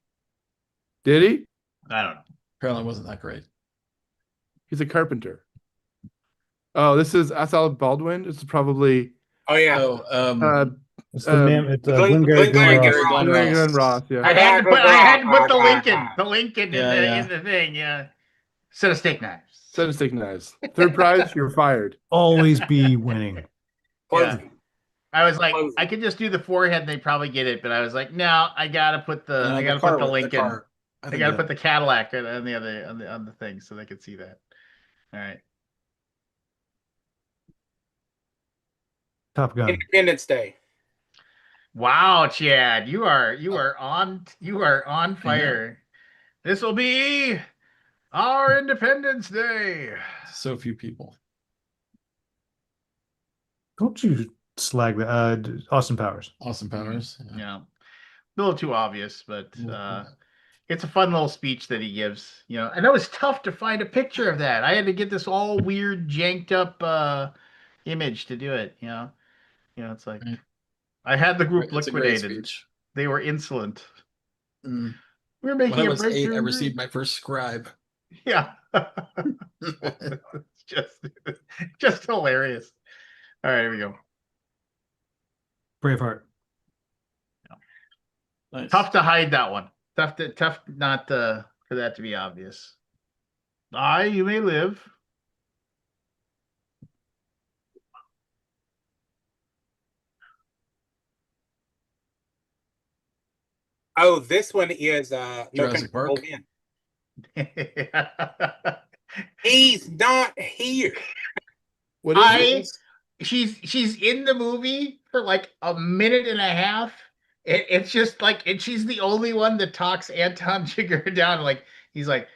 Did he? I don't know. Apparently, it wasn't that great. He's a carpenter. Oh, that's Alec Baldwin. It's probably Oh yeah. it's the man. It's Glengarry Glengarry Glen Glen Ross. Glenn Ross. Yeah. I had to put the Lincoln Yeah. in the thing. Yeah. Set of steak knives. Seven stick knives. Third prize, you're fired. Always be winning. Closing. I was like, Closing. I could just do the forehead and they probably get it, but I was like, no, I gotta put the And I the gotta car put the with Lincoln. car. I gotta put the Cadillac on the other on the thing so they could see that. All right. Top Gun. Independence Day. Wow, Chad, you are on fire. This will be our Independence Day. So few people. Don't you slag that. Austin Powers. Austin Powers. Yeah. A little too obvious, but it's a fun little speech that he gives, and it was tough to find a picture of that. I had to get this all weird, janked up image to do it, it's like Right. I had the group It's a great liquidated. speech. They were insolent. Mm. We're When making I a was 8, I breakthrough. received my first scribe. Yeah. It's just hilarious. All right, here we go. Braveheart. Nice. Tough to hide that one. Tough not for that to be obvious. You may live. Oh, this one is No Jurassic Country for Old Park. Men. He's not here. What is it? She's in the movie for like a minute and a half. It's just like, and she's the only one that talks Anton Chigurh down. Like, he's like,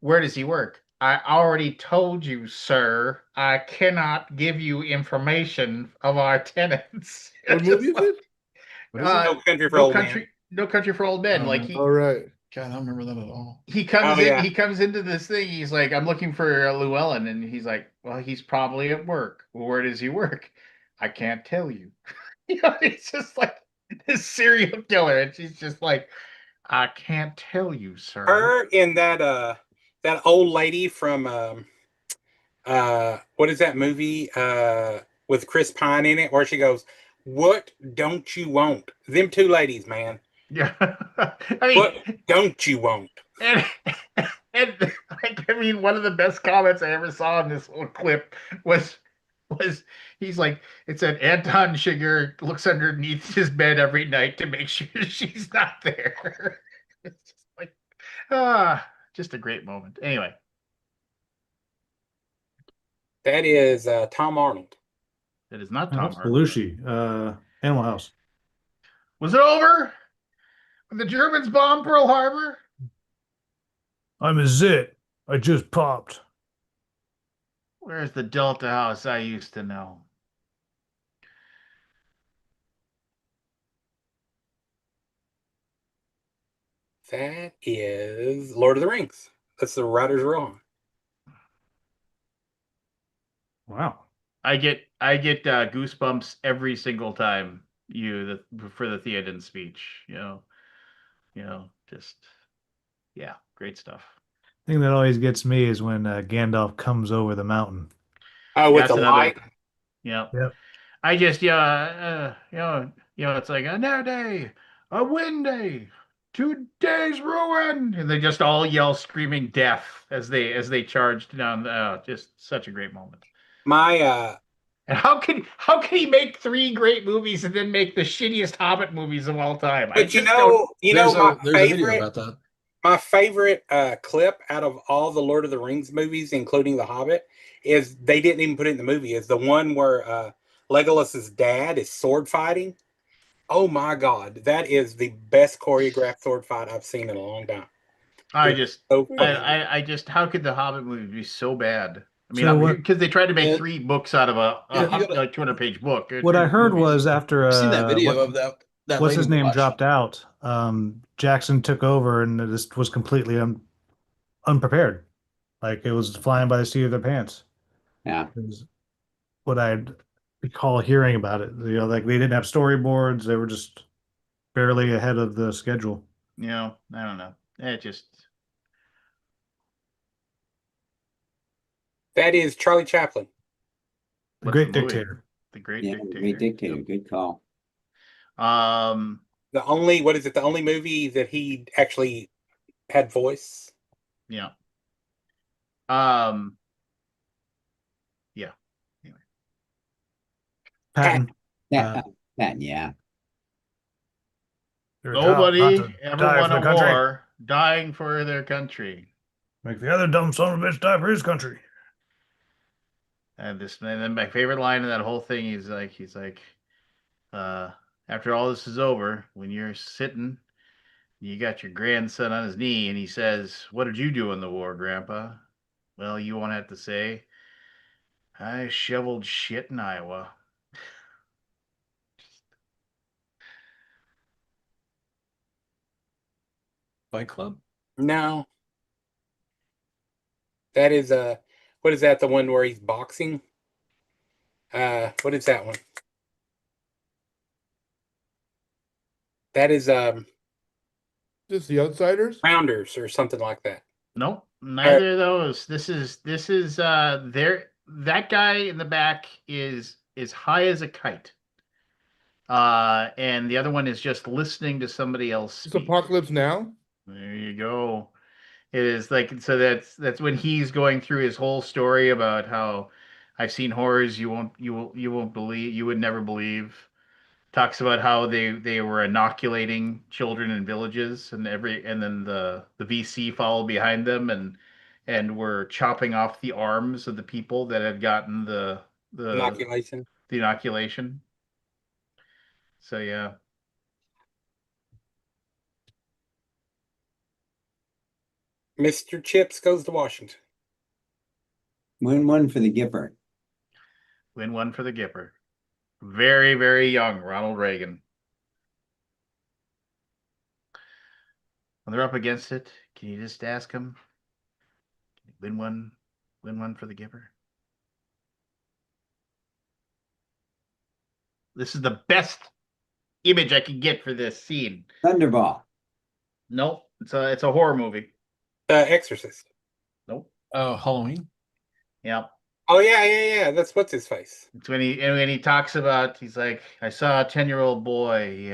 where does he work? I already told you, sir. I cannot give you information of our tenants. What movie is it? What is it? No Country for Old Men. No country for old men. Oh, Like no. All right. God, I don't remember that at all. he comes Oh, yeah. he comes into this thing. He's like, I'm looking for Llewellyn, and he's like, well, he's probably at work. Well, where does he work? I can't tell you. You know, it's just like this serial killer, and she's just like, I can't tell you, sir. Her and that old lady from what is that movie with Chris Pine in it where she goes, "What don't you want?" Them two ladies, man. Yeah, I What mean, don't you want? and, and like, I mean, one of the best comments I ever saw in this little clip was he's like, it said Anton Chigurh looks underneath his bed every night to make sure she's not there. It's just like, just a great moment. Anyway, That is Tom Arnold. it is not Oh, Tom that's Hardy. Belushi. Animal House. Was it over when the Germans bombed Pearl Harbor? I'm a zit. I just popped. Where's the Delta House I used to know? That is Lord of the Rings. That's the writer's wrong. Wow. I get goosebumps every single time for the Theoden speech. Just yeah, great stuff. Thing that always gets me is when Gandalf comes over the mountain. Oh, with That's the another. light. Yeah, Yep. I just it's like another day, a wind day, 2 days ruin, and they just all yell screaming death as they charged down. Just such a great moment. My And how can he make 3 great movies and then make the shittiest Hobbit movies of all time? I but just don't. There's my a video favorite about that. my favorite clip out of all the Lord of the Rings movies, including The Hobbit, is they didn't even put it in the movie. Is the one where Legolas's dad is sword fighting. Oh my God, that is the best choreographed sword fight I've seen in a long time. I It's just, so I, fucking good. I just, how could the Hobbit movie be so bad? I mean, So what because they tried to make Yeah. 3 books out of a Yeah, you gotta- like 200-page book. what I heard movies. was after I've seen that video what of that what's lady his we name watched. dropped out, Jackson took over and this was completely unprepared. Like it was flying by the seat of their pants. Yeah. Is what I recall hearing about it. Like they didn't have storyboards. They were just barely ahead of the schedule. I don't know. It just, That is Charlie Chaplin. The what's Great the movie? Dictator. The Great Yeah, Dictator. great dictator. Good call. Um, The only what is it? The only movie that he actually had voice. yeah. Um, yeah. Anyway. Patton. Yeah, Patton, yeah. Your job not Nobody to ever die won for a the country. war dying for their country. Make the other dumb son of a bitch die for his country. And then my favorite line in that whole thing is like, he's like, after all this is over, when you're sitting, you got your grandson on his knee, and he says, "What did you do in the war, Grandpa?" Well, you won't have to say, "I shoveled shit in Iowa." Fight Club. No, that is what is that? The one where he's boxing. What is that one? That is Just The Outsiders? Rounders or something like that. Nope, neither of those. This is there. That guy in the back is high as a kite. And the other one is just listening to somebody else It's speak. Apocalypse Now. There you go. It is like so that's when he's going through his whole story about how I've seen horrors you won't believe you would never believe. Talks about how they were inoculating children in villages and then the VC followed behind them and were chopping off the arms of the people that had gotten the Inoculation. the inoculation. So yeah. Mr. Chips goes to Washington. Win one for the Gipper. Win one for the Gipper. Very, very young Ronald Reagan. When they're up against it, can you just ask them? Win one for the Gipper. This is the best image I can get for this scene. Thunderball. Nope, it's a horror movie. Exorcist. Nope. Oh, Halloween. Yep. Oh yeah. That's what's his face. It's when he talks about he's like, I saw a 10-year-old boy. He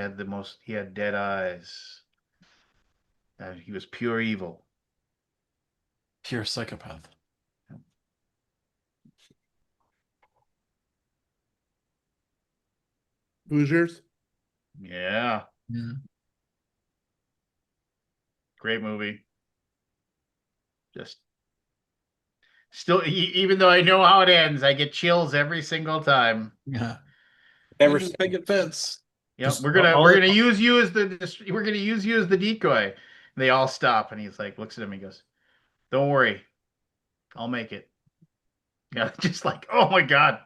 had dead eyes. He was pure evil. Pure psychopath. Hoosiers. Yeah. Yeah. Great movie. Just still, even though I know how it ends, I get chills every single time. Yeah. Never Just seen make it fence. Yep, Just we're all gonna use you as the decoy. And they all stop, and he's like, looks at him, he goes, "Don't worry, I'll make it." Yeah, just like, oh my god.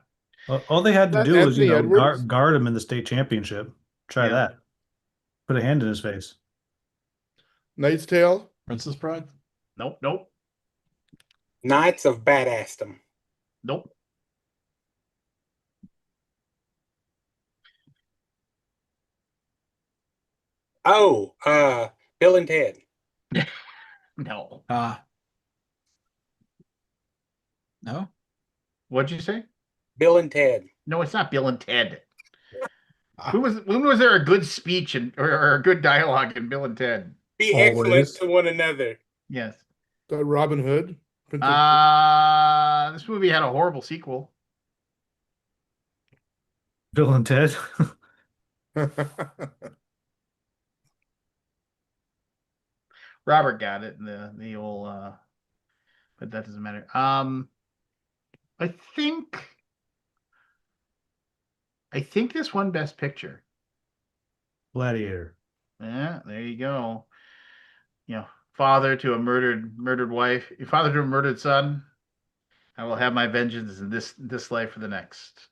all they had to That do was, Anthony Edwards? guard him in the state championship. Try Yeah. that. Put a hand in his face. Knight's Tale. Princess Bride. Nope. Knights of Badassdom. Nope. Oh, Bill and Ted. No. No. What'd you say? Bill and Ted. No, it's not Bill and Ted. When was there a good speech or a good dialogue in Bill and Ted? Be Always. excellent to one another. Yes. Got Robin Hood. This movie had a horrible sequel. Bill and Ted. Robert got it in the old but that doesn't matter. I think this won Best Picture. Gladiator. Yeah, there you go. Father to a murdered wife, father to a murdered son. I will have my vengeance in this life or the next.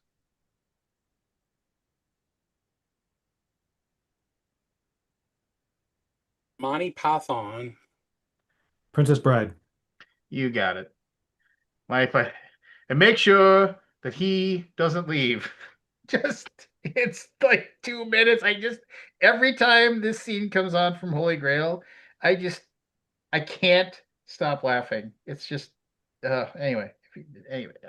Monty Python. Princess Bride. You got it. And make sure that he doesn't leave. It's like 2 minutes. Every time this scene comes on from Holy Grail, I can't stop laughing. It's just anyway.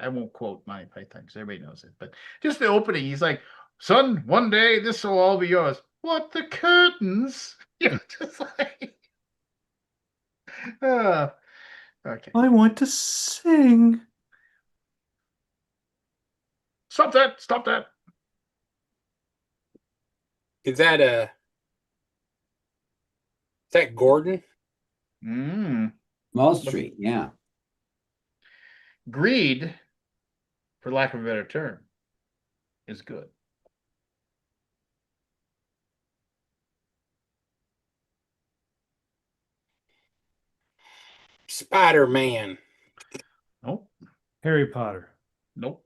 I won't quote Monty Python because everybody knows it. But just the opening, he's like, "Son, one day this will all be yours." What, the curtains? Just like, okay. I want to sing. Stop that. Is that Gordon? Wall Street, yeah. Greed, for lack of a better term, is good. Spider-Man. Nope. Harry Potter. Nope.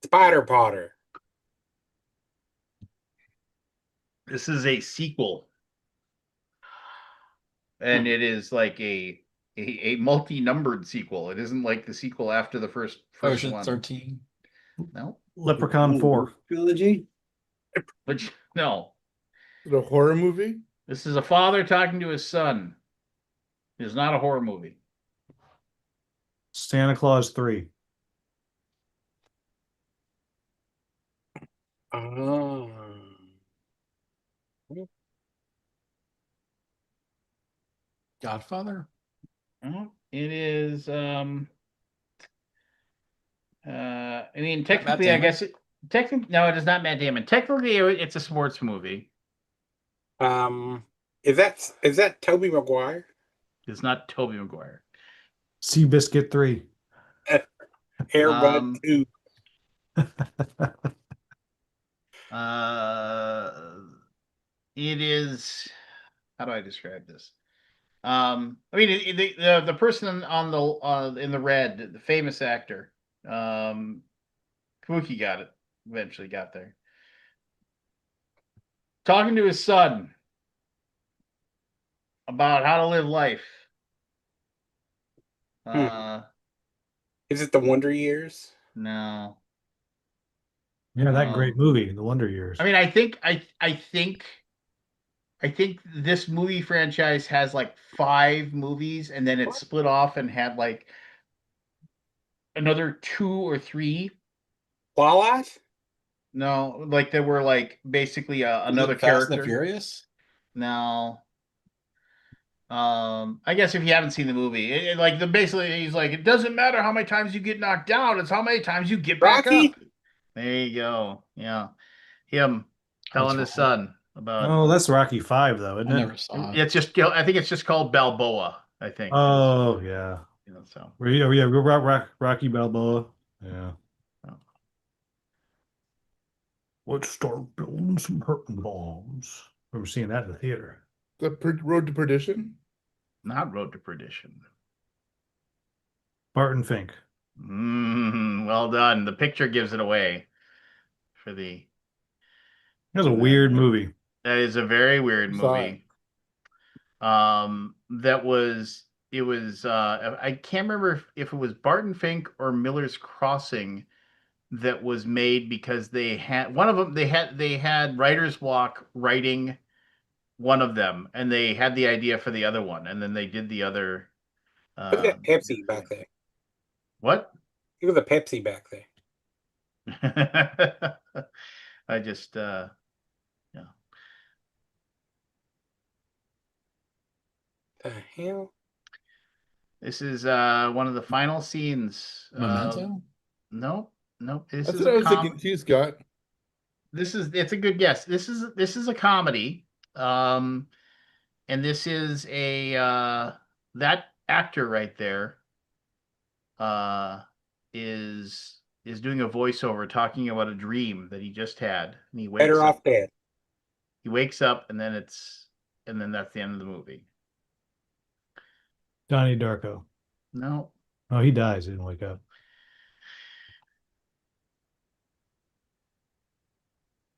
Spider Potter. This is a sequel. And it is like a multi-numbered sequel. It isn't like the sequel after the first Ocean one. 13. No. Leprechaun 4. Trilogy. Which no. Is it a horror movie? This is a father talking to his son. It is not a horror movie. Santa Claus 3. Oh. Godfather. Oh, it is. I mean, Matt technically, I Damon? guess technically, no, it is not Matt Damon. Technically, it's a sports movie. Is that Toby Maguire? It's not Tobey Maguire. Seabiscuit 3. Airbud 2. It is. How do I describe this? I mean, the person on the in the red, the famous actor, Kabuki got it. Eventually got there. Talking to his son about how to live life. Is it the Wonder Years? No. Yeah, that great movie, The Wonder Years. I mean, I think this movie franchise has like 5 movies, and then it split off and had like another 2 or 3. Twilight? No, like they were like basically Is another it Fast and character. the Furious? No. I guess if you haven't seen the movie, like basically he's like, it doesn't matter how many times you get knocked down, it's how many times you get back Rocky? up. There you go. Yeah. Him telling his right. son about Oh, that's Rocky 5, though, isn't I it? never saw it. it's just I think it's just called Balboa, I think. Oh, yeah. You know, so Yeah, Rocky Balboa. Yeah. Oh. Let's start building some hurting bombs. I remember seeing that in the theater. Road to Perdition. Not Road to Perdition. Barton Fink. Well done. The picture gives it away for the. That was a weird movie. That is a very weird Saw it. movie. That was it was I can't remember if it was Barton Fink or Miller's Crossing that was made because they had one of them they had writer's block writing one of them, and they had the idea for the other one, and then they did the other. Look at Pepsi back there. What? Look at the Pepsi back there. I just yeah. The hell? This is one of the final scenes. Memento? Nope. This That's is what I a was thinking too, Scott. it's a good guess. This is a comedy. And this is a that actor right there uh is doing a voiceover talking about a dream that he just had, and he wakes Better up. off dead. He wakes up, and then that's the end of the movie. Donnie Darko. No. Oh, he dies. He didn't wake up.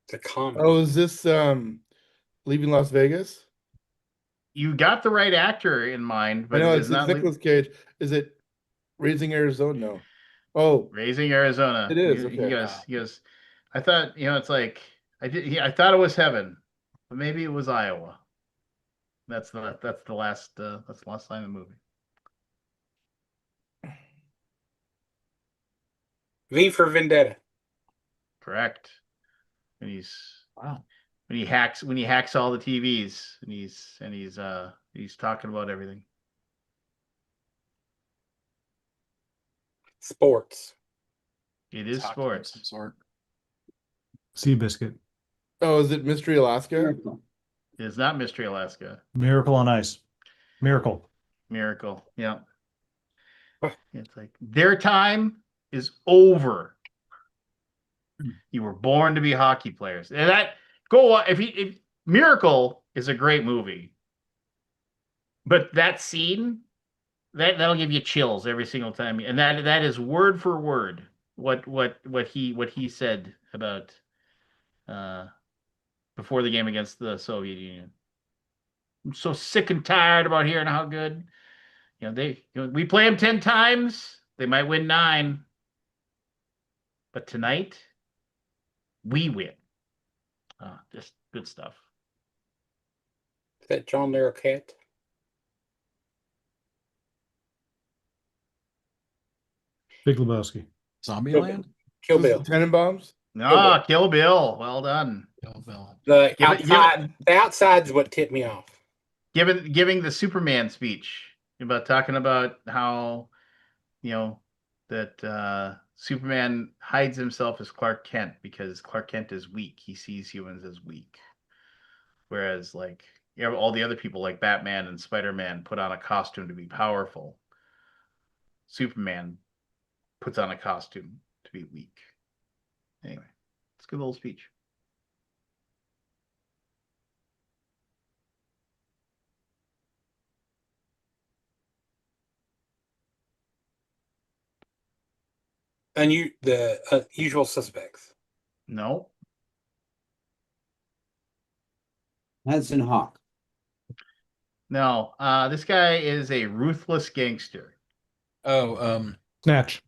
It's a comedy. Oh, is this Leaving Las Vegas? You got the right actor in mind, I but know it it's is not Nicolas Cage. Is it Raising Arizona? No. Oh, Raising Arizona. it is. He Okay. goes, I thought, it's like I thought it was heaven, but maybe it was Iowa. That's the last line of the movie. V for Vendetta. Correct. And he's Wow. when he hacks all the TVs, and he's talking about everything. Sports. It is Hockey of sports. some sort. Seabiscuit. Oh, is it Mystery Alaska? It is not Mystery Alaska. Miracle on Ice. Miracle. Yeah. It's like their time is over. You were born to be hockey players. And that if Miracle is a great movie. But that scene, that'll give you chills every single time. And that is word for word what he said about before the game against the Soviet Union. I'm so sick and tired about hearing how good. We play them 10 times, they might win 9. But tonight, we win. Just good stuff. Is that John Larroquette? Big Lebowski. Zombieland? Kill Is this Bill. the Tenenbaums? Ah, Kill Bill. Well done. Kill Bill. The Give it- give it- outside, the outside's what tipped me off. Giving the Superman speech about talking about how, you know, that Superman hides himself as Clark Kent because Clark Kent is weak. He sees humans as weak. Whereas, like, you know, all the other people, like Batman and Spider-Man, put on a costume to be powerful. Superman puts on a costume to be weak. Anyway, it's a good little speech. The usual suspects. No, Hudson Hawk. no. This guy is a ruthless gangster. Oh, Snatch.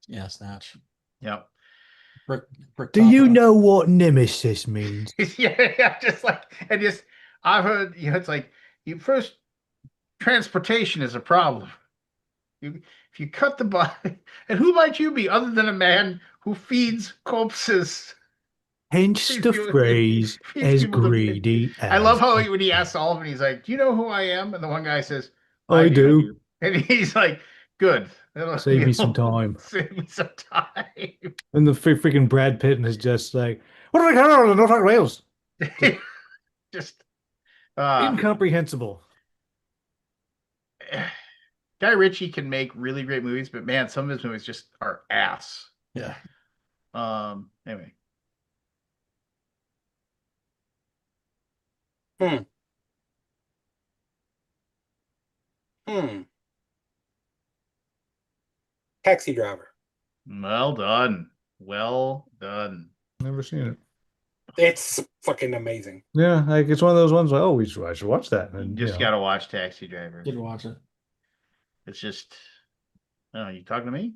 yeah, Snatch. Yep. Brick Do you Papa. know what nemesis means? Yeah, just like, and just I've heard, you know, it's like you first transportation is a problem. If you cut the body, and who might you be other than a man who feeds corpses? Hence Feeds the people- phrase feeds as people to- greedy I as love how when he asks Sullivan, he's like, "Do you know who I am?" And the one guy says, I do. And he's like, "Good, that'll Save me some time. Save me some time." And the freaking Brad Pitt is just like, what do I know? North Wales. Just Incomprehensible. Guy Ritchie can make really great movies, but man, some of his movies just are ass. Yeah. Anyway. Taxi Driver. Well done. Well done. Never seen it. It's fucking amazing. Yeah, like it's one of those ones like, oh, I should watch that. You And just gotta watch Taxi Driver. Didn't watch it. It's just, oh, you talking to me?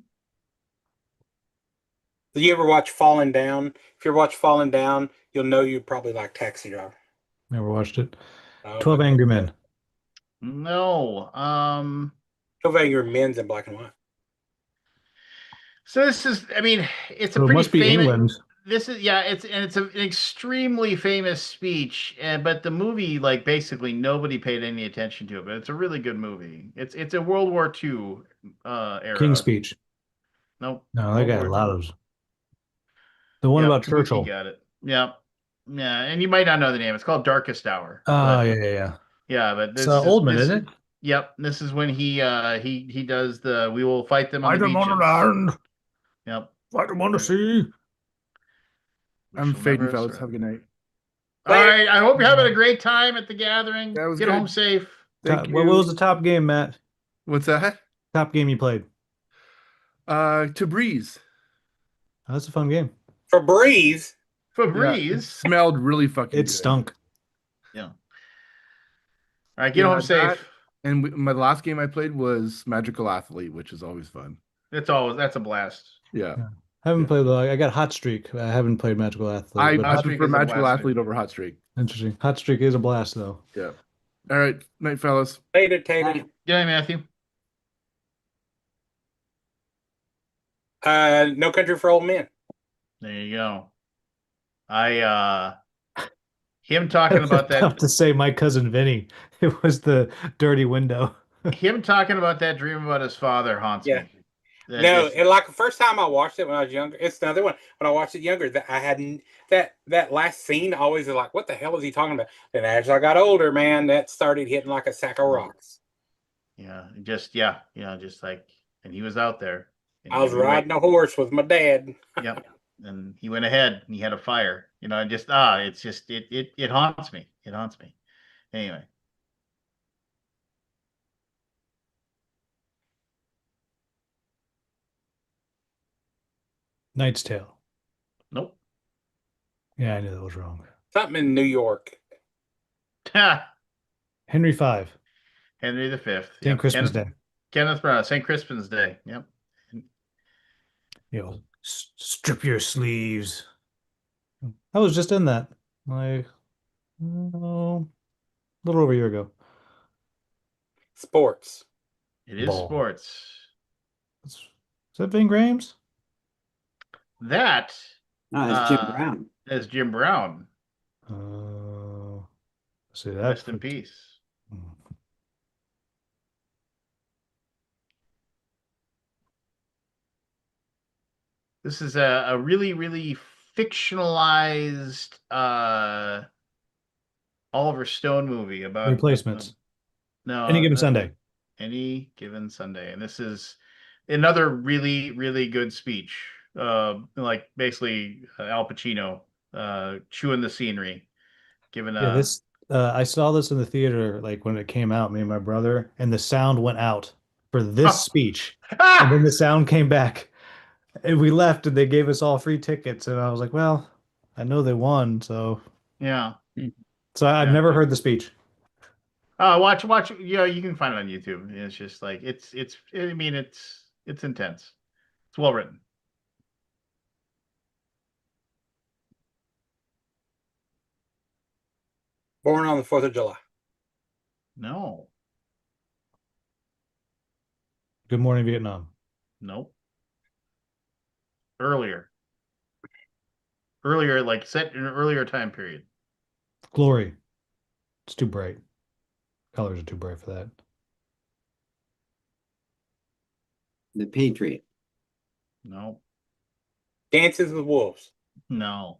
Did you ever watch Falling Down? If you ever watch Falling Down, you'll know you probably like Taxi Driver. never watched it. Oh, 12 Angry Men. No. 12 Angry Men's in black and white. So this is, I mean, it's a So it pretty must be famous. England. This is, yeah, it's an extremely famous speech, but the movie, like, basically nobody paid any attention to it. But it's a really good movie. It's a World War II era. King's Speech. Nope. No, they World got War a lot II. of. The one Yep, about Churchill. You got it. Yeah, yeah, and you might not know the name. It's called Darkest Hour. Oh, But, yeah. yeah, but It's Oldman, this isn't it? Yep, this is when he does the "We will fight them on Fight the them on the beaches." land. Yep. Fight them on the sea. We I'm shall fading, never fellas. surrender. Have a good night. All right. I hope you're having a great time at the gathering. That was Get good. home safe. Thank What you. was the top game, Matt? What's that? Top game you played? To breeze. Oh, that's a fun game. Febreze. Yeah, it Febreze. smelled really fucking It good. stunk. Yeah. All right. Get Yeah, home safe. that- And my last game I played was Magical Athlete, which is always fun. That's a blast. Yeah. I haven't played. I got Hot Streak. I haven't played Magical Athlete. I but Hot Streak prefer is a Magical blast, Athlete over Hot Streak. interesting. Hot Streak is a blast, though. Yeah. All right. Night, fellas. Tater, tater. Good night, Matthew. No Country for Old Men. There you go. Him talking about Tough that to say. My cousin Vinny. It was the dirty window. him talking about that dream about his father haunts Yeah. me. That No, just- and like the first time I watched it when I was younger, it's another one. When I watched it younger, that I hadn't that last scene always is like, what the hell is he talking about? Then as I got older, man, that started hitting like a sack of rocks. just like, and he was out there. And I he was went- riding a horse with my dad. Yep. And he went ahead and he had a fire. It haunts me. It haunts me. Anyway. Knight's Tale. Nope. Yeah, I knew that was wrong. Something in New York. Henry V. Henry V. St. Yep. Christmas Day. Kenneth Brown, St. Crispin's Day. Yep. You know, strip your sleeves. I was just in that, like, a little over a year ago. Sports. It is Ball. sports. It's Is that Ving Rhames? That No, it's Jim Brown. is Jim Brown. See that. Rest in peace. This is a really, really fictionalized Oliver Stone movie about Replacements. no Any given Sunday. Any given Sunday, and this is another really, really good speech. Like basically Al Pacino chewing the scenery, giving Yeah, this I saw this in the theater like when it came out, me and my brother, and the sound went out for this speech. And then the sound came back. And we left and they gave us all free tickets. And I was like, well, I know they won, so yeah. so I've Yeah. never heard the speech. Watch. Yeah, you can find it on YouTube. It's just like it's. I mean, it's intense. It's well written. Born on the 4th of July. No, Good Morning Vietnam. nope. Earlier, like set in an earlier time period. Glory. It's too bright. Colors are too bright for that. The Patriot. No, Dances with Wolves. no.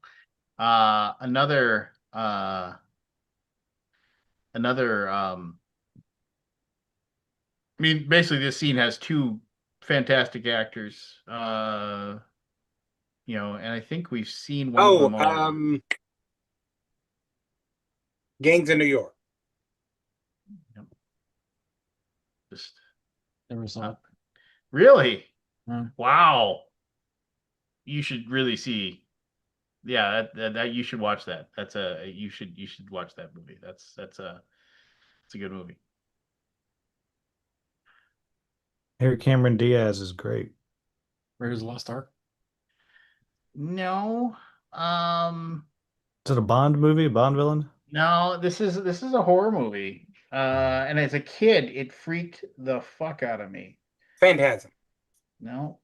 Another. I mean, basically, this scene has two fantastic actors. And I think we've seen one of them already. Gangs in New York. Just Never saw it. really, Hmm. wow. You should really see. Yeah, that you should watch that. You should watch that movie. It's a good movie. Harry Cameron Diaz is great. Raiders of the Lost Ark. No, Is it a Bond movie, a Bond villain? no. This is a horror movie. And as a kid, it freaked the fuck out of me. Phantasm. No,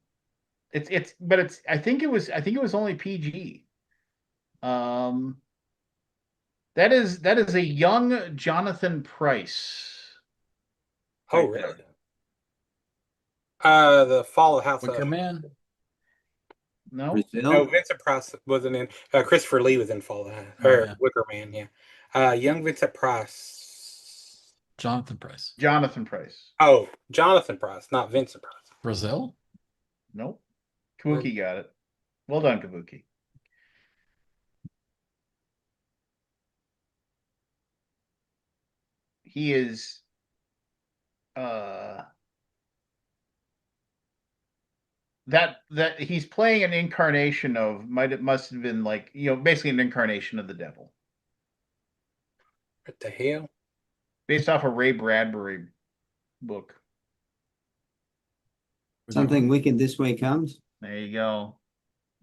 but it's. I think it was only PG. Um, that is a young Jonathan Price. Oh, Right really? there. The Fall of House Wicker of Man. No, Brazil. No, Vincent Price wasn't in. Christopher Lee was in Fall of the House Oh, or yeah. Wicker Man. Yeah. Young Vincent Price. Jonathan Price. Jonathan Price. Oh, Jonathan Price, not Vincent Price. Brazil. Nope. Kabuki got it. Well done, Kabuki. He is that he's playing an incarnation of must have been like, basically an incarnation of the devil. What the hell? Based off a Ray Bradbury book. Something Wicked This Way Comes. There you go.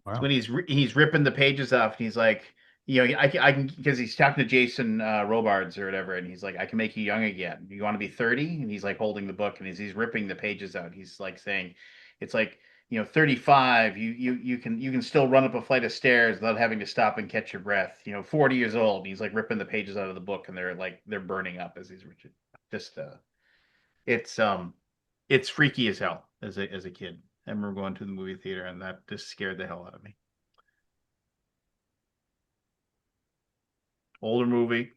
Wow. When he's ripping the pages off, and he's like, I can because he's talking to Jason Robards or whatever, and he's like, I can make you young again. You want to be 30? And he's like holding the book, and he's ripping the pages out. He's like saying, it's like 35. You can still run up a flight of stairs without having to stop and catch your breath. 40 years old, and he's like ripping the pages out of the book, and they're burning up as he's just it's freaky as hell as a kid. I remember going to the movie theater, and that just scared the hell out of me. Older movie.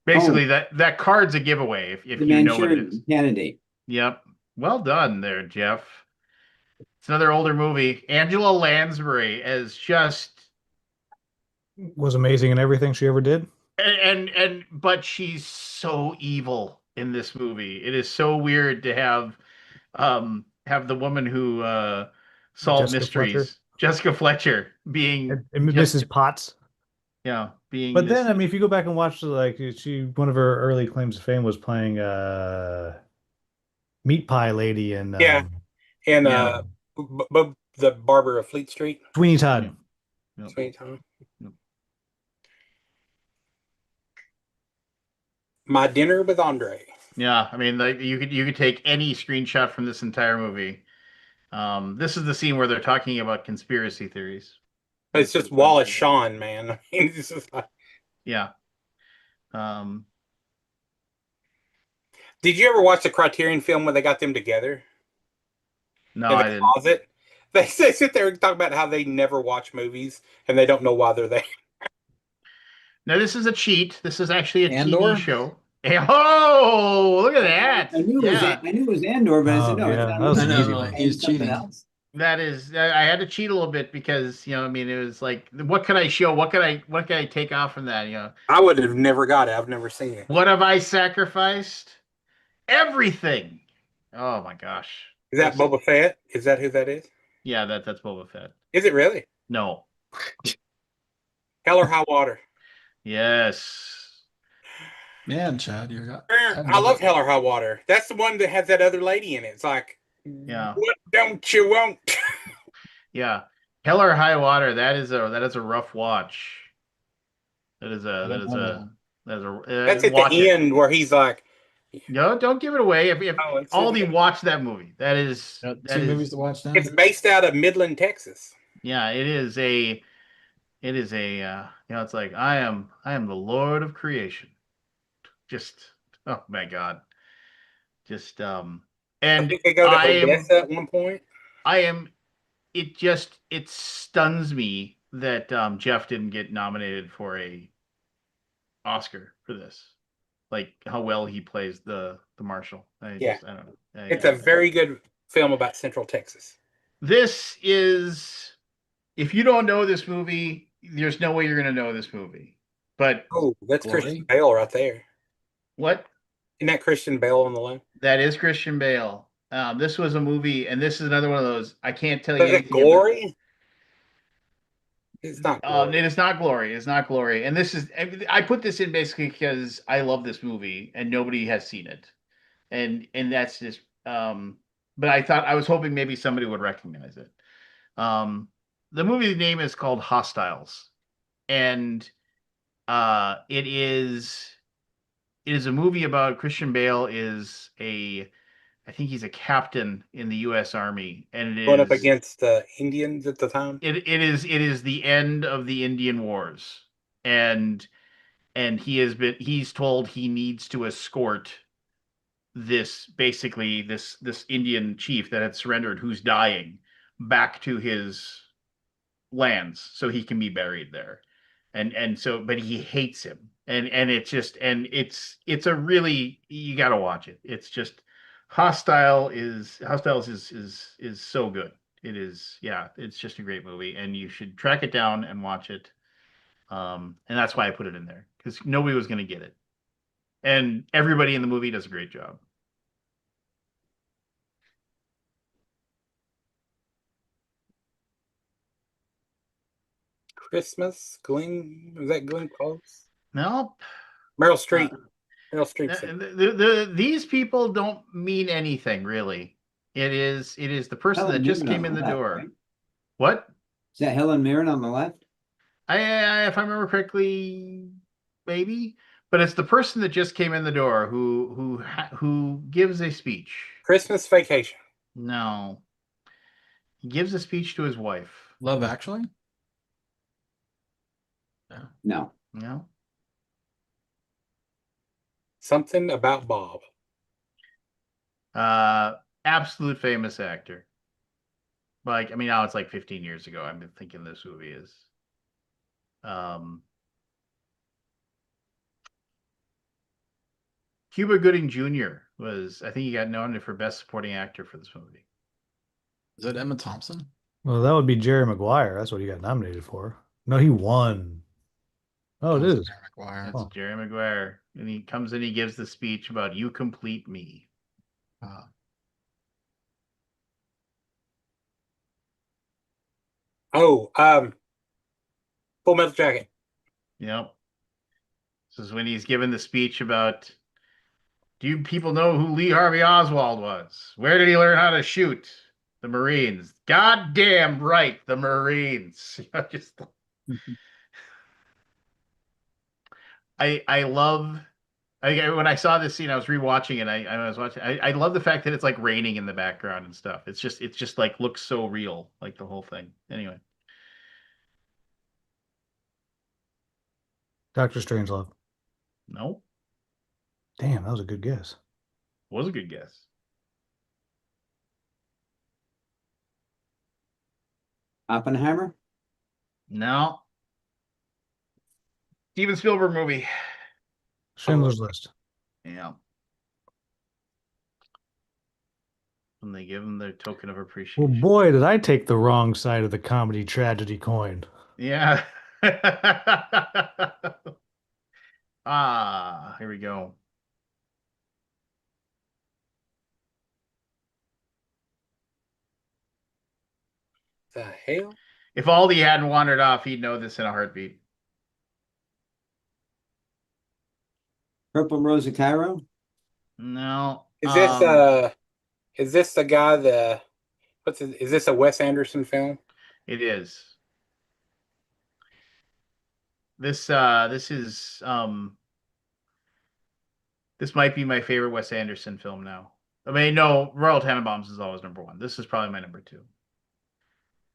Basically, that card's a giveaway if The you know what it Manchurian is. Candidate. Yep. Well done there, Jeff. It's another older movie. Angela Lansbury as just Was amazing in everything she ever did. but she's so evil in this movie. It is so weird to have the woman who solved Jessica mysteries, Fletcher. Jessica Fletcher, being And Mrs. Potts. being But this, then, I mean, if you go back and watch, like, one of her early claims to fame was playing Meat Pie Lady and Yeah. And Yeah. the Barber of Fleet Street. Sweeney Todd. Yep. Sweet time. Yep. My Dinner with Andre. Yeah, I mean, like you could take any screenshot from this entire movie. This is the scene where they're talking about conspiracy theories. It's just Wallace Shawn, man. I mean, it's just like, Yeah. Um, did you ever watch the Criterion film where they got them together no, in the I didn't. closet? They sit there and talk about how they never watch movies and they don't know why they're there. Now this is a cheat. This is actually a TV Andor? show. Hey, oh, look at that. I knew it was Yeah, I knew it was Andor, but I said Oh, no, it's yeah, not. that was I an know, easy like, one. he's Something cheating. else. that is. I had to cheat a little bit because I mean, it was like, what could I show? What could I take off from that? I would have never got it. I've never seen it. What have I sacrificed? Everything. Oh my gosh. Is that Boba Fett? Is that who that is? Yeah, that's Boba Fett. Is it really? No. Hell or High Water? Yes. Man, Chad, I love Hell or High Water. That's the one that has that other lady in it. It's like, Yeah. what don't you want? Yeah. Hell or High Water. That is a rough watch. That is a that is a that is a That's at watch the it. end where he's like, No, don't give it away. If Oh, it's Aldi in- watch that movie, that is Got that two is movies to watch now. it's based out of Midland, Texas. yeah. It is a it's like I am the Lord of creation. Just oh my God. Just I and think they go to I am Odessa at one point. I am it stuns me that Jeff didn't get nominated for a Oscar for this. Like how well he plays the marshal. Yeah. I don't know. It's a very good film about Central Texas. This is if you don't know this movie, there's no way you're gonna know this movie. But Oh, that's Glory. Christian Bale right there. what? Isn't that Christian Bale on the left? That is Christian Bale. This was a movie, and this is another one of those. I can't tell you Is it anything about. Glory? It's not Glory. It is not Glory. It's not Glory. And this is. I put this in basically because I love this movie, and nobody has seen it, and that's just. But I was hoping maybe somebody would recognize it. The movie name is called Hostiles, and it is a movie about Christian Bale is I think he's a captain in the U.S. Army, and Going up against the Indians at the time. it is the end of the Indian Wars, and he's told he needs to escort this Indian chief that had surrendered who's dying back to his lands so he can be buried there. And so but he hates him. And it's a really you got to watch it. It's just Hostiles is so good. It is, yeah, it's just a great movie and you should track it down and watch it. And that's why I put it in there because nobody was going to get it. And everybody in the movie does a great job. Christmas, Glenn, was that Glenn Close? No, Meryl Streep. Meryl Streep. these people don't mean anything really. It is the person Helen that just Mirren came on in the the left, door. right? What? Is that Helen Mirren on the left? If I remember correctly, maybe. But it's the person that just came in the door who gives a speech. Christmas Vacation. No, he gives a speech to his wife. Love Actually? No. No. Something About Bob. Absolute famous actor. Like, I mean, now it's like 15 years ago. I've been thinking this movie is. Cuba Gooding Jr. I think he got nominated for Best Supporting Actor for this movie. Is it Emma Thompson? Well, that would be Jerry Maguire. That's what he got nominated for. No, he won. Oh, it is. Jerry Maguire. That's Jerry Maguire. And he comes in, he gives the speech about "You complete me." Oh, Full Metal Jacket. Yep. This is when he's given the speech about, do you people know who Lee Harvey Oswald was? Where did he learn how to shoot? The Marines. Goddamn right, the Marines. I love When I saw this scene, I was rewatching it. I was watching. I love the fact that it's like raining in the background and stuff. It's just like looks so real, like the whole thing. Anyway, Doctor Strangelove. no, Damn, that was a good guess. was a good guess. Oppenheimer? No, Steven Spielberg movie. Schindler's List. Yeah. When they give him their token of Well, appreciation. boy, did I take the wrong side of the comedy tragedy coin. Yeah. Here we go. The hell? If Aldi hadn't wandered off, he'd know this in a heartbeat. Purple Rose of Cairo? No. Is this the guy is this a Wes Anderson film? It is. This is this might be my favorite Wes Anderson film now. I mean, no, Royal Tenenbaums is always number one. This is probably my number two.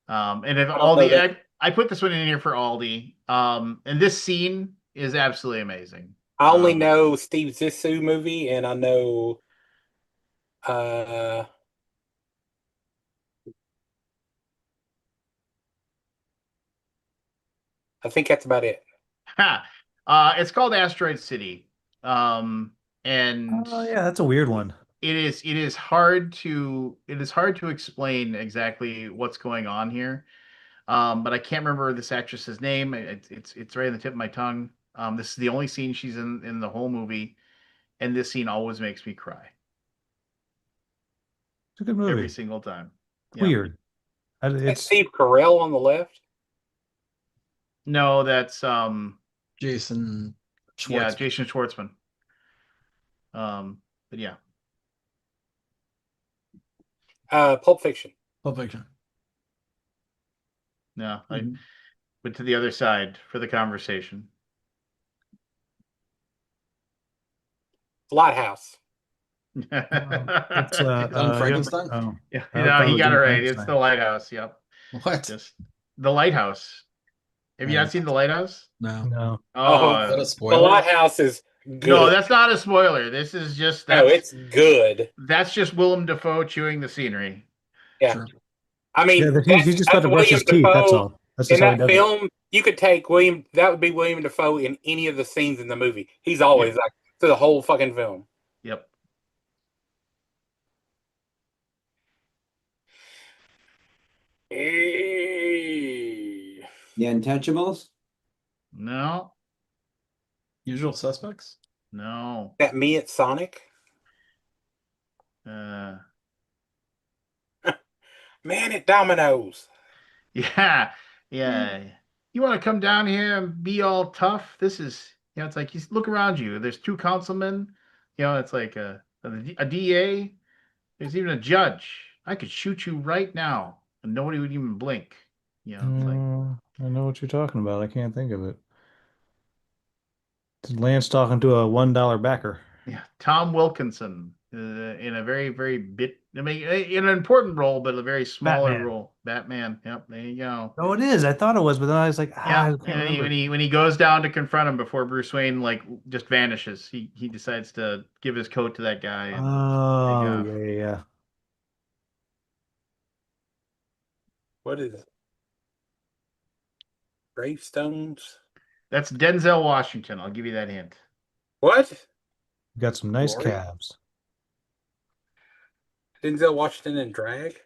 And if I don't know Aldi, that. I put this one in here for Aldi. And this scene is absolutely amazing. I only know Steve Zissou movie, and I know I think that's about it. It's called Asteroid City. And Oh yeah, that's a weird one. it is hard to explain exactly what's going on here. But I can't remember this actress's name. It's right on the tip of my tongue. This is the only scene she's in the whole movie, and this scene always makes me cry It's a good movie. every single time. Yeah. Weird. It's It's Steve Carell on the left. No, that's Jason yeah, Schwartz. Jason Schwartzman. But yeah. Pulp Fiction. Pulp Fiction. No, I went to the other side for the conversation. Lighthouse. it's Young Frankenstein? Oh, Yeah, I no, thought it he was got it Young right. It's Frankenstein. the lighthouse. Yep. What? Just the lighthouse. Have you not seen the lighthouse? No. No. Oh, Is that a The spoiler? Lighthouse is good. No, that's not a spoiler. This is just No, it's good. that's just Willem Dafoe chewing the scenery. Yeah. Sure. I mean, Yeah, he's just about to brush his teeth. That's all. That's In just how he that does it. film, you could take William. That would be William Dafoe in any of the scenes in the movie. He's always like through the whole fucking film. Yep. Eh. The Untouchables? No. Usual Suspects? No. That me at Sonic. Uh, Man at Domino's. yeah. Yeah. You want to come down here and be all tough? This is, it's like, you look around you. There's two councilmen. It's like a DA. There's even a judge. I could shoot you right now, and nobody would even blink. It's like, I know what you're talking about. I can't think of it. It's Lance talking to a $1 backer. yeah, Tom Wilkinson in a very, very in an important role, but a very smaller Batman. role. Batman. Yep, there you go. Oh, it is. I thought it was, but then I was like, I Yeah, can't and remember. when he goes down to confront him before Bruce Wayne just vanishes, he decides to give his coat to that guy. And Oh, take off. yeah. What is it? Gravestones. That's Denzel Washington. I'll give you that hint. What? Got some nice Glory. calves. Denzel Washington in drag.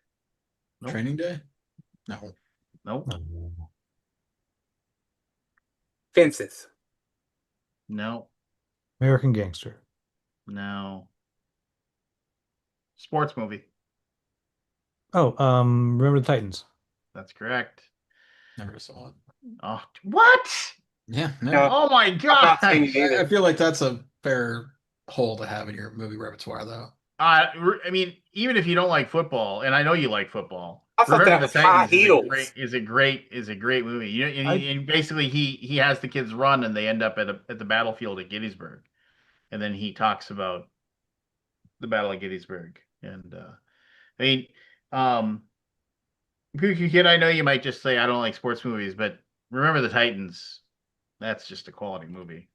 Nope. Training Day? No. Nope. Fences. No. American Gangster. No. Sports movie. Oh, Remember the Titans. That's correct. Never saw it. Oh, what? Yeah. No. No. Oh my I've god! not seen it either. I feel like that's a fair hole to have in your movie repertoire, though. I mean, even if you don't like football, and I know you like football, I thought that was High Heels. is a great movie. And basically he has the kids run, and they end up at the battlefield at Gettysburg. and then he talks about the Battle of Gettysburg. And I mean, um, Kid, I know you might just say I don't like sports movies, but Remember the Titans, that's just a quality movie.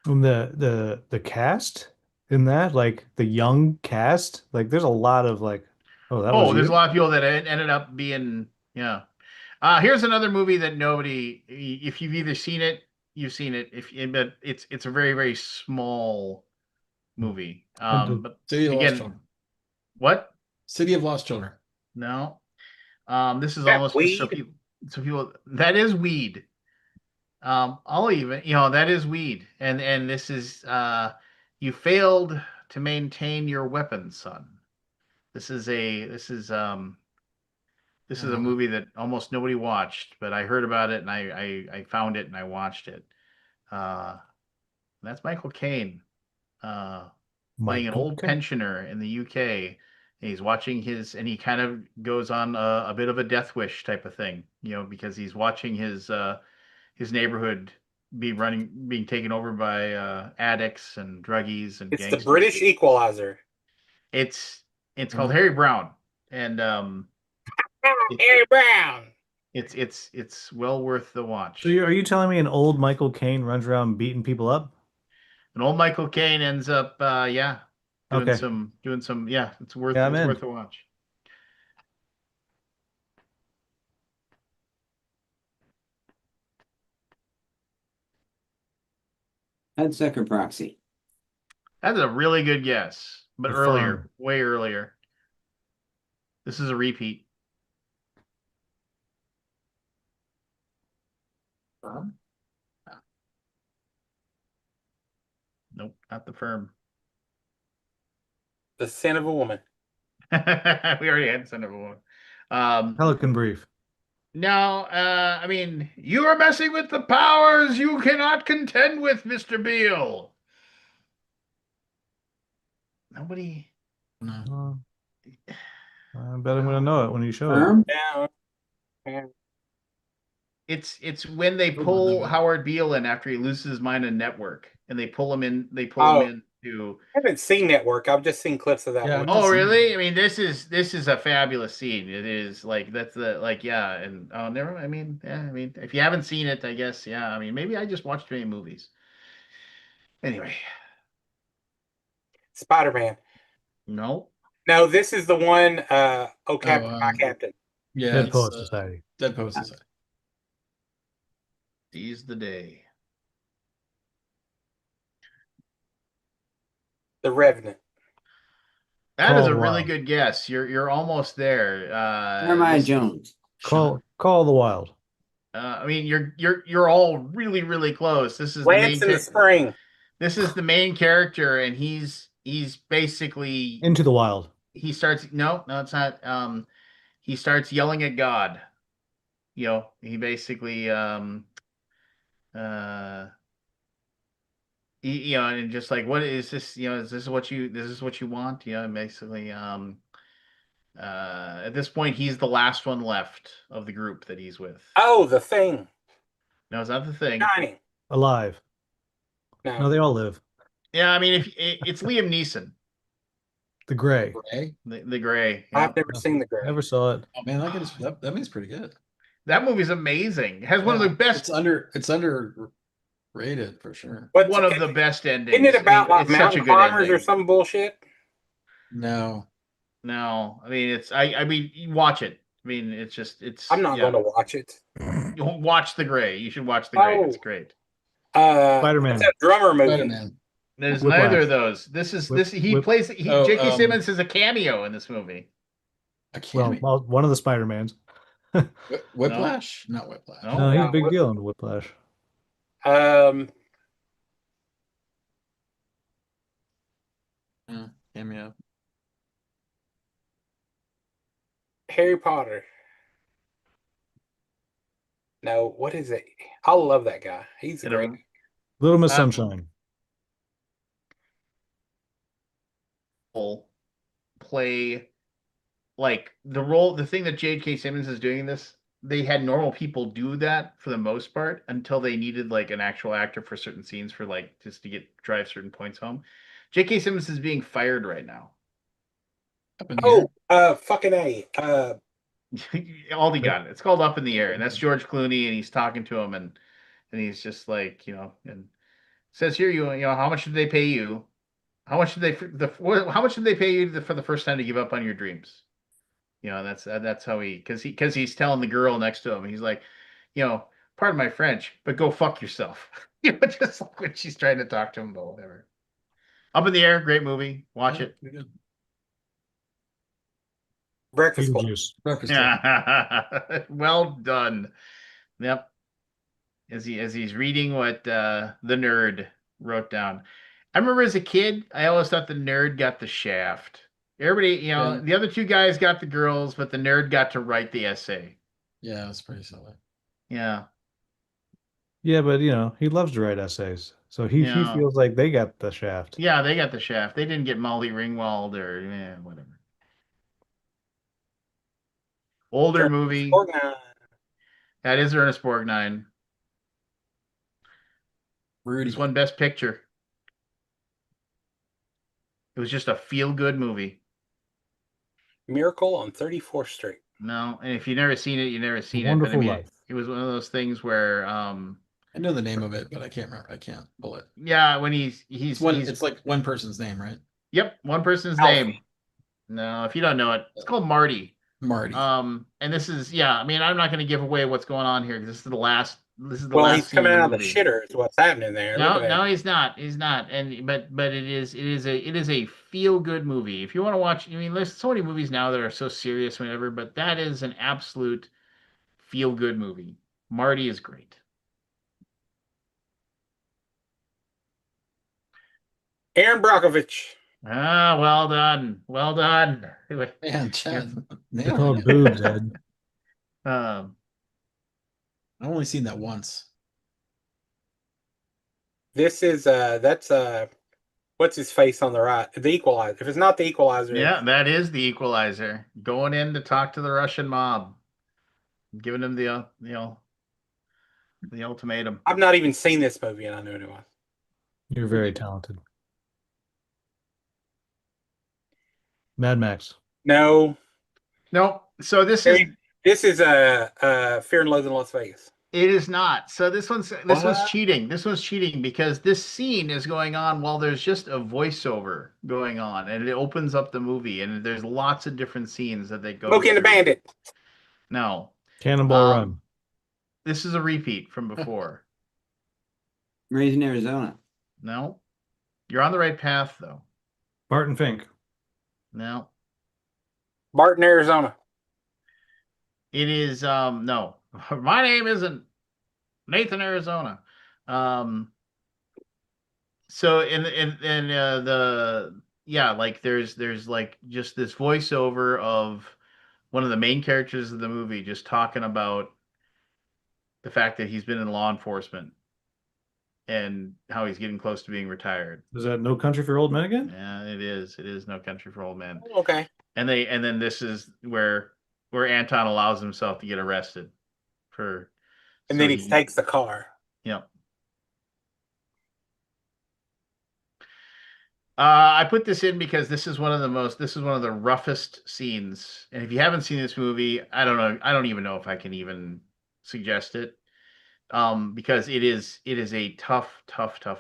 And the cast in that, like the young cast, like there's a lot of like, oh, that was Oh, there's a you. lot of people that ended up being, yeah. Here's another movie that nobody, if you've either seen it, you've seen it. But it's a very very small movie. And the, But City of Lost again, Children. what? City of Lost Children. No. This is That almost for weed. so people that is weed. I'll even, that is weed. And this is you failed to maintain your weapon, son. This is a this is a movie that almost nobody watched, but I heard about it and I found it and I watched it. Uh, that's Michael Caine, playing an Michael old Caine. pensioner in the UK. And he's watching and he kind of goes on a bit of a death wish type of thing, because he's watching his neighborhood being taken over by addicts and druggies and It's the gangsters. British Equalizer. It's called Harry Brown, and Harry Brown. it's well worth the watch. So are you telling me an old Michael Caine runs around beating people up? And old Michael Caine ends up, doing Okay. some, yeah, Yeah, I'm it's in. worth a watch. Hudsucker Proxy. That's a really good guess, but The earlier, Firm. way earlier. This is a repeat. Nope, not The Firm. The Sin of a Woman. We already had Son of a Woman. Pelican Brief. No, I mean, you are messing with the powers you cannot contend with, Mr. Beale. Nobody. No. I bet I'm gonna know it when you show it. Firm? Down. It's when they Good one, pull though. Howard Beale in after he loses his mind in Network, and they pull him in. They pull Oh. him into. I haven't seen Network. I've just seen clips of that Yeah, one. I've not Oh, seen really? it. I mean, this is a fabulous scene. It is like that's the like yeah, and never. I mean, yeah. I mean, if you haven't seen it, I guess yeah. I mean, maybe I just watched too many movies. Anyway, Spider-Man. no. No, this is the one. Oh, Captain, my um, Captain. Yeah, Dead it's Poet Society. Dead Poet Society. Seize the day. The Revenant. That is Call a the really Wild. good guess. You're almost there. Jeremiah Jones. Call the Wild. I mean, you're all really really close. This is the Lance in the Spring. This is the main character, and he's basically Into the Wild. he starts no it's not. He starts yelling at God. He basically uh and just like what is this? Is this what you want? And basically at this point he's the last one left of the group that he's with. Oh, The Thing. No, it's not the thing. Shining. Alive. No. No, they all live. Yeah, I mean, if it's Liam Neeson, The Gray. Gray? the Gray. Yeah. I've never seen The Gray. Never saw it. Oh man, that means pretty good. That movie's amazing. It has one of the Yeah, best, It's underrated for sure. What's one of it- the best endings. Isn't it about like it's such a mountain good climbers or ending. some bullshit? No. No, I mean it's I mean you watch it. I mean it's. I'm not yeah. going to watch it. You watch The Gray. You should watch The Gray. Oh. It's great. Spider-Man. It's a drummer movie. Spider-Man. There's Whiplash. neither of those. He Whip- plays Oh, J.K. Simmons is a cameo in this movie. I can't. Well, one of the Spider-Mans. Whiplash? Not Whiplash. No. No, he's a No, big deal in Whiplash. Cameo. Harry Potter. No, what is it? I love that guy. He's In great. Little Miss Sunshine. Play like the thing that J.K. Simmons is doing in this they had normal people do that for the most part until they needed like an actual actor for certain scenes for like just to drive certain points home. J.K. Simmons is being fired right now. Up in the air. Fucking A. Aldi got it. It's called Up in the Air, and that's George Clooney, and he's talking to him, and he's just like, and says here, how much did they pay you? How much did how much did they pay you for the first time to give up on your dreams? That's how because he's telling the girl next to him, he's like, pardon my French, but go fuck yourself. Just like when she's trying to talk to him about whatever. Up in the Air, great movie. Watch it. Pretty good. Breakfast Club. Beetlejuice. Breakfast Club. Well done. Yep. As he's reading what the nerd wrote down. I remember as a kid, I always thought the nerd got the shaft. Everybody, Yeah. the other two guys got the girls, but the nerd got to write the essay. Yeah, it's pretty silly. Yeah. Yeah, but he loves to write essays, so he Yeah. feels like they got the shaft. Yeah, they got the shaft. They didn't get Molly Ringwald or whatever. Older movie. That is Ernest Borgnine. Rudy. He's won Best Picture. It was just a feel-good movie. Miracle on 34th Street. No, and if you've never seen it, you've never seen it. But I Wonderful mean, Life. it was one of those things where, I know the name of it, but I can't remember. I can't pull it. yeah, when It's like one person's name, right? Yep, one person's Alfie. name. No, if you don't know it, it's called Marty. Marty. And this is, I mean, I'm not going to give away what's going on here because this is the last. This is the Well, last he's scene coming of the out of the movie. shitter. Is what's happening there. Look No, at no, that. he's not. He's not. And but it is a feel good movie. If you want to watch, I mean, there's so many movies now that are so serious, whatever. But that is an absolute feel good movie. Marty is great. Aaron Brockovich. Ah, well done, well done. Man, Chad. They're Nailing called it. boobs, Ed. Um, I've only seen that once. This is that's what's his face on the right? The Equalizer. If it's not the Equalizer, yeah, that is the Equalizer. Going in to talk to the Russian mob, giving them the ultimatum. I've not even seen this movie and I knew it was. You're very talented. Mad Max. No, No, so this Hey. is this is Fear and Loathing in Las Vegas. it is not. So this one's What? cheating. This one's cheating because this scene is going on while there's just a voiceover going on, and it opens up the movie, and there's lots of different scenes that they go. Smokey and the through. Bandit. No, Cannonball Run. this is a repeat from before. Raising Arizona. No, you're on the right path though. Barton Fink. No, Barton, Arizona. it is no. My name isn't Nathan, Arizona. So in the like there's like just this voiceover of one of the main characters of the movie just talking about the fact that he's been in law enforcement and how he's getting close to being retired. Is that No Country for Old Men again? Yeah, it is. It is No Country for Old Men. Okay. And then this is where Anton allows himself to get arrested for. And so then he takes the car. Yep. I put this in because this is one of the roughest scenes. And if you haven't seen this movie, I don't know. I don't even know if I can even suggest it. Because it is a tough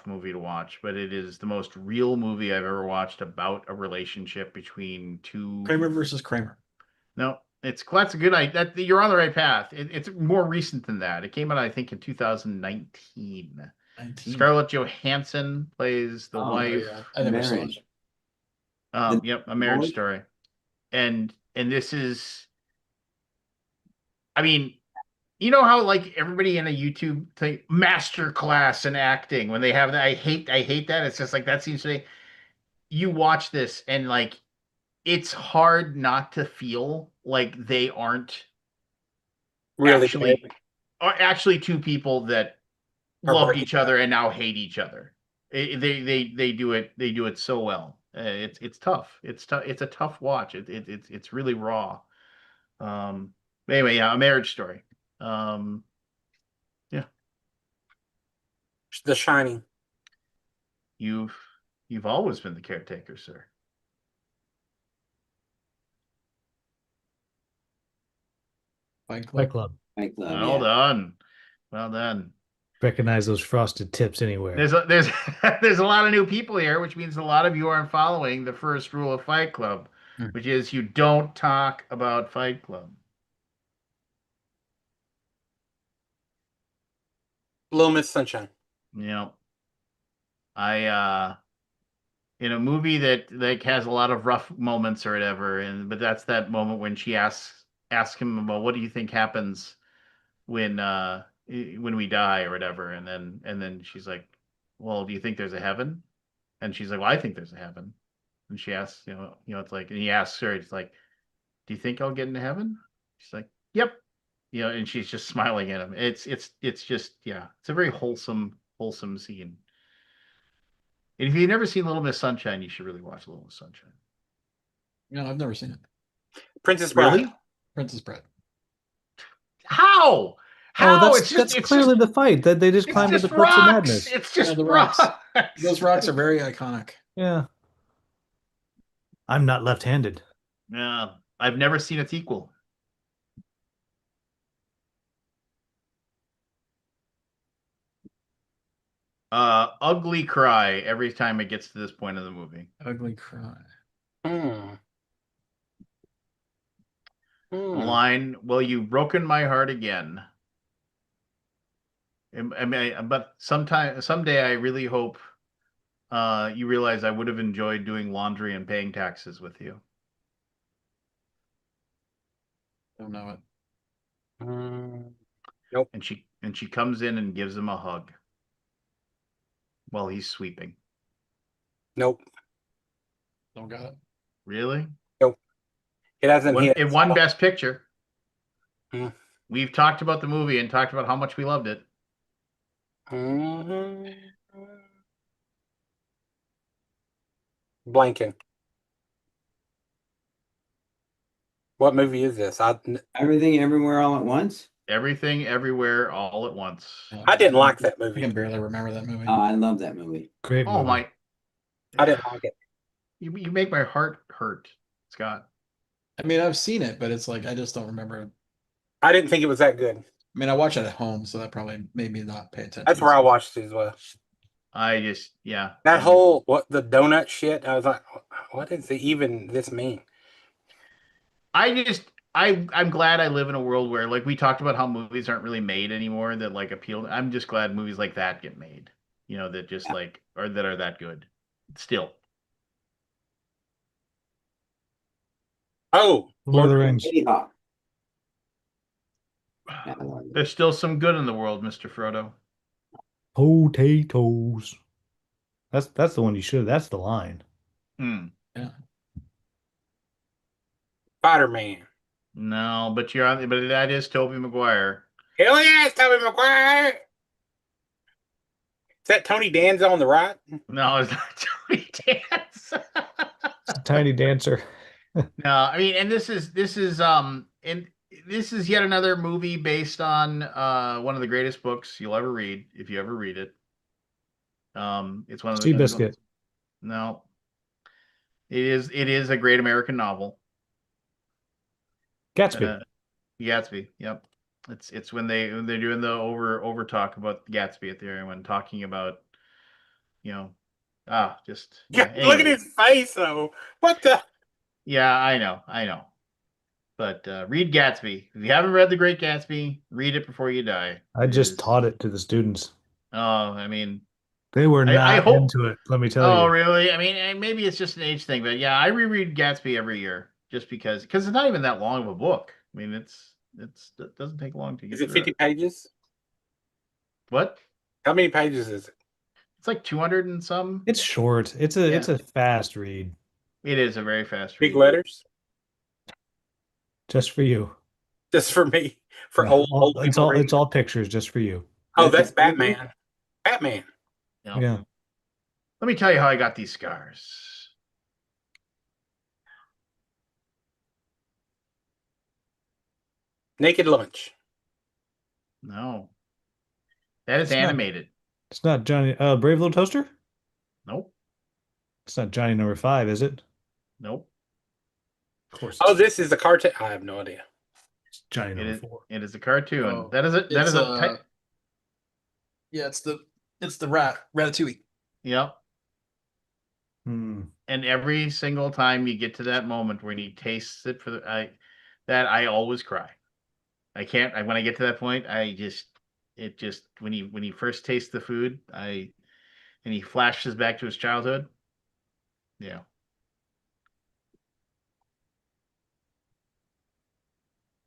movie to watch, but it is the most real movie I've ever watched about a relationship between two. Kramer versus Kramer. No, that's a good idea. That you're on the right path. It's more recent than that. It came out, I think, in 2019. 19. Scarlett Johansson plays the wife. Yeah. I never saw Marriage. it. Yep, a marriage Marriage? story. And this is, I mean, you know how like everybody in a YouTube thing, master class in acting when they have that. I hate that. It's just like that seems to be. You watch this and like it's hard not to feel like they aren't Really actually two people that Are loved breaking each other and now hate each other. They do it so well. It's tough. It's tough. It's a tough watch. It's really raw. Anyway, yeah, A Marriage Story. Um, yeah, The Shining. you've always been the caretaker, sir. Fight Club. Fight Club. Fight Club, Well yeah. done. Well done. Recognize those frosted tips anywhere. There's there's a lot of new people here, which means a lot of you aren't following the first rule of Fight Club, which is you don't talk about Fight Club. Little Miss Sunshine. You know, I in a movie that like has a lot of rough moments or whatever, but that's that moment when she asks him about what do you think happens when we die or whatever, and then she's like, well, do you think there's a heaven? And she's like, well, I think there's a heaven. And she asks, it's like, and he asks her, it's like, do you think I'll get into heaven? She's like, yep. And she's just smiling at him. It's just, yeah, it's a very wholesome scene. And if you've never seen Little Miss Sunshine, you should really watch Little Miss Sunshine. No, I've never seen it. Princess Bride. Really? Princess Bride. How? How? That's clearly the fight that they just it's climbed to just the cliffs of rocks. madness. It's just the rocks. rocks. Those rocks are very iconic. Yeah. I'm not left-handed. Yeah, I've never seen its equal. Ugly cry every time it gets to this point of the movie. Ugly cry. Hmm. The line, well, you've broken my heart again. I mean, but someday I really hope you realize I would have enjoyed doing laundry and paying taxes with you. Don't know it. Nope. And she comes in and gives him a hug while he's sweeping. Nope. Don't got it. Really? Nope. It hasn't hit. It won Best Picture. Hmm. We've talked about the movie and talked about how much we loved it. Blanking. What movie is this? Everything Everywhere All at Once? Everything, Everywhere, All at Once. I didn't like that I movie. can barely remember that movie. Oh, I love that movie. Great movie. Oh my! I didn't like it. You make my heart hurt, Scott. I mean, I've seen it, but it's like I just don't remember it. I didn't think it was that good. I mean, I watch it at home, so that probably made me not pay attention. That's where I watched it as well. I just, yeah. That whole the donut shit. I was like, what does it even this mean? I'm glad I live in a world where, like, we talked about how movies aren't really made anymore that like appeal. I'm just glad movies like that get made. That just like that are that good. Still. Oh, Lord of the Rings. Lady Hawk. There's still some good in the world, Mr. Frodo. Potatoes. That's the one you should. That's the line. Yeah. Spider-Man. No, but but that is Tobey Maguire. Hell yeah, it's Tobey Maguire. Is that Tony Danza on the right? No, it's not Tony Dance. It's a tiny dancer. No, I mean, and this is yet another movie based on one of the greatest books you'll ever read, if you ever read it. It's one of the Seabiscuit. No. It is a great American novel. Gatsby. Gatsby, yep. It's when they're doing the over talk about Gatsby at the end when talking about just Look at anyway. his face though. What the? Yeah, I know. But read Gatsby. If you haven't read The Great Gatsby, read it before you die. I just taught it to the students. Oh, I mean, They were not I hope into it, let me tell oh, you. really? I mean, maybe it's just an age thing, but yeah, I reread Gatsby every year just because it's not even that long of a book. I mean, it doesn't take long to get Is it through 50 pages? What? How many pages is it? It's like 200 and some. It's short. It's a fast read. It is a very fast Big read. letters? Just for you. Just for me. For Yeah, old people. it's all pictures just for you. Oh, that's Batman. Batman. Yeah. Let me tell you how I got these scars. Naked Lunch. No. That is It's not- animated. It's not Johnny. Brave Little Toaster. Nope. It's not Johnny number 5, is it? Nope. Of course. Oh, this is the cartoon. I have no idea. It's Johnny It number is 4. it is a cartoon. Oh, That is it. That it's, is a type. Yeah, it's the Ratatouille. Yep. Hmm. And every single time you get to that moment when he tastes it for I always cry. I can't. When I get to that point, when he first tastes the food, and he flashes back to his childhood. Yeah.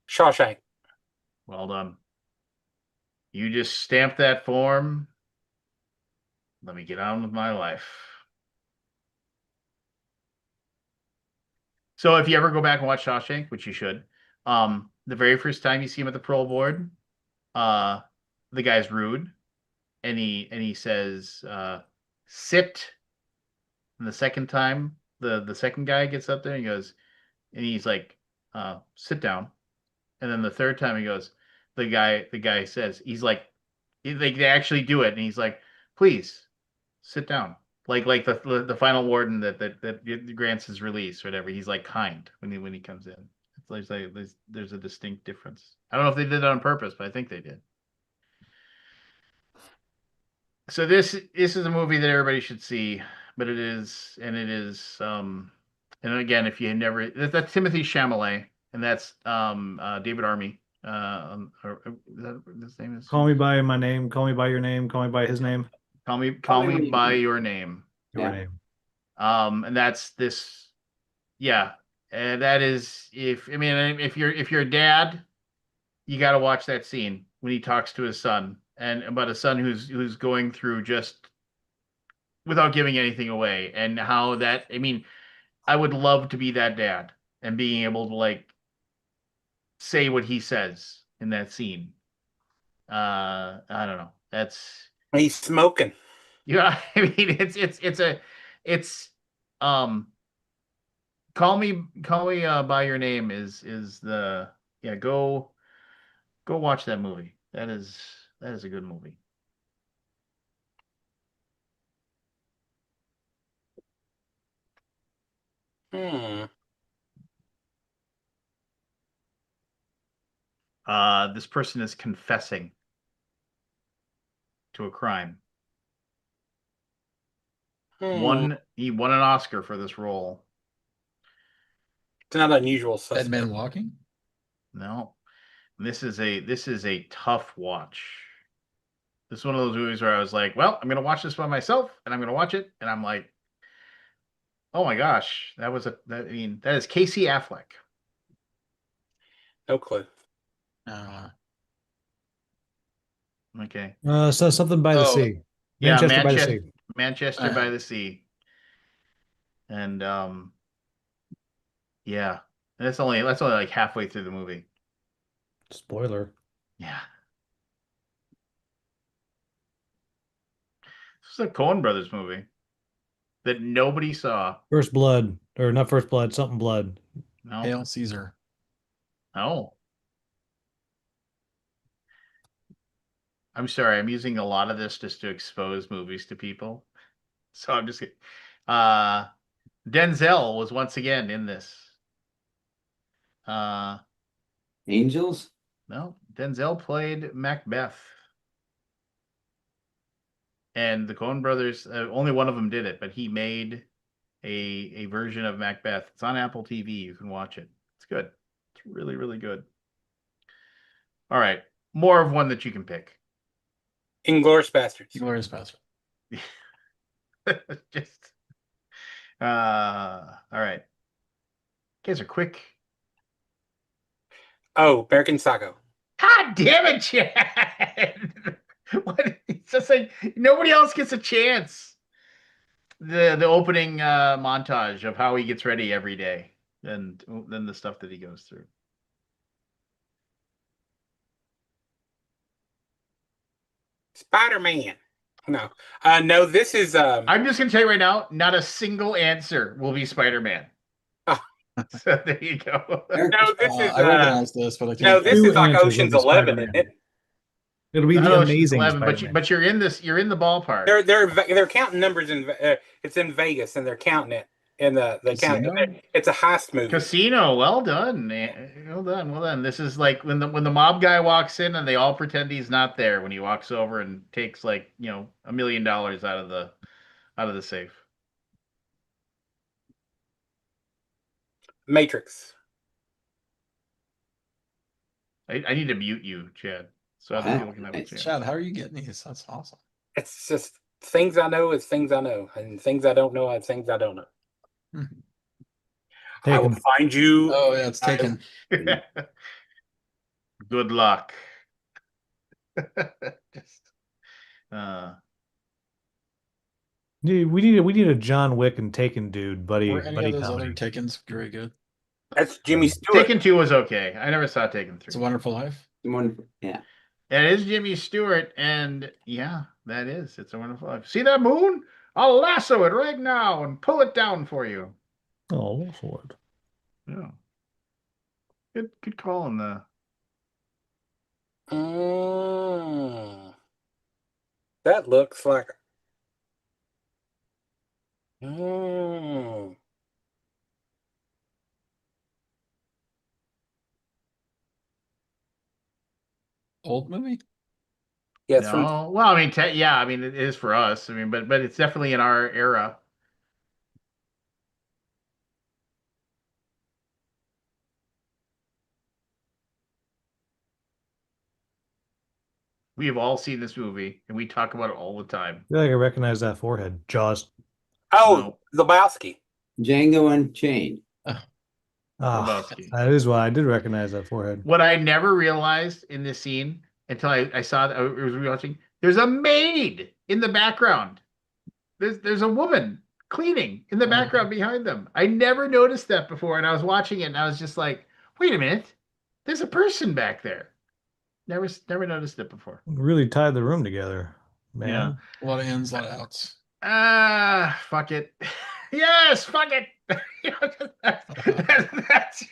Shawshank. Well done. You just stamp that form. Let me get on with my life. So if you ever go back and watch Shawshank, which you should, the very first time you see him at the parole board, the guy's rude, and he says, "Sit." And the second time, the second guy gets up there and he goes, and he's like, "Sit down." And then the third time he goes, the guy says, he's like, they actually do it, and he's like, "Please sit down." Like the final warden that grants his release or whatever. He's like kind when he comes in. It's like there's a distinct difference. I don't know if they did it on purpose, but I think they did. So this is a movie that everybody should see, but it is and again, if you never, that's Timothy Chalamet, and that's David Army. His name is Call me by my name. Call me by your name. Call me by his name. Call me Call Me By by Your your name. Your Yeah. name. And that's this, yeah, and that is if you're a dad, you got to watch that scene when he talks to his son and about a son who's going through just without giving anything away, and how that I would love to be that dad and being able to like say what he says in that scene. I don't know. That's He's smoking. yeah. I mean, it's call me by your name is the yeah. Go watch that movie. That is a good movie. Hmm. This person is confessing to a crime. He won an Oscar for this role. It's not unusual. Dead Suspect. Man Walking. No, this is a tough watch. This is one of those movies where I was like, well, I'm gonna watch this by myself, and I'm gonna watch it, and I'm like, oh my gosh, that is Casey Affleck. No clue. Okay. So something by the Oh, sea. Yeah, Manchester by the sea. Manchester by the Sea. And yeah. And that's only like halfway through the movie. Spoiler. Yeah. This is a Coen Brothers movie that nobody saw. First Blood, or not First Blood, something Blood. No. Hail Caesar. No. I'm sorry, I'm using a lot of this just to expose movies to people. So I'm just kidding. Denzel was once again in this. Angels? No, Denzel played Macbeth. And the Coen brothers, only one of them did it, but he made a version of Macbeth. It's on Apple TV. You can watch it. It's good. It's really, really good. All right. More of one that you can pick. Inglourious Bastards. Glorious Bastard. Just all right. You guys are quick. Oh, American Psycho. God damn it, Chad. What? It's just like nobody else gets a chance. The opening montage of how he gets ready every day, and then the stuff that he goes through. Spider-Man. No. No, this is I'm just gonna tell you right now, not a single answer will be Spider-Man. Oh. So there you go. no, this is I recognize this, but I can't. no, this Two is like answers Ocean's will be 11, Spider-Man. isn't it? It'll be I the don't know if she's amazing 11, Spider-Man. but you're in this. You're in the ballpark. They're counting numbers in it's in Vegas and they're counting it in the count. Casino? It's a heist movie. Casino, well done, man. Well done, well done. This is like when the mob guy walks in and they all pretend he's not there when he walks over and takes like $1 million out of the safe. Matrix. I need to mute you, Chad, so other Wow, people can have a nice. chance. Chad, how are you getting these? That's awesome. It's just things I know is things I know, and things I don't know are things I don't know. I will Taken. find you. Oh yeah, it's taken. Good luck. Just, We need a John Wick and Taken dude, Were any buddy of those comedy. other Takens very good? That's Jimmy Stewart. Taken 2 was okay. I never saw Taken 3. It's a Wonderful Life. Wonderful. Yeah. It is Jimmy Stewart, and yeah, that is. It's a Wonderful Life. See that moon? I'll lasso it right now and pull it down for you. Oh, Lord. Yeah. Good call on the. That looks like. Mm. Old movie? Yeah, it's from No, well, I mean, yeah, I mean, it is for us. I mean, but it's definitely in our era. We have all seen this movie, and we talk about it all the time. I feel like I recognize that forehead. Jaws. Oh, Lebowski. Django Unchained. Ah, Lebowski. that is why I did recognize that forehead. What I never realized in this scene until I saw that I was rewatching, there's a maid in the background. There's a woman cleaning in the background behind them. I never noticed that before, and I was watching it, and I was just like, "Wait a minute, there's a person back there." Never noticed it before. Really tied the room together, man. Yeah. A lot of ins, a lot of outs. Fuck it. Yes, fuck it. that's just,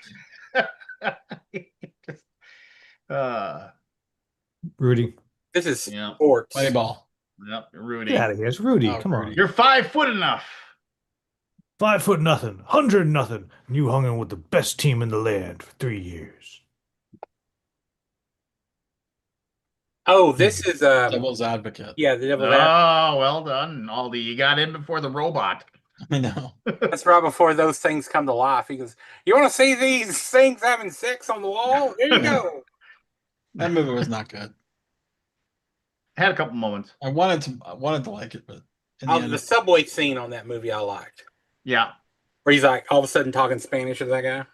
Rudy. This is Yeah. sports. Play ball. Yep, Rudy. Get out of here. It's Rudy. Oh, Come Rudy. on. You're 5 foot enough. 5 foot nothing. 100 nothing. And you hung in with the best team in the land for 3 years. Oh, this is Devil's Advocate. yeah, the Devil's Oh, Advocate. well done, Aldi. You got in before the robot. I know. That's right before those things come to life. He goes, "You want to see these things having sex on the wall? Here you go." That movie was not good. Had a couple moments. I wanted to like it, but in the end, The subway scene on that movie I liked, Yeah. where he's like all of a sudden talking Spanish to that guy.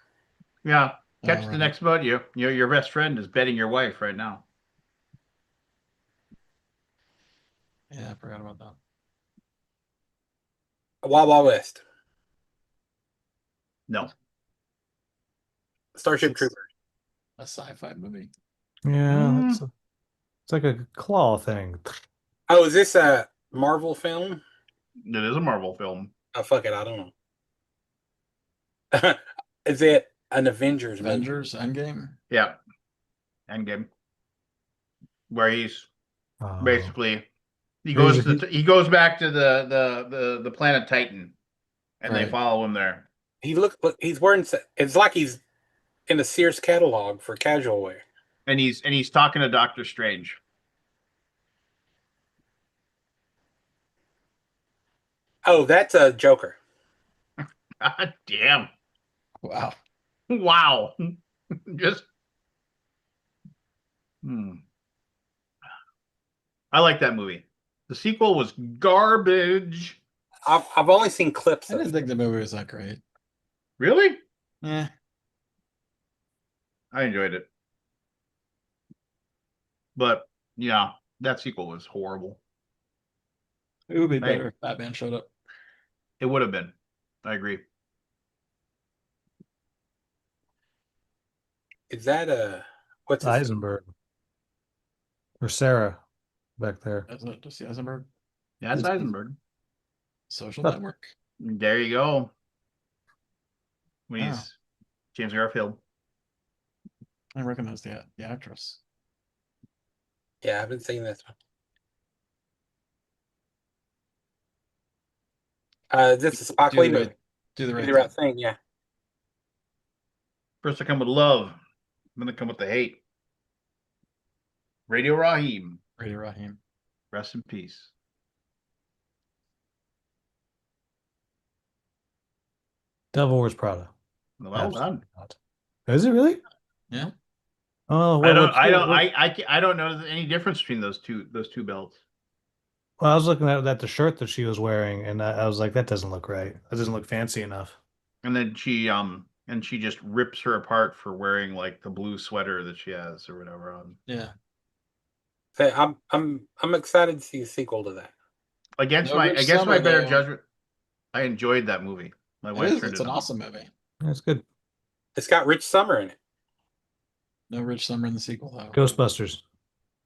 Yeah. Catch the right. next boat. Your best friend is betting your wife right now. yeah, I forgot about that. Wild Wild West, No. Starship Troopers. A sci-fi movie. Yeah. It's like a claw thing. Oh, is this a Marvel film? It is a Marvel film. Oh, fuck it, I don't know. Is it an Avengers movie? Avengers Endgame. Yeah. Endgame. Where he's Oh. basically he Here's goes back to the planet Titan, and they Right. follow him there. He's wearing. It's like he's in the Sears catalog for casual wear. And he's talking to Doctor Strange. Oh, that's a Joker. God damn. Wow. Wow. Just I like that movie. The sequel was garbage. I've only seen clips I of didn't it. think the movie was that great. Really? Yeah. I enjoyed it. But yeah, that sequel was horrible. It would be Hey. better if Batman showed up. It would have been. I agree. Is that a what's his Eisenberg. Or Sarah back there. Is it Jesse Eisenberg? Yeah, it's Eisenberg. Social Network. There you go. When Wow. he's James Garfield. I recognize the actress. Yeah, I haven't seen this one. This is Spike Do Lee the movie. right, do the Do right the right thing. thing, yeah. First I come with love, then I come with the hate. Radio Raheem, Radio Raheem. rest in peace. Devil Wears Prada. Well done. Not. Is it really? Yeah. Oh, I don't. what's I the- don't. what- I don't know any difference between those two belts. Well, I was looking at the shirt that she was wearing, and I was like, that doesn't look right. That doesn't look fancy enough. And then she just rips her apart for wearing like the blue sweater that she has or whatever on. Yeah. So I'm excited to see a sequel to that. Against No my Rich against my Summer, better though. judgment, I enjoyed that movie. My It wife is. turned It's it an on. awesome movie. That's good. It's got Rich Summer in it. No Rich Summer in the sequel, though. Ghostbusters.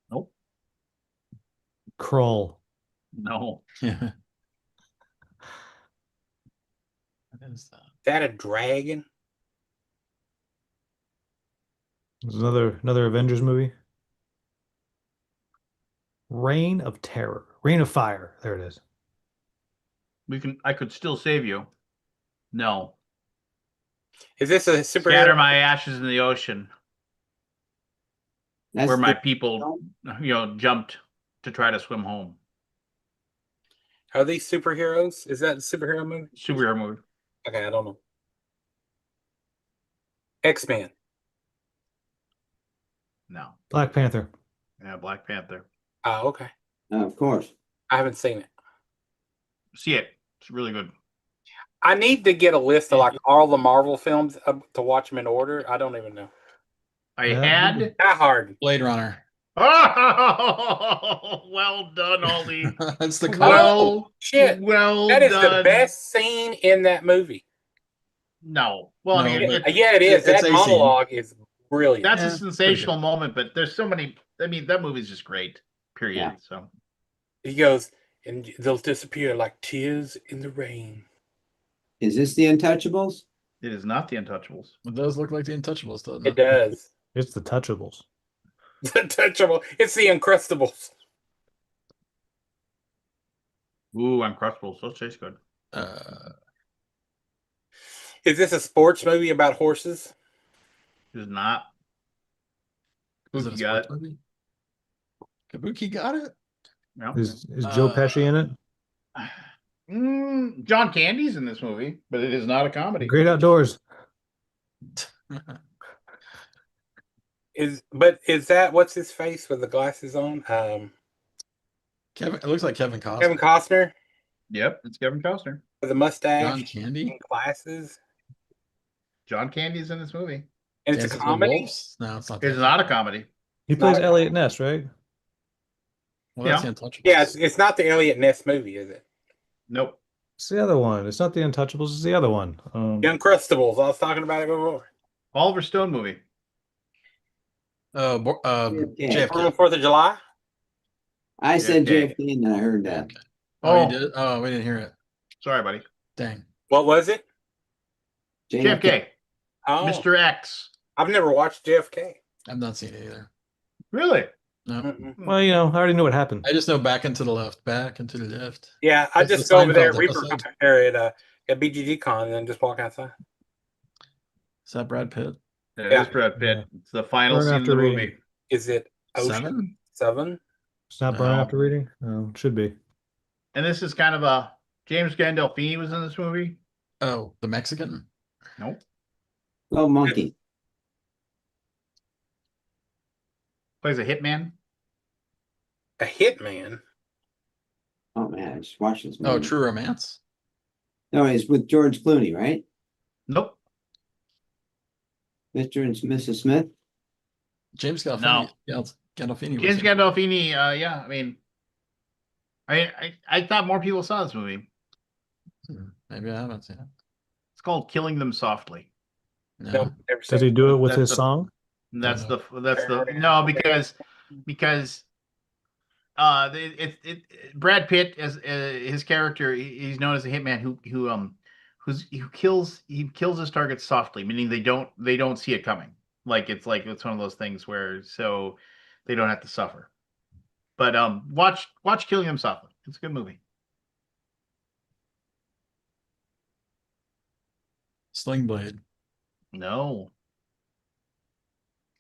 Nope. Kroll. No. Yeah. What is that? Is that a dragon? There's another Avengers movie. Reign of Terror. Reign of Fire. There it is. I could still save you. No. Is this a Scatter superhero? my ashes in the ocean That's where my the- people, jumped to try to swim home. Are these superheroes? Is that a superhero movie? Superhero movie. Okay, I don't know. X-Men. No. Black Panther. Yeah, Black Panther. Oh, okay. Of course. I haven't seen it. See it. It's really good. I need to get a list of like all the Marvel films to watch them in order. I don't even know. I Yeah. had. That hard. Blade Runner. Oh, well done, Aldi. That's the Well, Shit. well That is done. the best scene in that movie. No. Well, I No, mean, but- Yeah, it is. It's That a monologue is brilliant. that's Yeah, a sensational moment, but there's so many. I mean, that movie's just great. Period. Yeah. So He goes, and they'll disappear like tears in the rain. Is this the Untouchables? it is not the Untouchables. It does look like the Untouchables, doesn't It does. It's the Touchables. Untouchable. It's the Uncrustables. Ooh, Uncrustables. Those taste good. Is this a sports movie about horses? It is not. Was it a Kabuki got sports movie? Kabuki got it? No. Is Joe Pesci in it? John Candy's in this movie, but it is not a comedy. Great Outdoors. Is that what's his face with the glasses on? Kevin. It looks like Kevin Costner. Kevin Costner Yep, it's Kevin Costner. with the mustache John Candy. and glasses. John Candy's in this movie. And it's Dances a with comedy. Wolves? No, it's not. It's that. not a comedy. He plays Elliot Ness, right? Well, that's Yeah. the Untouchables. Yeah, it's not the Elliot Ness movie, is it? Nope. It's the other one. It's not the Untouchables. It's the other one. The Uncrustables. I was talking about it before. Oliver Stone movie. JFK. On the JFK. 4th of July. I said JFK. JFK and then I heard that. Okay. Oh, Oh. you did? Oh, we didn't hear it. Sorry, buddy. Dang. What was it? JFK. Oh, Mr. X. I've never watched JFK. I've not seen it either. Really? No. Mm-mm. Well, I already knew what happened. I just know back and to the left, back and to the left. Yeah, I That's just the go over there at Seinfeld Reaper episode. area at BGG Con and then just walk outside. Is that Brad Pitt? It Yeah. is Brad Pitt. Yeah. It's the final Burn scene of After the Reading. movie. Is it Ocean 7? 7? It's not Burn No. After Reading? No, it should be. And this is kind of a James Gandolfini was in this movie. Oh, the Mexican? Nope. Oh, Monkey. Plays a hitman. A hitman? Oh man, I just watched this Oh, movie. True Romance? No, it's with George Clooney, right? Nope. Mr. and Mrs. Smith. James Gandolfini. No. Yeah, Gandolfini. was James in it. Gandolfini. Yeah. I mean, I thought more people saw this movie. Maybe I haven't seen it. It's called Killing Them Softly. No. No, never Does seen he it. do it with That's his the- song? And that's No. the no because Brad Pitt as his character, he's known as a hitman who kills his targets softly, meaning they don't see it coming. It's one of those things where so they don't have to suffer. But watch Killing Them Softly. It's a good movie. Sling Blade. No,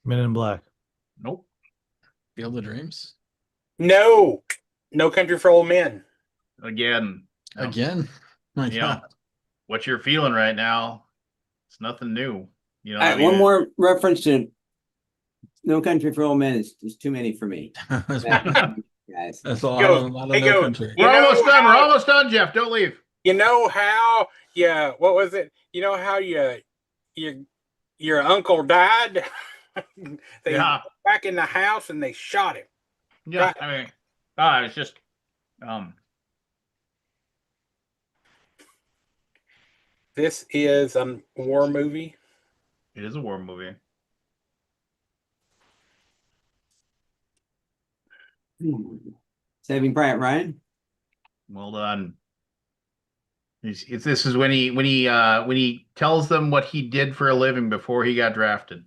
Men in Black. nope. Field of Dreams. No, No Country for Old Men. Again, no. Again. My You know, God. what you're feeling right now, it's nothing new. You know, All I right, mean, one more reference to No Country for Old Men is too many for me. That's Guys. a lot Goes- of, it no goes- country. You We're know almost done. We're how- almost done, Jeff. Don't leave. You know how? Yeah. What was it? You know how your uncle died? They Yeah. back in the house and they shot him. Yeah, Right. I mean, it's just This is a war movie. it is a war movie. Saving Private Ryan. Well done. This is when he tells them what he did for a living before he got drafted,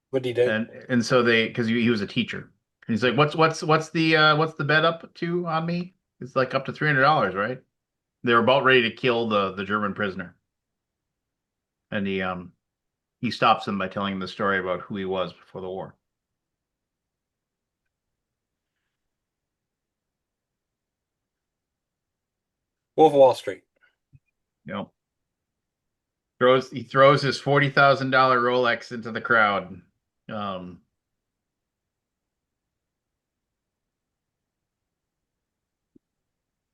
What did he do? and so because he was a teacher, and he's like, what's the bet up to on me? It's like up to $300, right? They're about ready to kill the German prisoner, and he stops them by telling him the story about who he was before the war. Wolf of Wall Street. You know, he throws his $40,000 Rolex into the crowd.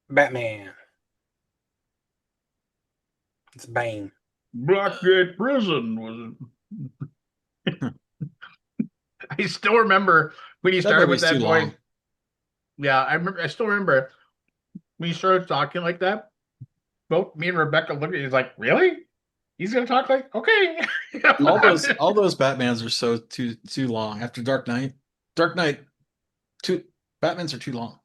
Batman. It's Bane. Blackgate Prison was. I still remember when he That started with movie's that too voice. long. Yeah, I still remember when he started talking like that. Both me and Rebecca looked at he's like, really? He's gonna talk like okay. All those Batmans are so too long. After Dark Knight, Batmans are too long.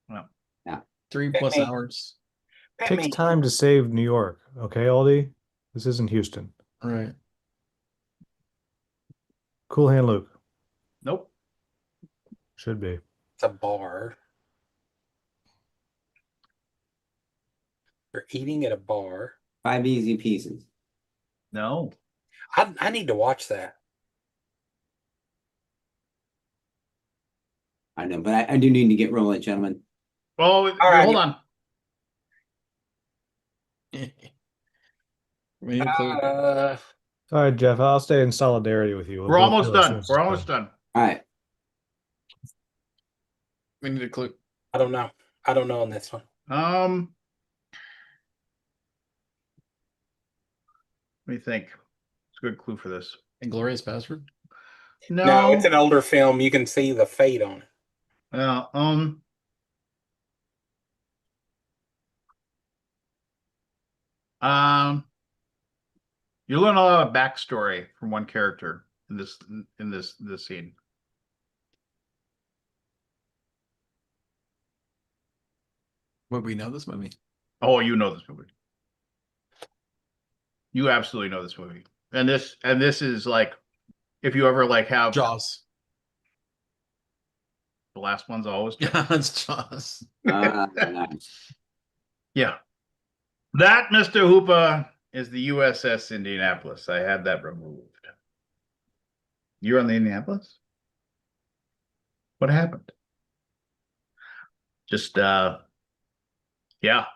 Well, yeah, 3+ Batman. hours. Takes Batman. time to save New York. Okay, Aldi? This isn't Houston. Right. Cool Hand Luke. Nope. Should be. It's a bar. You're eating at a bar. 5 Easy Pieces. No. I need to watch that. I know, but I do need to get rolling, gentlemen. Oh, right. hold on. We need a clue. Uh, All right, Jeff, I'll stay in solidarity with you. We'll We're both almost do our done. sources We're almost first. done. All right. We need a clue. I don't know. I don't know on this one. What do you think? It's a good clue for this. Inglorious Bastard. No, it's an older film. You can see the fate on it. Yeah. You learn a lot of backstory from one character in this scene. Would we know this movie? Oh, you know this movie. You absolutely know this movie. And this is like if you ever like have Jaws. the last one's always Yeah, it's Jaws. Nice. yeah. That, Mr. Hooper, is the USS Indianapolis. I had that removed. You're on the Indianapolis? What happened? Just yeah. Yep.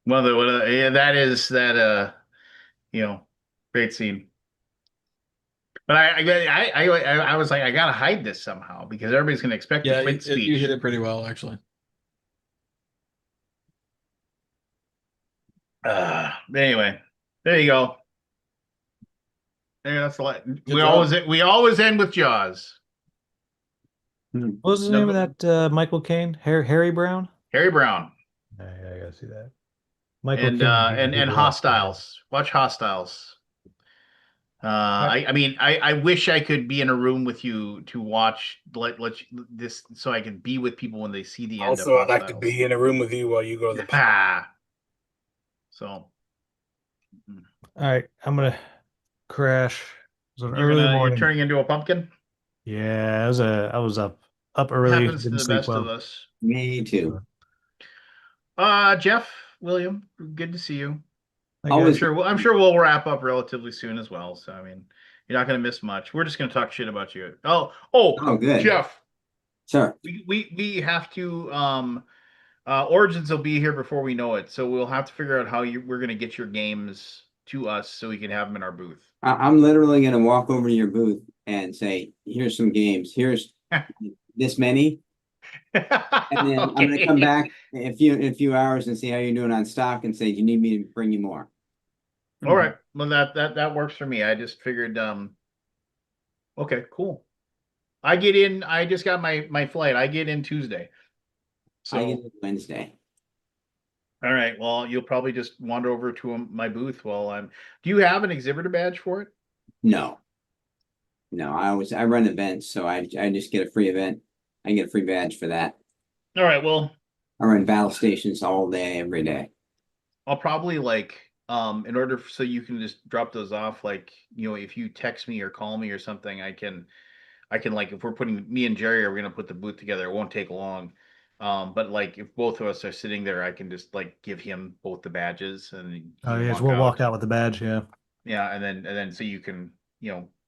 Yeah, that great scene. But I was like, I gotta hide this somehow because everybody's gonna expect Yeah, the Quint speech. you hit it pretty well, actually. Anyway, there you go. Yeah, that's a lot. We job. always end with Jaws. What was the name of that Michael Caine? Harry Brown? Harry Brown Yeah, I gotta see that. Michael and Caine. and Hostiles. Watch Hostiles. I mean, I wish I could be in a room with you to watch this so I could be with people when they see the end Also, of I'd like to Hostiles. be in a room with you while you go to the Ah. So All right, I'm gonna crash. It was an you're early morning. turning into a pumpkin? Yeah, I was up up early, Happens to didn't the sleep best of well. us. Me too. Jeff, William, good to see you. I Always guess. I'm sure we'll wrap up relatively soon as well. So I mean, you're not going to miss much. We're just going to talk shit about you. Oh, good. Jeff, Sir. we have to Origins will be here before we know it, so we'll have to figure out how we're going to get your games to us so we can have them in our booth. I'm literally going to walk over to your booth and say, here's some games. Here's this many. And then I'm going to come back in a few hours and see how you're doing on stock and say, do you need me to bring you more? All right. Well, that works for me. I just figured, okay, cool. I just got my flight. I get in Tuesday. I get So, it Wednesday. all right. Well, you'll probably just wander over to my booth while do you have an exhibitor badge for it? No. No, I run events, so I just get a free event. I get a free badge for that. All right. Well, I run battle stations all day, every day. I'll probably in order so you can just drop those off, if you text me or call me or something, I can if we're putting me and Jerry are gonna put the booth together, it won't take long. But if both of us are sitting there, I can just give him both the badges and he Oh can yes, walk we'll out. walk out with the badge. Yeah. Yeah, and then so you can,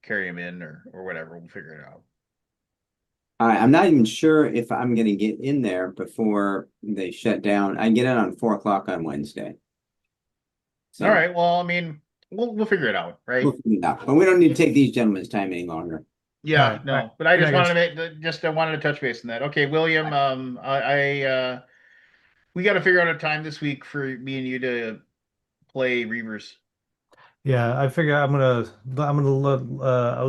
carry him in or whatever. We'll figure it out. I'm not even sure if I'm going to get in there before they shut down. I get in on 4 o'clock on Wednesday. So All right. Well, I mean, we'll figure it out, right? we'll figure it out. But we don't need to take these gentlemen's time any longer. Yeah, All right, no, all right. but I Good just night, wanted guys. to I wanted to touch base on that. Okay, William, we got to figure out a time this week for me and you to play Reavers. Yeah, I figure I was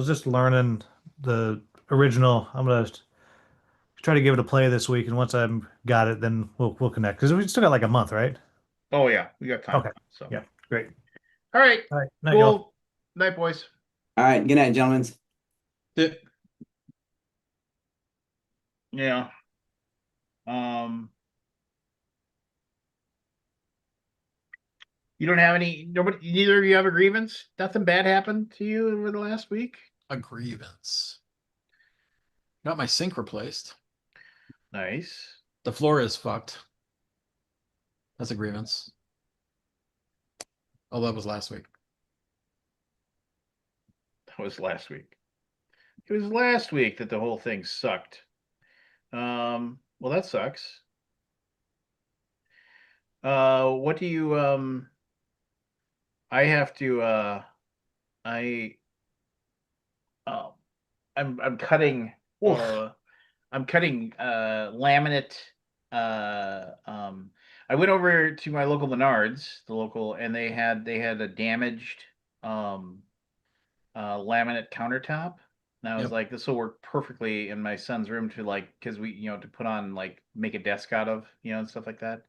just learning the original. I'm gonna try to give it a play this week, and once I've got it, then we'll connect because we still got like a month, right? Oh yeah, we got time. Okay. So, Yeah. Great. all right, All right. Night, y'all. cool. Night, boys. All right. Good night, gentlemen. Yeah. Um, you don't have neither of you have a grievance? Nothing bad happened to you over the last week? A grievance. Got my sink replaced. Nice. The floor is fucked. That's a grievance. Oh, that was last week. That was last week. It was last week that the whole thing sucked. Well, that sucks. What do you I have to I uh I'm cutting Oof. I'm cutting laminate I went over to my local Menards, and they had a damaged um laminate countertop. And I was Yep. like, this will work perfectly in my son's room because to put on make a desk out of, and stuff like that.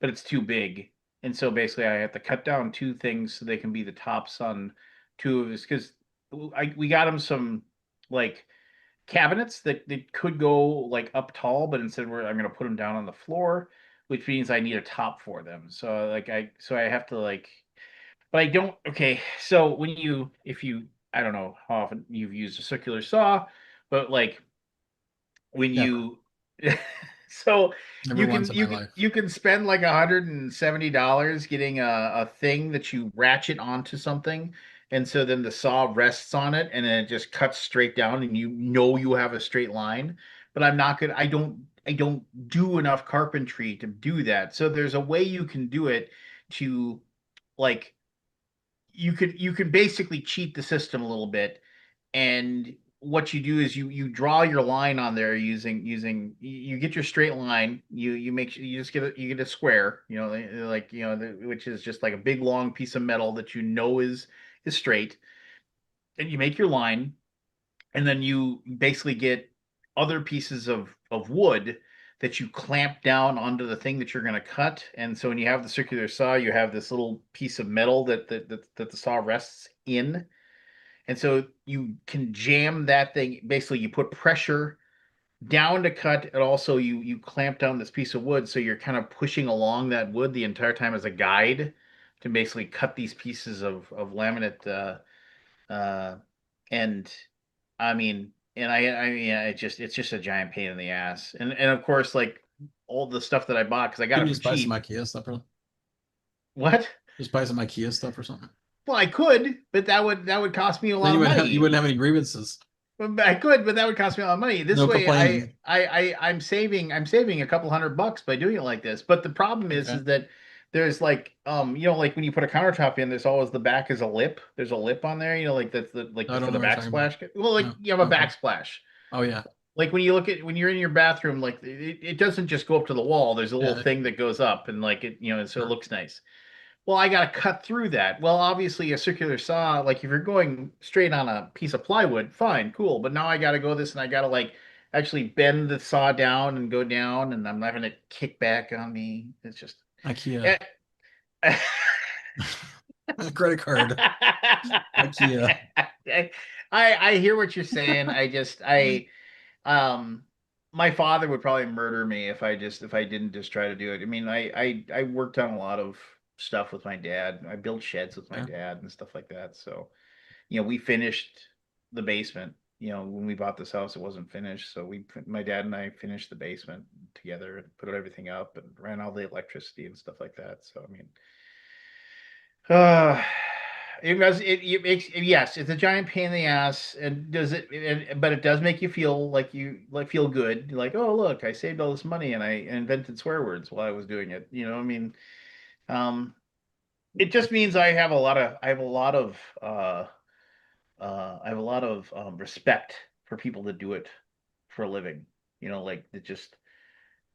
But it's too big. And so basically I have to cut down two things so they can be the tops on two of his, because we got him some like cabinets that could go up tall, but instead I'm gonna put them down on the floor, which means I need a top for them. So I have to but I don't. Okay, so if you, I don't know how often you've used a circular saw, but when Never. you, so Never once in my life. you can spend $170 getting a thing that you ratchet onto something, and so then the saw rests on it, and then it just cuts straight down, and you have a straight line. But I'm not gonna. I don't do enough carpentry to do that. So there's a way you can do it to like you could basically cheat the system a little bit, and what you do is you draw your line on there using you get your straight line, you make sure you just get a square, which is just like a big long piece of metal that is straight, and you make your line, and then you basically get other pieces of wood that you clamp down onto the thing that you're going to cut. And so when you have the circular saw, you have this little piece of metal that the saw rests in. And so you can jam that thing. Basically, you put pressure down to cut, and also you clamp down this piece of wood. So you're kind of pushing along that wood the entire time as a guide to basically cut these pieces of laminate. And I mean, it's just a giant pain in the ass. And of course, like all the stuff that I bought because I got Can it you for just buy some cheap. IKEA stuff? Or What? just buy some IKEA stuff or something. Well, I could, but that would cost me a Then lot of money. you wouldn't have any grievances. But I could, but that would cost me a lot of money. This No way, complaining. I'm saving a couple $100 by doing it like this. But the problem is Okay. that there's like like when you put a countertop in, there's always the back is a lip. There's a lip on there, like that's the like I don't for the know what you're talking about. backsplash. Well, like No. you have a Okay. backsplash. Oh yeah. Like when you're in your bathroom, like it doesn't just go up to the wall. There's a little Yeah. thing that goes up and like it, and so it Sure. looks nice. Well, I got to cut through that. Well, obviously, a circular saw, like if you're going straight on a piece of plywood, fine, cool. But now I got to go this and I got to like actually bend the saw down and go down, and I'm having it kick back on me. It's just. IKEA. Credit card. IKEA. I hear what you're saying. Um my father would probably murder me if I didn't just try to do it. I mean, I worked on a lot of stuff with my dad. I built sheds with my Yeah. dad and stuff like that. So, we finished the basement. When we bought this house, it wasn't finished. So my dad and I finished the basement together and put everything up and ran all the electricity and stuff like that. So, I mean, uh, it makes yes, it's a giant pain in the ass, and but it does make you feel like feel good. You're like, oh look, I saved all this money and I invented swear words while I was doing it. I mean, um, it just means I have a lot of respect for people that do it for a living. Like that just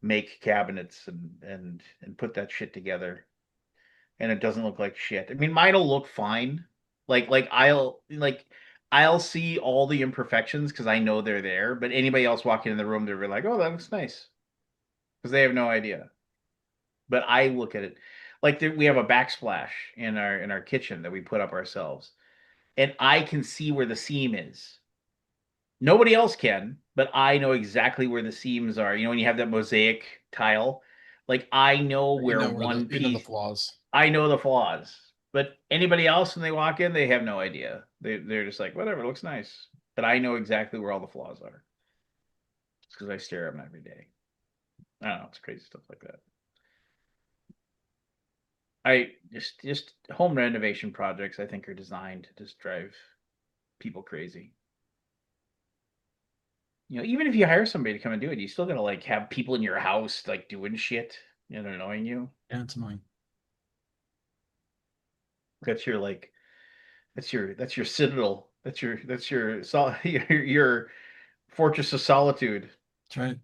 make cabinets and put that shit together and it doesn't look like shit. I mean, mine'll look fine. I'll see all the imperfections because I know they're there. But anybody else walking in the room, they're like, "Oh, that looks nice," because they have no idea. But I look at it like we have a backsplash in our kitchen that we put up ourselves, and I can see where the seam is. Nobody else can, but I know exactly where the seams are. When you have that mosaic tile, like I know You where know where one you know the piece flaws. I know the flaws, but anybody else when they walk in, they have no idea. They're just like, whatever, it looks nice. But I know exactly where all the flaws are. It's because I stare at them every day. I don't know, it's crazy stuff like that. I just home renovation projects I think are designed to just drive people crazy. Even if you hire somebody to come and do it, you still gotta like have people in your house like doing shit, they're annoying you. Yeah, it's annoying. That's your like that's your citadel. That's your your fortress of solitude. That's right.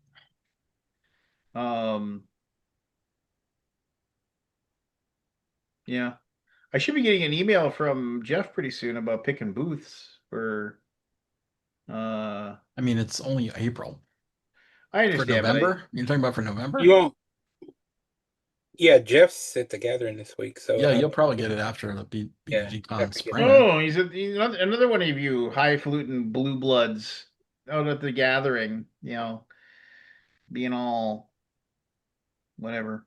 Um, yeah, I should be getting an email from Jeff pretty soon about picking booths for. I mean, it's only April. I For understand, but November? You're talking about for November? You won't. Yeah, Jeff's at the gathering this week, so Yeah, you'll probably get it after the BBG Con have to get spring. that. Right? oh, he's another one of you highfalutin blue bloods out at the gathering. Being all whatever.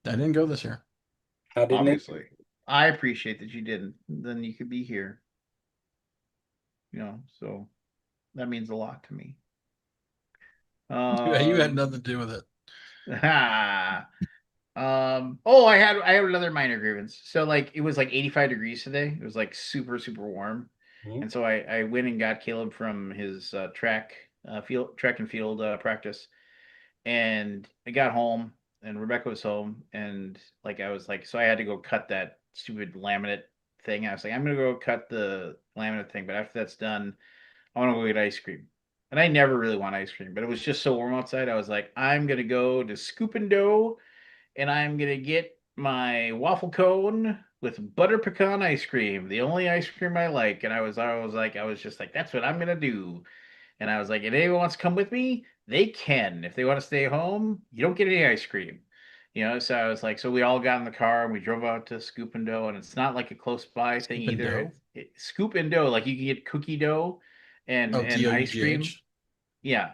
I didn't go this year. How didn't it? Obviously, I appreciate that you didn't. Then you could be here. So that means a lot to me. Yeah, you had nothing to do with it. I had another minor grievance. So like it was like 85 degrees today. It was like super, super warm. Mhm. And so I went and got Caleb from his track and field practice. And I got home and Rebecca was home and like I was like, so I had to go cut that stupid laminate thing. I was like, I'm gonna go cut the laminate thing, but after that's done, I want to go get ice cream. And I never really want ice cream, but it was just so warm outside. I was like, I'm gonna go to Scoop and Dough and I'm gonna get my waffle cone with butter pecan ice cream, the only ice cream I like. And I was just like, that's what I'm gonna do. And I was like, if anyone wants to come with me, they can. If they want to stay home, you don't get any ice cream. So I was like, so we all got in the car and we drove out to Scoop and Dough, and it's not like a close by thing Scoop and either. Dough? Scoop and Dough, like you can get cookie dough and Oh, ice cream. DOUGH. Yeah,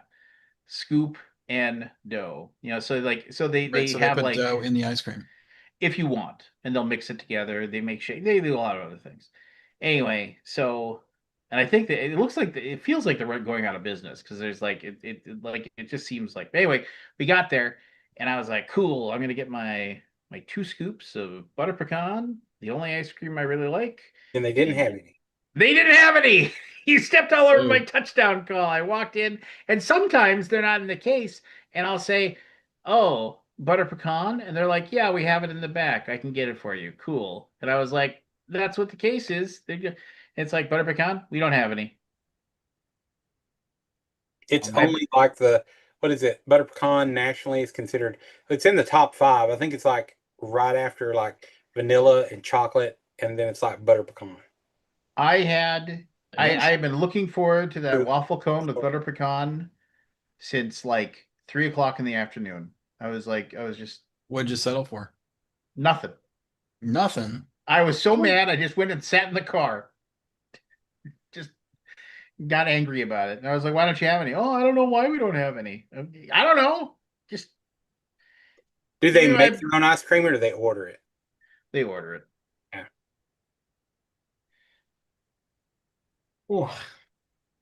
Scoop and Dough. So like they Right, so they have put like dough in the ice cream. if you want, and they'll mix it together. They make shake. They do a lot of other things. Anyway, so And I think that it looks like it feels like they're going out of business because there's like it just seems like anyway. We got there and I was like, cool. I'm gonna get my 2 scoops of butter pecan, the only ice cream I really like. And they didn't have any. They didn't have any. You stepped all over my Ooh. touchdown call. I walked in, and sometimes they're not in the case, and I'll say, "Oh, butter pecan," and they're like, "Yeah, we have it in the back. I can get it for you. Cool." And I was like, "That's what the case is." It's like butter pecan. We don't have any. It's I- only like what is it? Butter pecan nationally is considered. It's in the top 5. I think it's like right after like vanilla and chocolate, and then it's like butter pecan. I had Yes. I have been looking forward to that Ooh. waffle cone with butter pecan since like 3 o'clock in the afternoon. I was just What'd you settle for? nothing. Nothing. I was so mad. I just went and sat in the car. Just got angry about it. And I was like, "Why don't you have any?" "Oh, I don't know why we don't have any." I don't know. Just Do they Maybe make I- their own ice cream or do they order it? they order it. Yeah. Oh,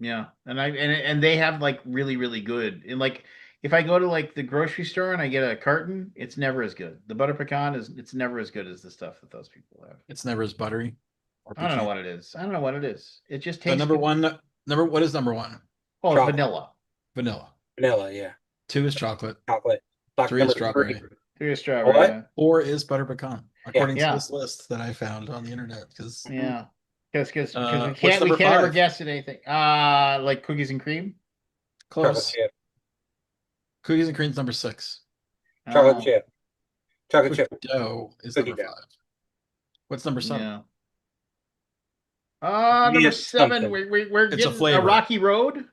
yeah. And they have like really really good. And like if I go to like the grocery store and I get a carton, it's never as good. The butter pecan it's never as good as the stuff that those people have. It's never as buttery. Or I don't know pecan. what it is. I don't know what it is. It just So tastes number good. one, what is number one? Oh, it's Chocolate. vanilla. Vanilla. Vanilla, yeah. 2 is chocolate. Chocolate. Like 3 is number strawberry. 3. Here's strawberry. What? Yeah. 4 is butter pecan, according Yeah. to this list that I found on the internet. Because Yeah. Because we what's can't number ever 5? guess at anything. Like cookies and cream. Chocolate Close. chip. Cookies and cream's number 6. Chocolate Oh, chip. Chocolate Cookie chip. dough is Cookie number dough. 5. What's number 7? yeah. Number Mint 7. something. We're It's a getting a flavor. Rocky Road.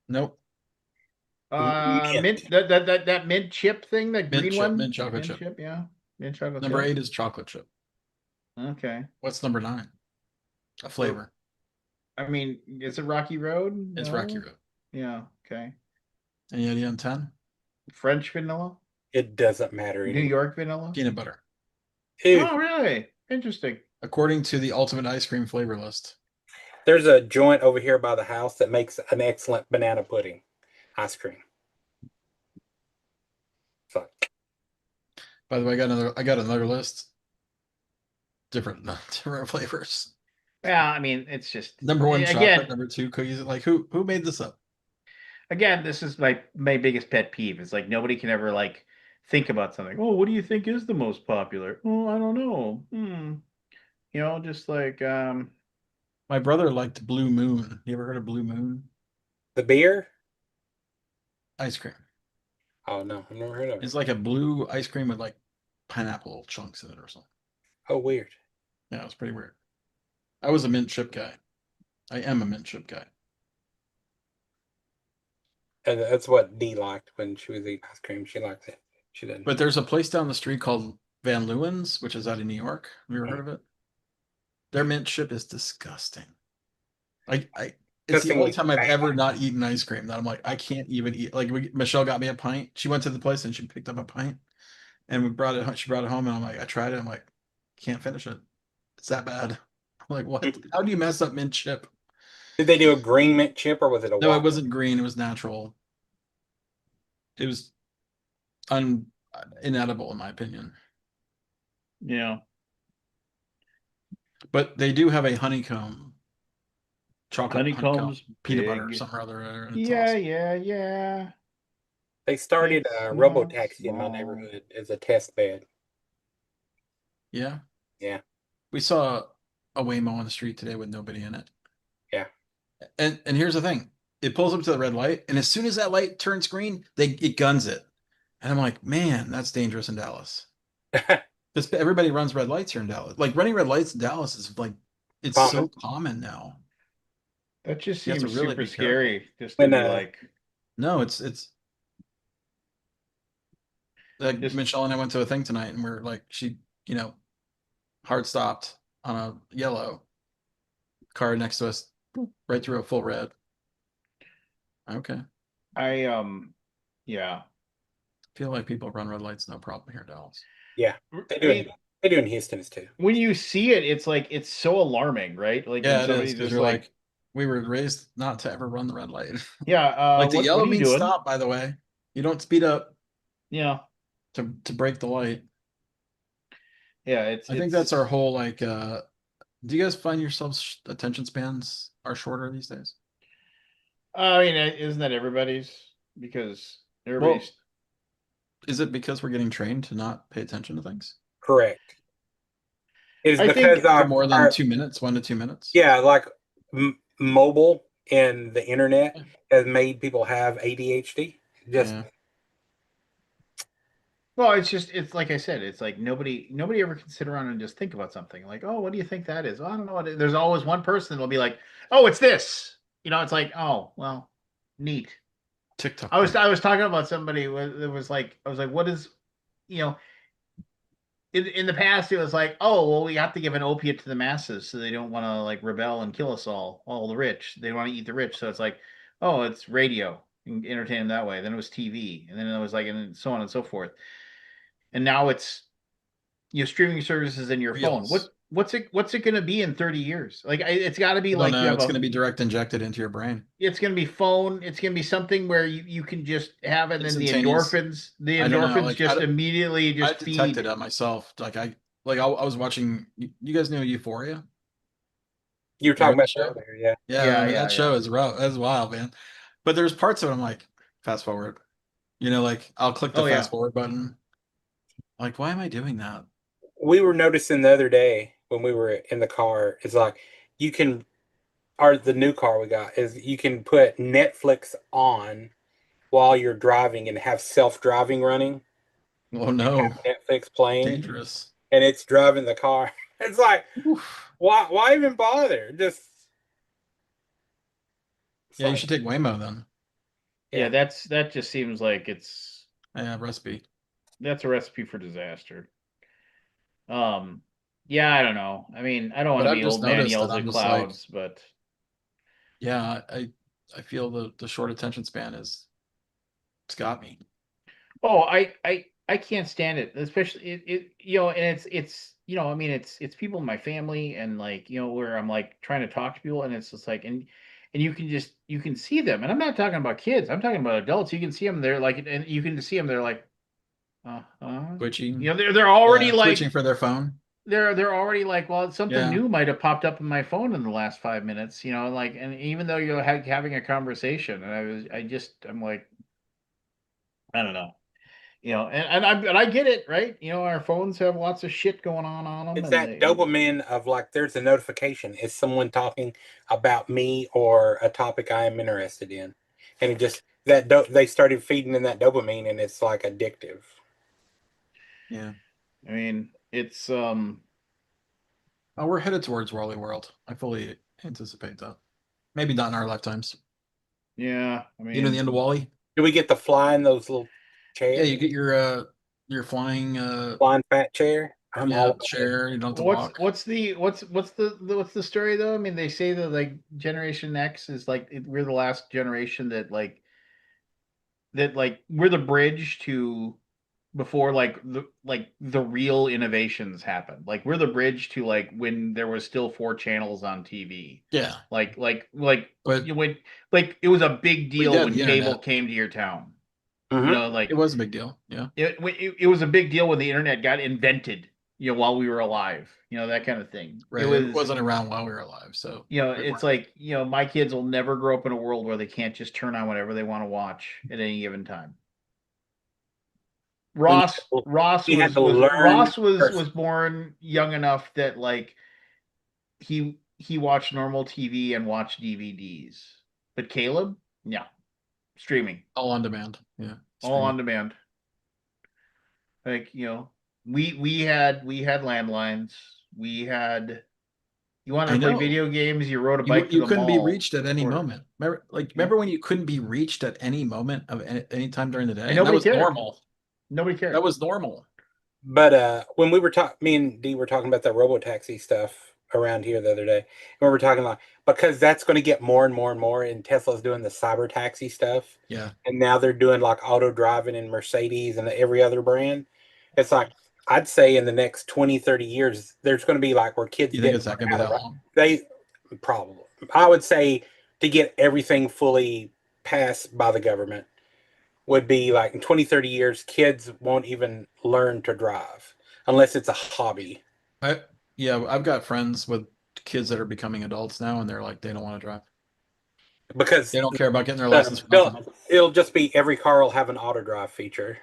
Nope. Mint that mint chip thing, that Mint green chip, one. mint chocolate chip. Yeah. Mint chocolate Number chip. 8 is chocolate chip. Okay. What's number 9? A flavor. I mean, is it Rocky Road? It's No? Rocky Road. Yeah. Okay. Any idea on 10? French vanilla. It doesn't matter New anymore. York vanilla. Peanut butter. Ew. Oh, really? Interesting. According to the ultimate ice cream flavor list. There's a joint over here by the house that makes an excellent banana pudding ice cream. So By the way, I got another list. Different flavors. Yeah, I mean, it's just Number 1 chocolate, again. number 2 cookies. Like who made this up? Again, this is my biggest pet peeve. It's like nobody can ever like think about something. Oh, what do you think is the most popular? Oh, I don't know. Just like My brother liked Blue Moon. You ever heard of Blue Moon? the beer? Ice cream. Oh no, I've never heard of it. It's like a blue ice cream with like pineapple chunks in it or something. Oh, weird. Yeah, it's pretty weird. I was a mint chip guy. I am a mint chip guy. And that's what Dee liked when she was eating ice cream. She liked it. She didn't. But there's a place down the street called Van Leeuwen's, which is out of New York. Have you ever heard of it? Their mint chip is disgusting. It's the Disgusting only with time I've fat. ever not eaten ice cream that I'm like, I can't even eat. Like Michelle got me a pint. She went to the place and she picked up a pint, and we brought it. She brought it home, and I'm like, I tried it. I'm like, can't finish it. It's that bad. I'm like, what? How do you mess up mint chip? Did they do a green mint chip or was it a No, white? it wasn't green. It was natural. It was inedible in my opinion. yeah. But they do have a honeycomb chocolate Honeycomb's peanut butter or big. something or other. and it's Yeah, awesome. yeah. They started It's a not robo taxi in my small. neighborhood as a test bed. Yeah. Yeah. We saw a Waymo on the street today with nobody in it. Yeah. And here's the thing. It pulls up to the red light, and as soon as that light turns green, it guns it. And I'm like, man, that's dangerous in Dallas. Because everybody runs red lights here in Dallas. Like running red lights in Dallas is like it's so common now. That just You have to seems really super be scary. Just to When, be like, No, it's like Just- Michelle and I went to a thing tonight, and we're like, she, hard stopped on a yellow car next to us, right through a full red. Okay. yeah. Feel like people run red lights, no problem here in Dallas. Yeah. They do in Houston's too. When you see it, it's like it's so alarming, right? Like Yeah, when it somebody is. 'Cause just you're like, We were raised not to ever run the red light. Yeah. Like the What yellow are you means doing? stop, by the way. You don't speed up Yeah. to break the light. Yeah. It's. I think that's our whole like. Do you guys find yourselves attention spans are shorter these days? I mean, isn't that everybody's? Because everybody's. Is it because we're getting trained to not pay attention to things Correct. It is I think because for more than our 2 minutes, 1 to 2 minutes? yeah, like mobile and the internet has made people have ADHD. Just Yeah. Well, it's like I said, it's like nobody ever can sit around and just think about something like, oh, what do you think that is? Oh, I don't know what it is. There's always one person that'll be like, oh, it's this. It's like, oh, well, neat. TikTok. I was talking about somebody that was like, I was like, what is, you know, in the past it was like, oh, well, we have to give an opiate to the masses so they don't want to like rebel and kill us all the rich. They want to eat the rich, so it's like, oh, it's radio, and entertain them that way. Then it was TV, and then it was like, and so on and so forth. And now it's streaming services in your phone. Reels. What's it going to be in 30 years? Like it's got to be I don't like you know. have It's a going to be direct injected into your brain. it's going to be phone. It's going to be something where you can just have it, and then the Instantaneous. the I don't know. endorphins Like just immediately I just detected feed. it myself. I was watching. You guys know Euphoria? you were You heard talking the about show? that earlier, yeah. Yeah, I mean Yeah, that show is rough. That's wild, man. But there's parts of it I'm like, fast forward. Like I'll click the Oh yeah. fast forward button. Like, why am I doing that? We were noticing the other day when we were in the car, it's like you can, or the new car we got is you can put Netflix on while you're driving and have self-driving running, Oh no, Netflix playing, dangerous. and it's driving the car. It's like, Oof. why even bother? Just Yeah, you like, should take Waymo then. Yeah, yeah. that just seems like Yeah, recipe. that's a recipe for disaster. Um, yeah, I don't know. I mean, I don't want But to I've be just old man noticed that yells I'm at just like, clouds, but yeah, I feel the short attention span it's got me. oh, I can't stand it. Especially and it's I mean it's people in my family and like where I'm like trying to talk to people and it's just like and you can see them and I'm not talking about kids. I'm talking about adults. You can see them there like and you can see them they're like Twitching. they're already Yeah, twitching like for their phone. they're already like, well, something Yeah. new might have popped up in my phone in the last 5 minutes, like, and even though you're having a conversation, and I'm like, I don't know, and I get it, right? Our phones have lots of shit going on them, It's and that dopamine of like, there's a notification. Is someone talking about me or a topic I am interested in? And it just they started feeding in that dopamine, and it's like addictive. Yeah. I mean, it's Oh, we're headed towards Wally World. I fully anticipate that. Maybe not in our lifetimes. yeah, I You know the mean, end of Wally? Do we get to fly in those little chairs? Yeah, you get your flying Flying fat chair. I'm all about it. chair. You don't have to what's walk. what's the story though? I mean, they say that like Generation X is like we're the last generation that we're the bridge to before like the real innovations happened. Like we're the bridge to like when there was still 4 channels on TV. Yeah, but When like it was a big we deal had when the cable internet. came to your town. Mhm. It was a big deal. Yeah, It was a big deal when the internet got invented. While we were alive. That kind of thing. right. It wasn't around while we were alive, so we It's weren't. like my kids will never grow up in a world where they can't just turn on whatever they want to watch at any given time. We had Ross to, Ross we had was to was learn Ross was first. born young enough that like he watched normal TV and watched DVDs. But Caleb, yeah, streaming, All on demand. Yeah, all streaming. on demand. Like, we had landlines. We had You wanted I to play know. video games, you rode a You bike to you the couldn't be mall. reached at any Or moment. Remember, yeah. remember when you couldn't be reached at any moment of any time during the day, And and that nobody was cared. normal. Nobody cared. That was normal. But when we were talking, me and Dee were talking about that robotaxi stuff around here the other day, and we were talking like, because that's going to get more and more and more, and Tesla's doing the cyber taxi stuff, Yeah. and now they're doing like auto driving in Mercedes and every other brand. It's like, I'd say in the next 20, 30 years, there's going to be like where kids You think didn't it's not learn going to how be to that ride. long? They probably I would say to get everything fully passed by the government would be like in 20, 30 years, kids won't even learn to drive unless it's a hobby. Yeah, I've got friends with kids that are becoming adults now, and they're like, they don't want to drive. Because They don't care about getting their license for they'll- nothing. it'll just be every car will have an auto drive feature,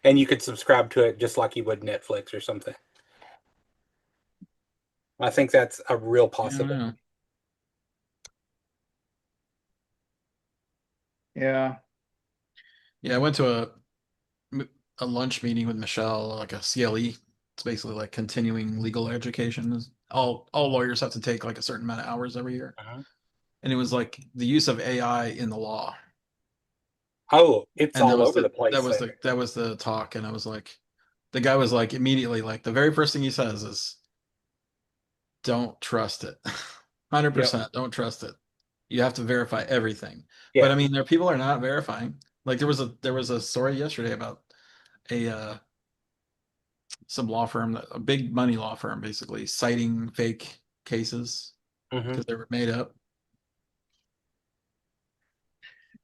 and you could subscribe to it just like you would Netflix or something. I think that's a real I don't possibility. know. Yeah. Yeah, I went to a lunch meeting with Michelle, like a CLE. It's basically like continuing legal education. All lawyers have to take like a certain amount of hours every year, Uh-huh. and it was like the use of AI in the law. Oh, it's And all over the place. that was the talk, and I was like, the guy was like immediately like the very first thing he says is, "Don't trust it, 100%. Don't trust it. You have to verify everything." But Yeah. I mean, people are not verifying. Like there was a story yesterday about a some law firm, a big money law firm, basically citing fake cases Mhm. because they were made up.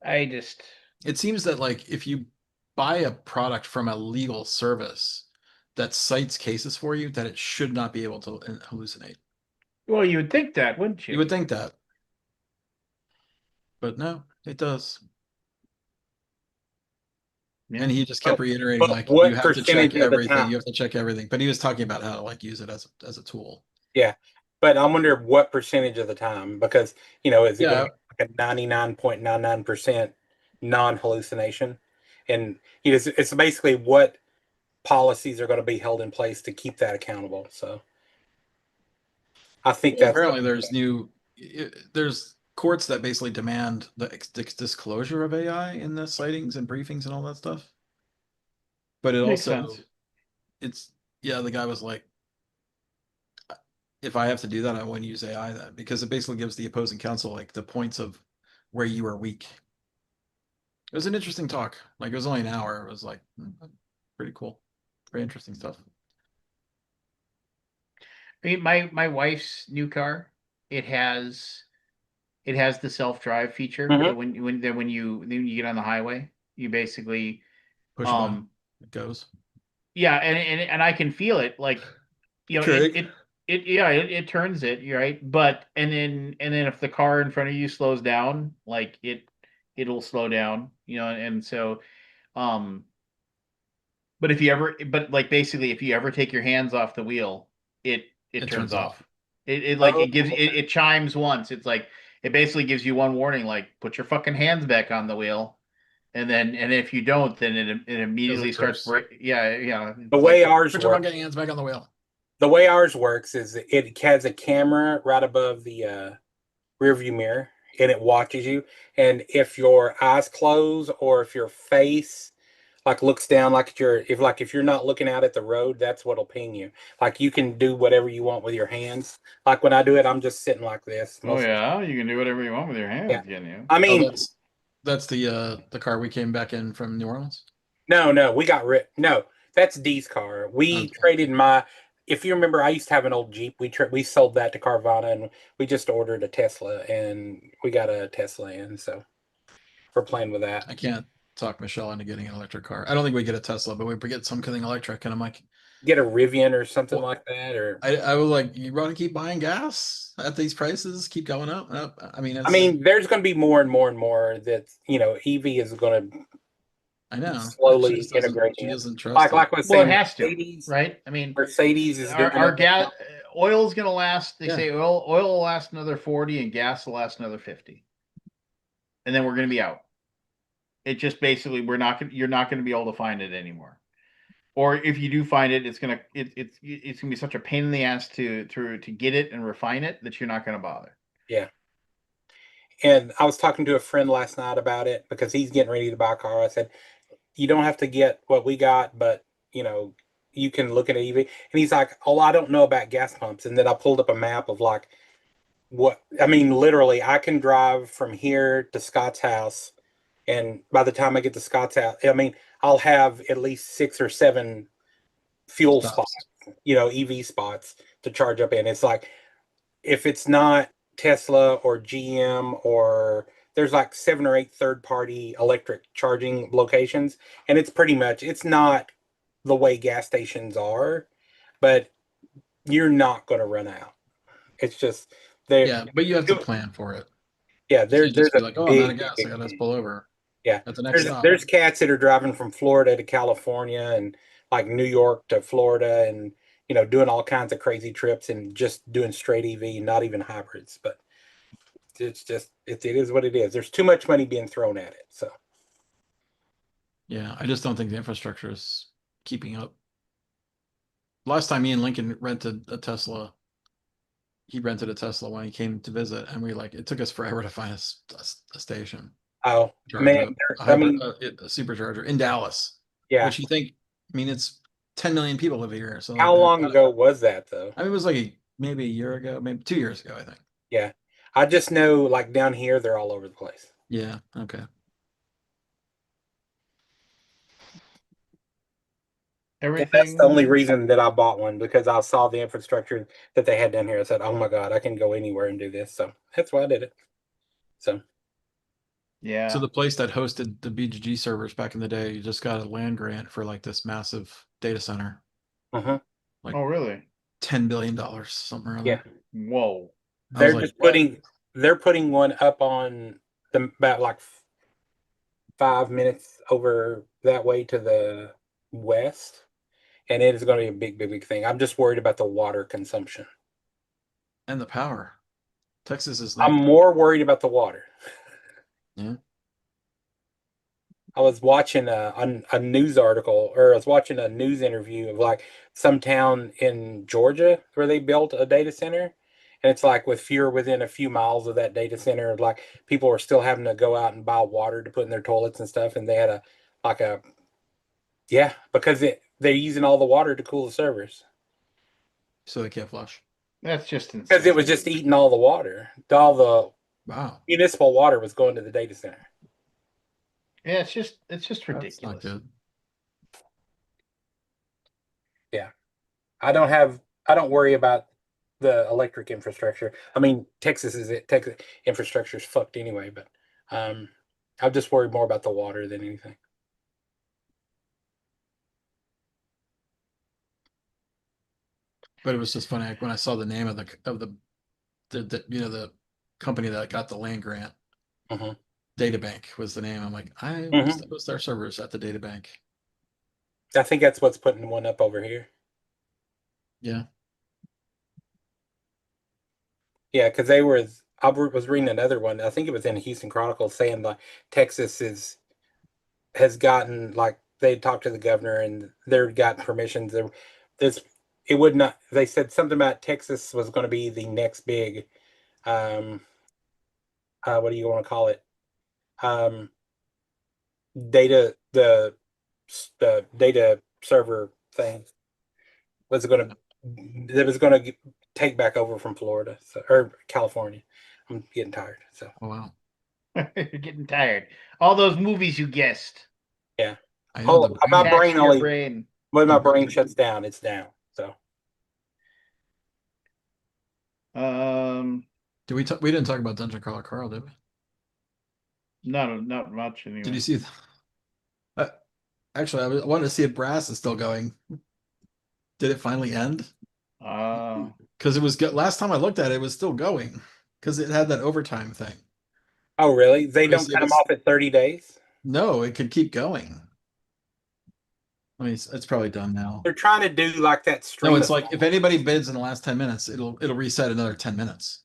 I just It seems that like if you buy a product from a legal service that cites cases for you, that it should not be able to hallucinate. well, you would think that, wouldn't you? You would think that, but no, it does. Yeah. And he just kept reiterating, But like, what you have to percentage check of the everything. time? You have to check everything. But he was talking about how to like use it as a tool. Yeah. But I wonder what percentage of the time, because, is it going Yeah, to be like a 99.99% non-hallucination? And it's basically what policies are going to be held in place to keep that accountable. So I think Yeah. that's apparently there's courts that basically demand the disclosure of AI in the sightings and briefings and all that stuff. But it Makes also sense. it's yeah, the guy was like, if I have to do that, I want to use AI then because it basically gives the opposing counsel like the points of where you are weak. It was an interesting talk. Like it was only an hour. It was like pretty cool, very interesting stuff. I mean, my wife's new car, it has the self-drive feature Mhm. that when you get on the highway, you basically Push a button, um it goes. yeah, and I can feel it, like, Trig. it turns it, you're right, but and then if the car in front of you slows down, like it'll slow down, and so um but like basically if you ever take your hands off the wheel, it It turns turns off. off. It like Oh, it gives it chimes once. It's like it basically gives you one warning, like put your fucking hands back on the wheel. And if you don't, then it immediately like starts curse. yeah. the It's way like ours Picture about works. getting hands back on the wheel. The way ours works is it has a camera right above the rear view mirror, and it watches you. And if your eyes close or if your face like looks down, like if you're not looking out at the road, that's what'll ping you. Like you can do whatever you want with your hands. Like when I do it, I'm just sitting like this. oh yeah, you can do whatever you want with your Yeah. hands, can you? I Oh, mean, that's the car we came back in from New Orleans. no, we got rid. No, that's Dee's car. We Okay. traded my. If you remember, I used to have an old Jeep. We sold that to Carvana, and we just ordered a Tesla, and we got a Tesla in. So we're playing with that. I can't talk Michelle into getting an electric car. I don't think we get a Tesla, but we get something electric. And I'm like, Get a Rivian or something well, like that, or I was like, you want to keep buying gas at these prices? Keep going up and up. I mean, I mean, there's going to be more and more and more that EV is going to I know. She slowly just doesn't. integrate She in. doesn't trust Like it. I was Well, it saying, has to, right? I mean, Mercedes is our doing our it. gas oil's gonna last. They Yeah. say oil will last another 40, and gas will last another 50, and then we're gonna be out. It just basically you're not gonna be able to find it anymore. Or if you do find it, it's gonna be such a pain in the ass to get it and refine it that you're not gonna bother. Yeah. And I was talking to a friend last night about it because he's getting ready to buy a car. I said, you don't have to get what we got, but you can look at an EV. And he's like, oh, I don't know about gas pumps. And then I pulled up a map of like what I mean, literally, I can drive from here to Scott's house, and by the time I get to Scott's house, I mean, I'll have at least 6 or 7 fuel spots, Stops. EV spots to charge up in. It's like if it's not Tesla or GM, or there's like 7 or 8 third-party electric charging locations, and it's not the way gas stations are, but you're not going to run out. It's just there. Yeah, but you have to plan for it. Yeah, You can't there's just be a like, oh, I'm out of big, gas. I big, gotta pull over yeah. at the next stop. There's cats that are driving from Florida to California and like New York to Florida, and doing all kinds of crazy trips and just doing straight EV, not even hybrids. But it's just it is what it is. There's too much money being thrown at it. So Yeah, I just don't think the infrastructure is keeping up. Last time me and Lincoln rented a Tesla, he rented a Tesla when he came to visit, and it took us forever to find a station. oh Charge man, a I hybrid, mean, a supercharger in Dallas. yeah. Which you think, I mean, it's 10 million people live here. So How long ago was that though? I mean, it was like maybe a year ago, maybe 2 years ago, I think. Yeah, I just know like down here they're all over the place. Yeah, okay. And that's Everything. the only reason that I bought one, because I saw the infrastructure that they had down here. I said, "Oh my God, I can go anywhere and do this." So that's why I did it. So Yeah. So the place that hosted the BGG servers back in the day just got a land grant for like this massive data center. uh-huh. Like Oh, really? $10 billion, something or other. Yeah, Whoa. I was they're like, just what? they're putting one up on about like 5 minutes over that way to the west, and it is going to be a big, big, big thing. I'm just worried about the water consumption. And the power. Texas is I'm like, more worried about the water. yeah. I was watching a news article, or I was watching a news interview of like some town in Georgia where they built a data center. And it's like if you're within a few miles of that data center, like people are still having to go out and buy water to put in their toilets and stuff. And they had because they're using all the water to cool the servers. So they can't flush. That's just Because insane. it was just eating all the water. All the Wow. municipal water was going to the data center. Yeah, it's just That's not ridiculous. good. Yeah. I don't worry about the electric infrastructure. I mean, Texas infrastructure is fucked anyway, but I'm just worried more about the water than anything. But it was just funny when I saw the name of the company that got the land grant. Mhm. Databank was the name. I'm like, I Mhm. must host our servers at the Databank. I think that's what's putting one up over here. Yeah. Yeah, because I was reading another one. I think it was in Houston Chronicle saying like Texas has gotten, like, they talked to the governor and they're gotten permissions. This it would not. They said something about Texas was going to be the next big, what do you want to call it? Um, data the data server thing was going to that was going to take back over from Florida, or California. I'm getting tired. So Oh, wow. You're getting tired. All those movies you guessed. yeah. I know Oh, my Taxing brain your only brain. when my brain shuts down, it's down. So Um, we didn't talk about Dungeon Crawler Carl, did we? not much anyway. Did you see? Actually, I wanted to see if Brass is still going. Did it finally end? Because it was last time I looked at it, it was still going because it had that overtime thing. oh really? They don't It cut them was- off at 30 days? No, it could keep going. I mean, it's probably done now. They're trying to do like that stream. No, it's like if anybody bids in the last 10 minutes, it'll reset another 10 minutes.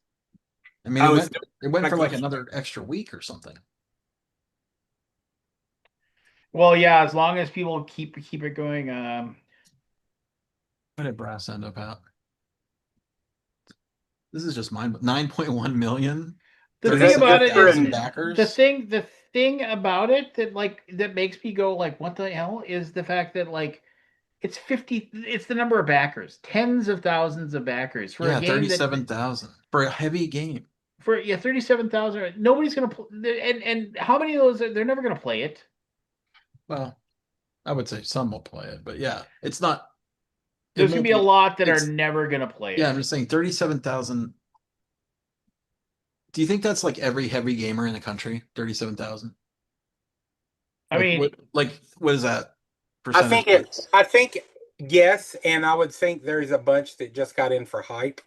I mean, Oh, it went for like- like another extra week or something. Well, yeah, as long as people keep it going. What did Brass end up at? This is just mine. 9.1 million. The Is thing that about good it for is an- backers. the thing about it that makes me go like, what the hell, is the fact that like it's the number of backers, tens of thousands of backers for a game 37,000 for a heavy game. 37,000. Nobody's gonna play, and how many of those they're never gonna play it. Well, I would say some will play it, but yeah, it's not. There's gonna be a lot that are it's- never gonna play it. Yeah, I'm just saying 37,000 Do you think that's like every heavy gamer in the country? 37,000. I mean, What is that I think percentage? it. I think yes, and I would think there's a bunch that just got in for hype.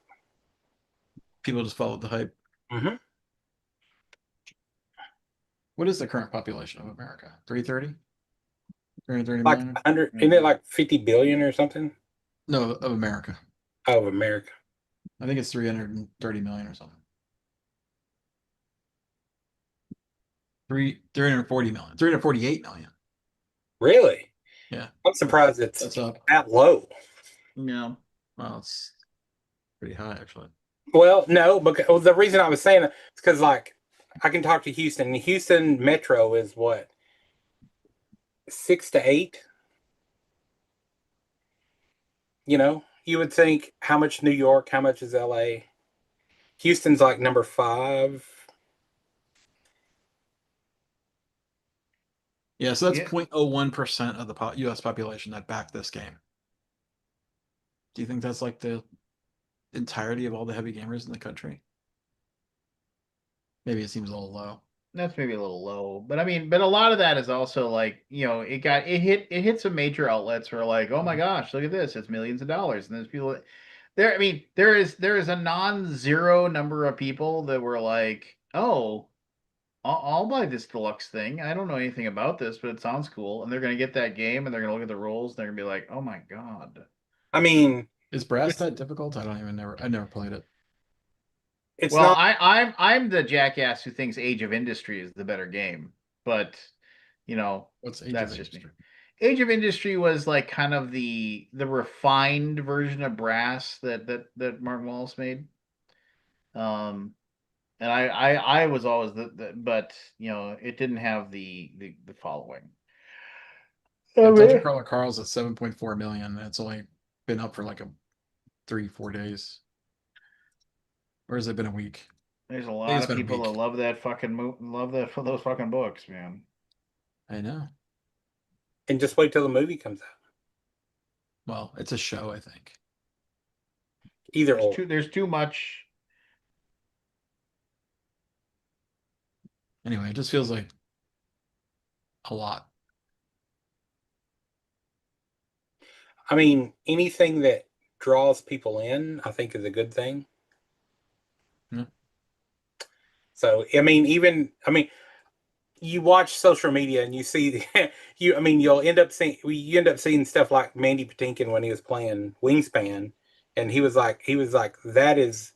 People just followed the hype. Mm-hmm. What is the current population of America? 330? 330 Like million? 100, isn't it like 50 billion or something? No, of America. Oh, of America. I think it's 330 million or something. 340 million. 348 million. Really? Yeah. I'm surprised it's That's up. that low. Yeah. Well, it's pretty high actually. Well, no, because the reason I was saying that is because like I can talk to Houston. And Houston Metro is what 6 to 8. You would think how much New York, how much is LA? Houston's like number 5. Yeah, so that's Yeah. 0.01% of the US population that backed this game. Do you think that's like the entirety of all the heavy gamers in the country? Maybe it seems a little low. that's maybe a little low, but I mean, but a lot of that is also like, it hit some major outlets who are like, oh my gosh, look at this, it's millions of dollars, and there's people there. I mean, there is a non-zero number of people that were like, oh, I'll buy this deluxe thing. I don't know anything about this, but it sounds cool, and they're gonna get that game, and they're gonna look at the rules, and they're gonna be like, oh my god. I mean, Is brass that difficult? I never played it. it's Well, not. I'm the jackass who thinks Age of Industry is the better game, but What's Age that's of just me. Industry? Age of Industry was like kind of the refined version of Brass that Martin Wallace made. Um, and I was always but it didn't have the following. Yeah, Oh, Dungeon man. Crawler Carl's at 7.4 million, and it's only been up for like 3, 4 days. Or has it been a week? There's a I think lot it's of been a people that week. love that fucking love that for those fucking books, man. I know. And just wait till the movie comes out. Well, it's a show, I think. Either There's or. too much. Anyway, it just feels like a lot. I mean, anything that draws people in, I think, is a good thing. Yeah. So, you watch social media and you see you end up seeing stuff like Mandy Patinkin when he was playing Wingspan, and he was like that is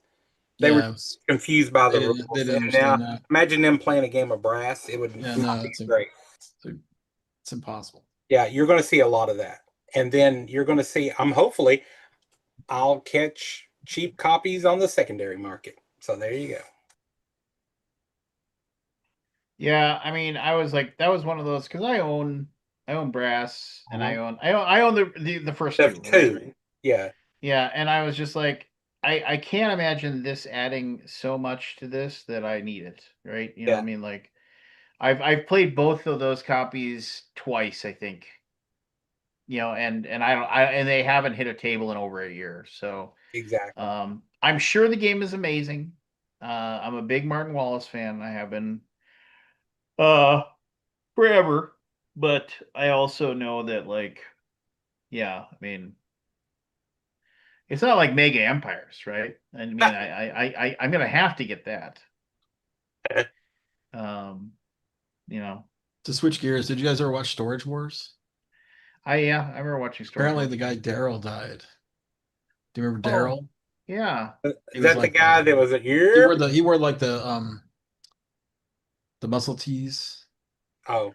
they were Yeah, it was, confused by the they rules, didn't and now understand that. imagine them playing a game of brass. It would Yeah, not no, be great. it's impossible. Yeah, you're going to see a lot of that, and then you're going to see. Hopefully I'll catch cheap copies on the secondary market. So there you go. Yeah, I mean, I was like, that was one of those because I own Brass, and Uh-huh. I own the first The two, two, right? yeah, Yeah, and I was just like, I can't imagine this adding so much to this that I need it, right? You know what yeah, I mean? Like, I've played both of those copies twice, I think. And and they haven't hit a table in over a year. So, exactly. I'm sure the game is amazing. I'm a big Martin Wallace fan. I have been uh forever, but I also know that, like, yeah, I mean, it's not like Mega Empires, right? I mean, I'm gonna have to get that. Um, you know, To switch gears, did you guys ever watch Storage Wars? I remember watching Storage Apparently, Wars. the guy Daryl died. Do you remember Oh, Daryl? yeah. He Is was that the like guy that was a he wore like the muscle tees. Oh,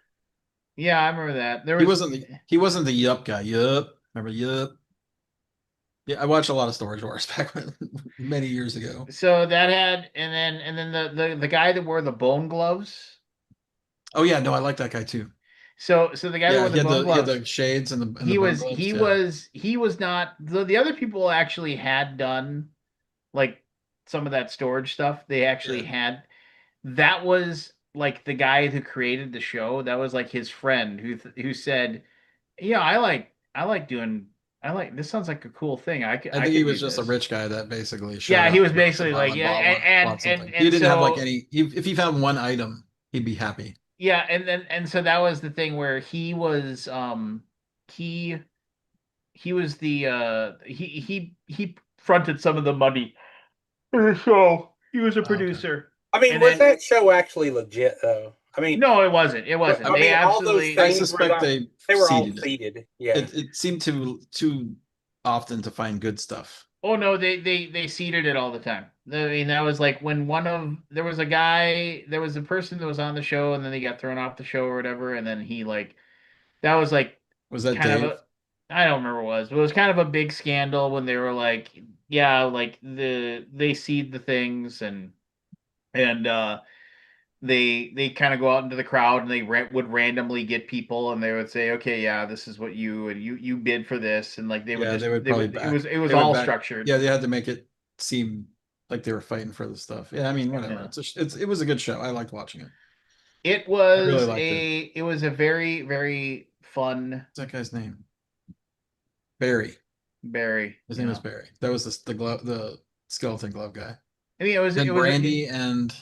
Yeah, I remember that. There was He wasn't the yup guy. Yup. Remember yup? Yeah, I watched a lot of Storage Wars back many years ago. so that had and then the guy that wore the bone gloves. Oh yeah, no, I like that guy too. So the guy that Yeah, wore the bone he had gloves, the shades and the he bone was gloves. he Yeah. was he was not the other people actually had done like some of that storage stuff. They actually Yeah. had that was like the guy who created the show. That was like his friend who said, "Yeah, I like doing I like this. Sounds like a cool thing. I I think he could was do just a this. rich guy that basically showed Yeah, up he was once in a basically while like, and yeah, bought something. He and didn't have like so any. If he found one item, he'd be happy. yeah, and so that was the thing where he was he he was the he fronted some of the money for the show. He was a Oh, okay. producer. I mean, And was then that show actually legit though? I mean, no, it wasn't. It wasn't. I They mean, all those absolutely I things were suspect like they were all seeded it. seeded. Yeah. It seemed too often to find good stuff. Oh no, they seeded it all the time. I mean, that was like when there was a guy, there was a person that was on the show, and then they got thrown off the show or whatever, and then he like that was like Was that kind of Dave? a I don't remember what it was, but it was kind of a big scandal when they were like, yeah, like they seed the things and they kind of go out into the crowd and they would randomly get people and they would say, okay, yeah, this is what you bid for this, and like they would Yeah, just they would they probably would back. it was They would all back. structured. Yeah, they had to make it seem like they were fighting for the stuff. Yeah, I mean, whatever. Yeah. It was a good show. I liked watching it. It I really was liked it. a very, very fun What's that guy's name? Barry. Barry. His name was Yeah. Barry. That was the skeleton glove guy. I mean, Then Brandy and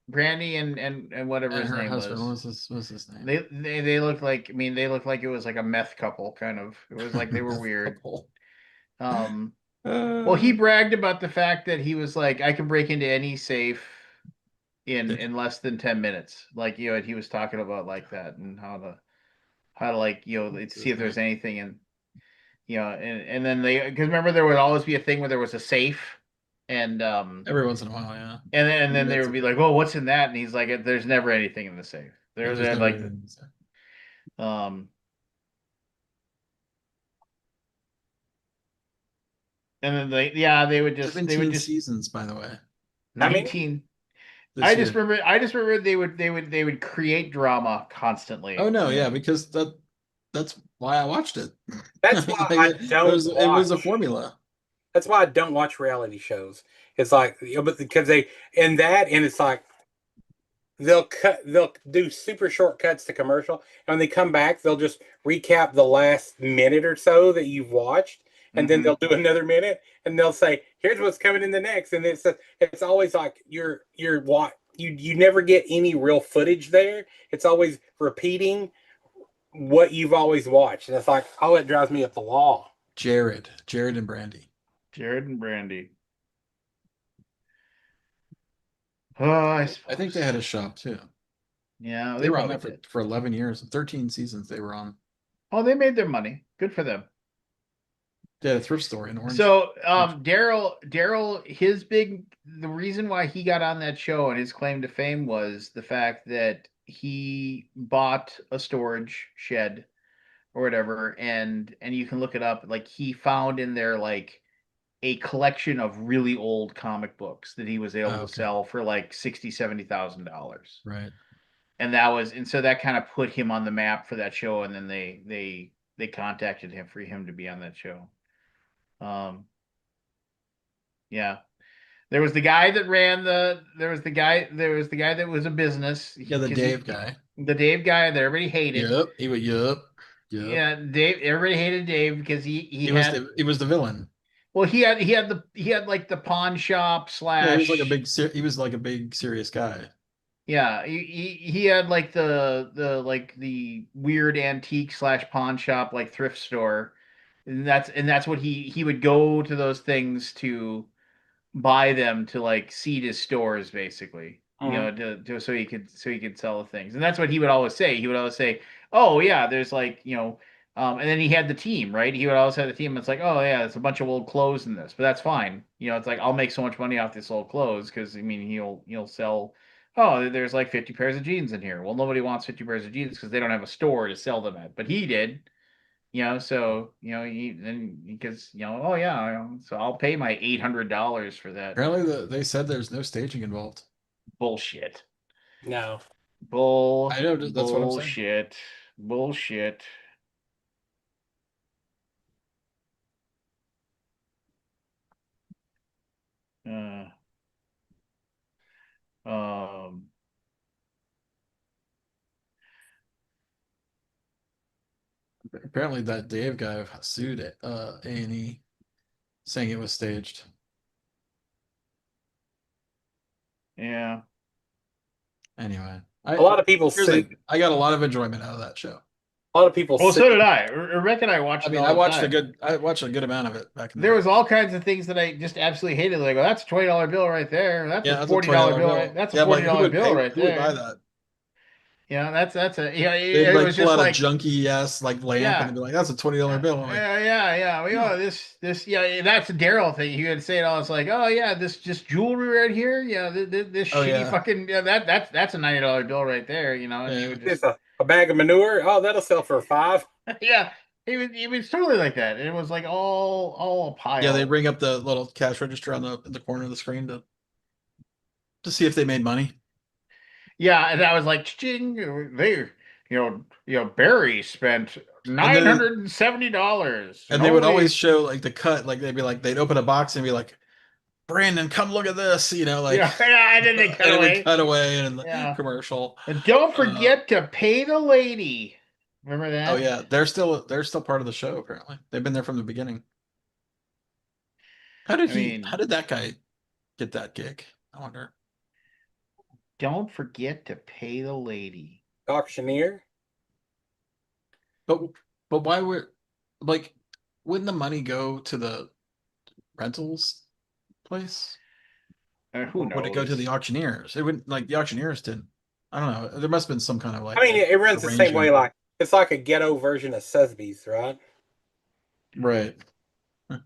Brandy and whatever his her name husband. was. What was his name? They looked like, I mean, they looked like it was like a meth couple kind of. It was like they were Meth weird. couple. Um, well, he bragged about the fact that he was like, I can break into any safe in less than 10 minutes. Like, you know, he was talking about like that and how to like, you know, What's see his if there's name? anything in, you know, and then they, because remember there would always be a thing where there was a safe and Every once in a while, yeah. and then they That's would be like, "Oh, what's in that?" And he's like, "There's never anything in the safe. yeah, There's there's never like anything to say. um." And then they would just 17 seasons, by the way, How many? 19. this year. I just remember they would create drama constantly. Oh no, You yeah, know? because that's why I watched it. That's why Like, I don't it was a watch. formula. That's why I don't watch reality shows. It's like, you know, but because they and that and it's like they'll do super short cuts to commercial, and when they come back, they'll just recap the last minute or so that you've watched, and then Mhm. they'll do another minute, and they'll say, "Here's what's coming in the next," and it's always like you're what you never get any real footage there. It's always repeating what you've always watched, and it's like, oh, it drives me up the wall. Jared and Brandy. Jared and Brandy. Oh, I I think suppose. they had a shop too. Yeah, They they were on probably that did. for 11 years, 13 seasons they were on. Oh, they made their money. Good for them. They had a thrift store in Orange. So, Daryl, the reason why he got on that show and his claim to fame was the fact that he bought a storage shed or whatever, and you can look it up. Like he found in there like a collection of really old comic books that he was able Oh, to okay. sell for like $60,000, $70,000. Right. And so that kind of put him on the map for that show, and then they contacted him for him to be on that show. Yeah. There was the guy that was a business. Yeah, the Dave guy. The Dave guy that everybody hated. Yep. He was yep. Yep. Yeah, Dave, everybody hated Dave because He was the villain. well, he had like the pawn shop Yeah, he was like slash. he was like a big serious guy. Yeah, he had like the weird antique slash pawn shop like thrift store. And that's what he would go to those things to buy them to like seed his stores basically, you know, to so he could sell the things. And that's what he would always say. He would always say, "Oh yeah, there's like, you know," and then he had the team, right? He would always have the team. It's like, "Oh yeah, there's a bunch of old clothes in this." But that's fine. You know, it's like I'll make so much money off this old clothes because I mean, he'll sell, "Oh, there's like 50 pairs of jeans in here." Well, nobody wants 50 pairs of jeans because they don't have a store to sell them at. But he did. You know, so you know, then because you know, oh yeah, so I'll pay my $800 for that. Apparently, they said there's no staging involved. Bullshit. No. I know. That's what I'm saying. Bullshit. Bullshit. Uh, um, Apparently, that Dave guy sued A&E, saying it was staged. Yeah. Anyway, A lot of people here's the say thing, I got a lot of enjoyment out of that show. a lot of people Well, say so did I. Rick and I watched I it mean, all I the watched time. I watched a good amount of it back in the There day. was all kinds of things that I just absolutely hated. Like, well, that's a $20 bill right there. That's Yeah, a that's a $40 $20 bill. bill. That's a Yeah, like $40 bill right who would buy there. that? That's a They'd it like was pull just out a like junky ass like lamp and yeah. they'd be like, "That's a $20 bill." I'm like, Yeah. We no. this that's a Daryl thing. He would say it all. It's like, oh yeah, this just jewelry right here. Yeah, this Oh shitty yeah, fucking that's a $90 bill right there. And he yeah. would it's just a bag of manure. Oh, that'll sell for $5. yeah. He was totally like that. It was like all a Yeah, they pile. bring up the little cash register on the corner of the screen to see if they made money. Yeah, and I was like, ching, Barry spent And then $970 and they would only always show like the cut, like they'd be like they'd open a box and be like, "Brandon, come look at this," like, yeah, and then they and cut it would away. cut away and in the Yeah. commercial. And don't Uh, forget to pay the lady. Remember oh that? yeah, they're still part of the show. Apparently, they've been there from the beginning. I How mean, did that guy get that gig? I wonder. don't forget to pay the lady. Auctioneer. But why would like wouldn't the money go to the rentals place? Who Or would it go to the knows? auctioneers? It wouldn't like the auctioneers didn't. I don't know. There must have been some kind of I like mean, it runs the same way. arrangement. Like it's like a ghetto version of Sotheby's, right? Right.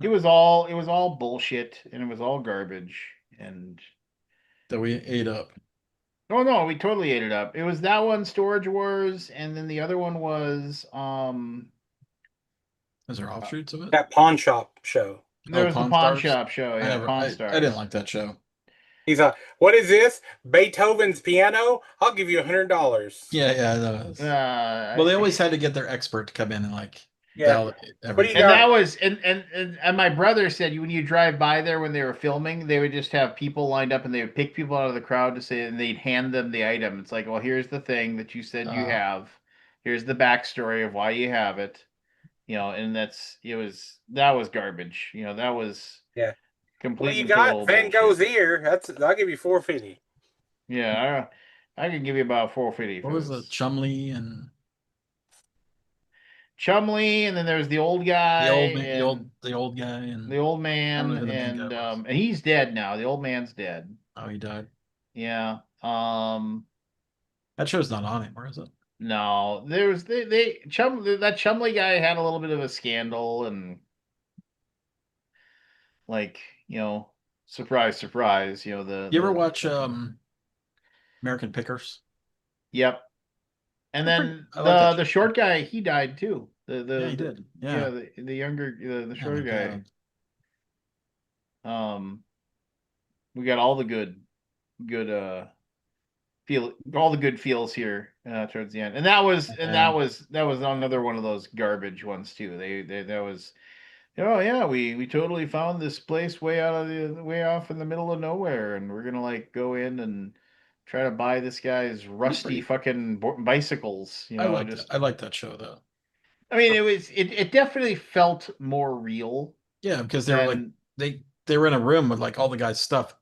It was all bullshit and it was all garbage. And That we ate up. oh no, we totally ate it up. It was that one, Storage Wars, and then the other one was Is there offshoots of it? That pawn shop show. there Oh, was the Pawn Pawn Stars? Shop show, yeah, Pawn I Stars. didn't like that show. He's like, "What is this? Beethoven's piano? I'll give you $100." Yeah, that was. Well, they always had to get their expert to come in and like Yeah. validate What do you everything. And got? that was and my brother said when you drive by there when they were filming, they would just have people lined up and they would pick people out of the crowd to say and they'd hand them the item. It's like, well, here's the thing that you said you have. Here's the backstory of why you have it. And that was garbage. That was Yeah. What complete do you and got? total Van Gogh's bullshit. ear. I'll give you $450. Yeah, I can give you about 450 What for was this. the Chumley and Chumley, and then there was the old guy and the old guy and the old I don't know man, who the main guy was. and he's dead now. The old man's dead. Oh, he died. Yeah. That show's not on anymore, is it? No, there was that Chumley guy had a little bit of a scandal and like, surprise, surprise, You ever watch American Pickers? yep. And then I like that the show. short guy, he died too. Yeah, he did. Yeah. the younger the Oh shorter my guy. God. We got all the good all the good feels here towards the end. And that was another one of those garbage ones too. They that was oh yeah, we totally found this place way off in the middle of nowhere and we're gonna like go in and try to buy this guy's rusty fucking bicycles, I like that show though. I mean it definitely felt more real. Yeah, because they were like they were in a room with like all the guys' stuff.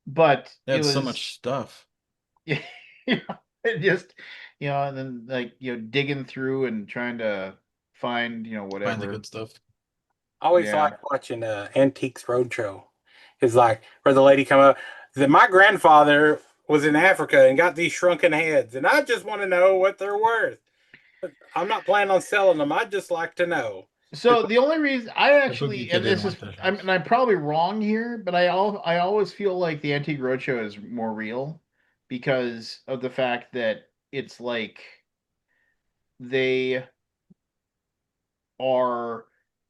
But They it had was so much stuff. yeah, it just and then like digging through and trying to find whatever. Find the good stuff. I always Yeah. like watching Antiques Roadshow. It's like where the lady come up. My grandfather was in Africa and got these shrunken heads, and I just want to know what they're worth. I'm not planning on selling them. I'd just like to know. So the only reason I actually, Boogie Kid and this didn't is, like that I'm, and I'm probably wrong here, but I always feel like the Antique Roadshow is more real because of the fact that it's like they are,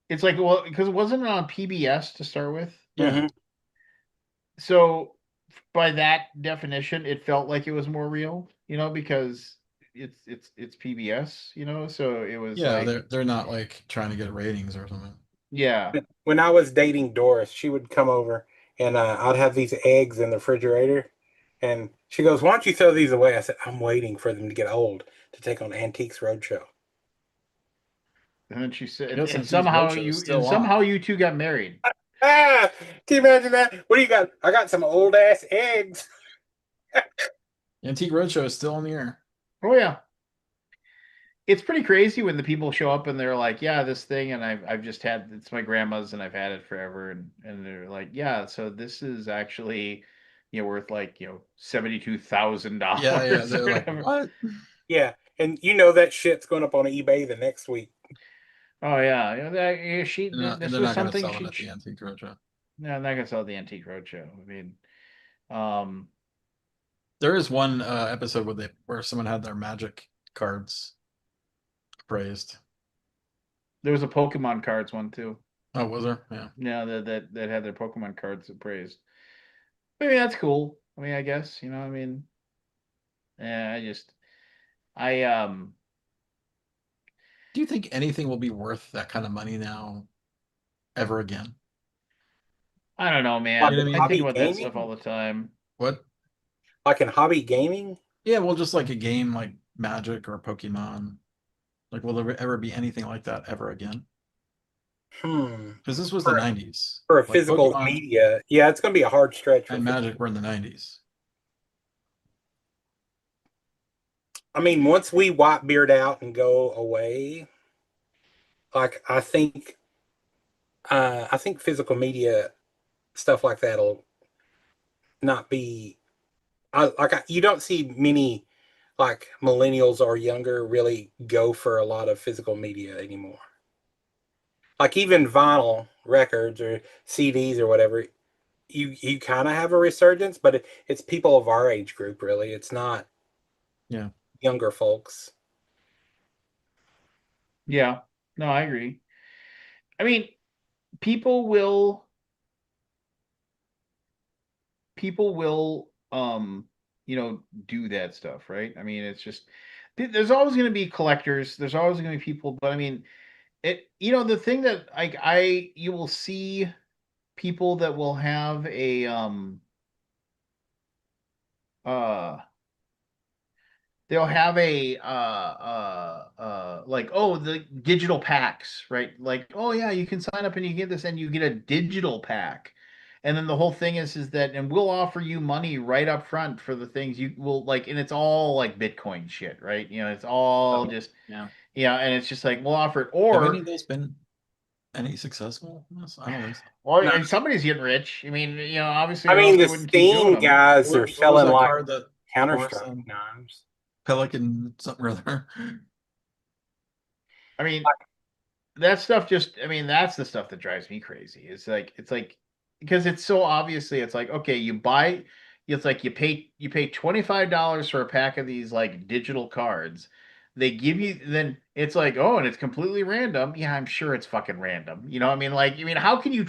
it's like well because it wasn't on PBS to start with, Yeah. Mhm. so by that definition, it felt like it was more real, because it's PBS, so it was Yeah, like they're not like trying to get ratings or something. yeah. When I was dating Doris, she would come over and I'd have these eggs in the refrigerator. And she goes, "Why don't you throw these away?" I said, "I'm waiting for them to get old to take on Antiques Roadshow." And then she said, Yes, and Antiques somehow Roadshow is you, still and on. somehow you two got married. Ah, can you imagine that? What do you got? I got some old ass eggs. Antique Roadshow is still on the air. Oh yeah. It's pretty crazy when the people show up and they're like, yeah, this thing, and I've just had, it's my grandma's and I've had it forever, and they're like, yeah, so this is actually, worth like, $72,000 Yeah, yeah. or They're like, whatever. what? Yeah, and you know that shit's going up on eBay the next week. Oh yeah, And this they're was not going to something sell them at the Antique Roadshow. no, I'm not gonna sell the Antique Roadshow. I mean, um, There is one episode where someone had their magic cards appraised. there was a Pokemon cards one too. Oh, was there? Yeah. Yeah, that had their Pokemon cards appraised. I mean, that's cool. I mean, I guess, I mean, yeah, I Do you think anything will be worth that kind of money now, ever again? I don't know, Like man. You know what I in mean? I think hobby about that stuff all gaming? the time. What? Like in hobby gaming? Yeah, well, just like a game like Magic or Pokemon. Like, will there ever be anything like that ever again? Hmm. Because this was the For, 90s. for a Like physical Pokemon media, yeah, it's going to be a hard stretch for and physical. Magic were in the 90s. I mean, once we Whitebeard out and go away, like I think physical media stuff like that'll not be. You don't see many like millennials or younger really go for a lot of physical media anymore. Like even vinyl records or CDs or whatever, you kind of have a resurgence, but it's people of our age group really. It's not Yeah. younger folks. Yeah. No, I agree. I mean, people will people will do that stuff, right? I mean, it's just there's always going to be collectors, there's always going to be people, but I mean, the thing that you will see people that will have a uh they'll have a like, oh, the digital packs, right? Like, oh yeah, you can sign up and you get this and you get a digital pack. And then the whole thing is that, and we'll offer you money right up front for the things you will like, and it's all like Bitcoin shit, right? It's all just, Yeah. yeah, and it's just like we'll offer it, Have any or of those been any successful? I don't think so. well, No. and somebody's getting rich. I mean, obviously, I or mean, else the they wouldn't keep doing Steam them. guys are What was selling that like card that Counter Forrest Strike and knives. Pelican something or other? I mean, that stuff just, I mean, that's the stuff that drives me crazy. It's like because it's so obviously, it's like, okay, you buy, it's like you pay $25 for a pack of these like digital cards. They give you, then it's like, oh, and it's completely random. Yeah, I'm sure it's fucking random. I mean, like, how can you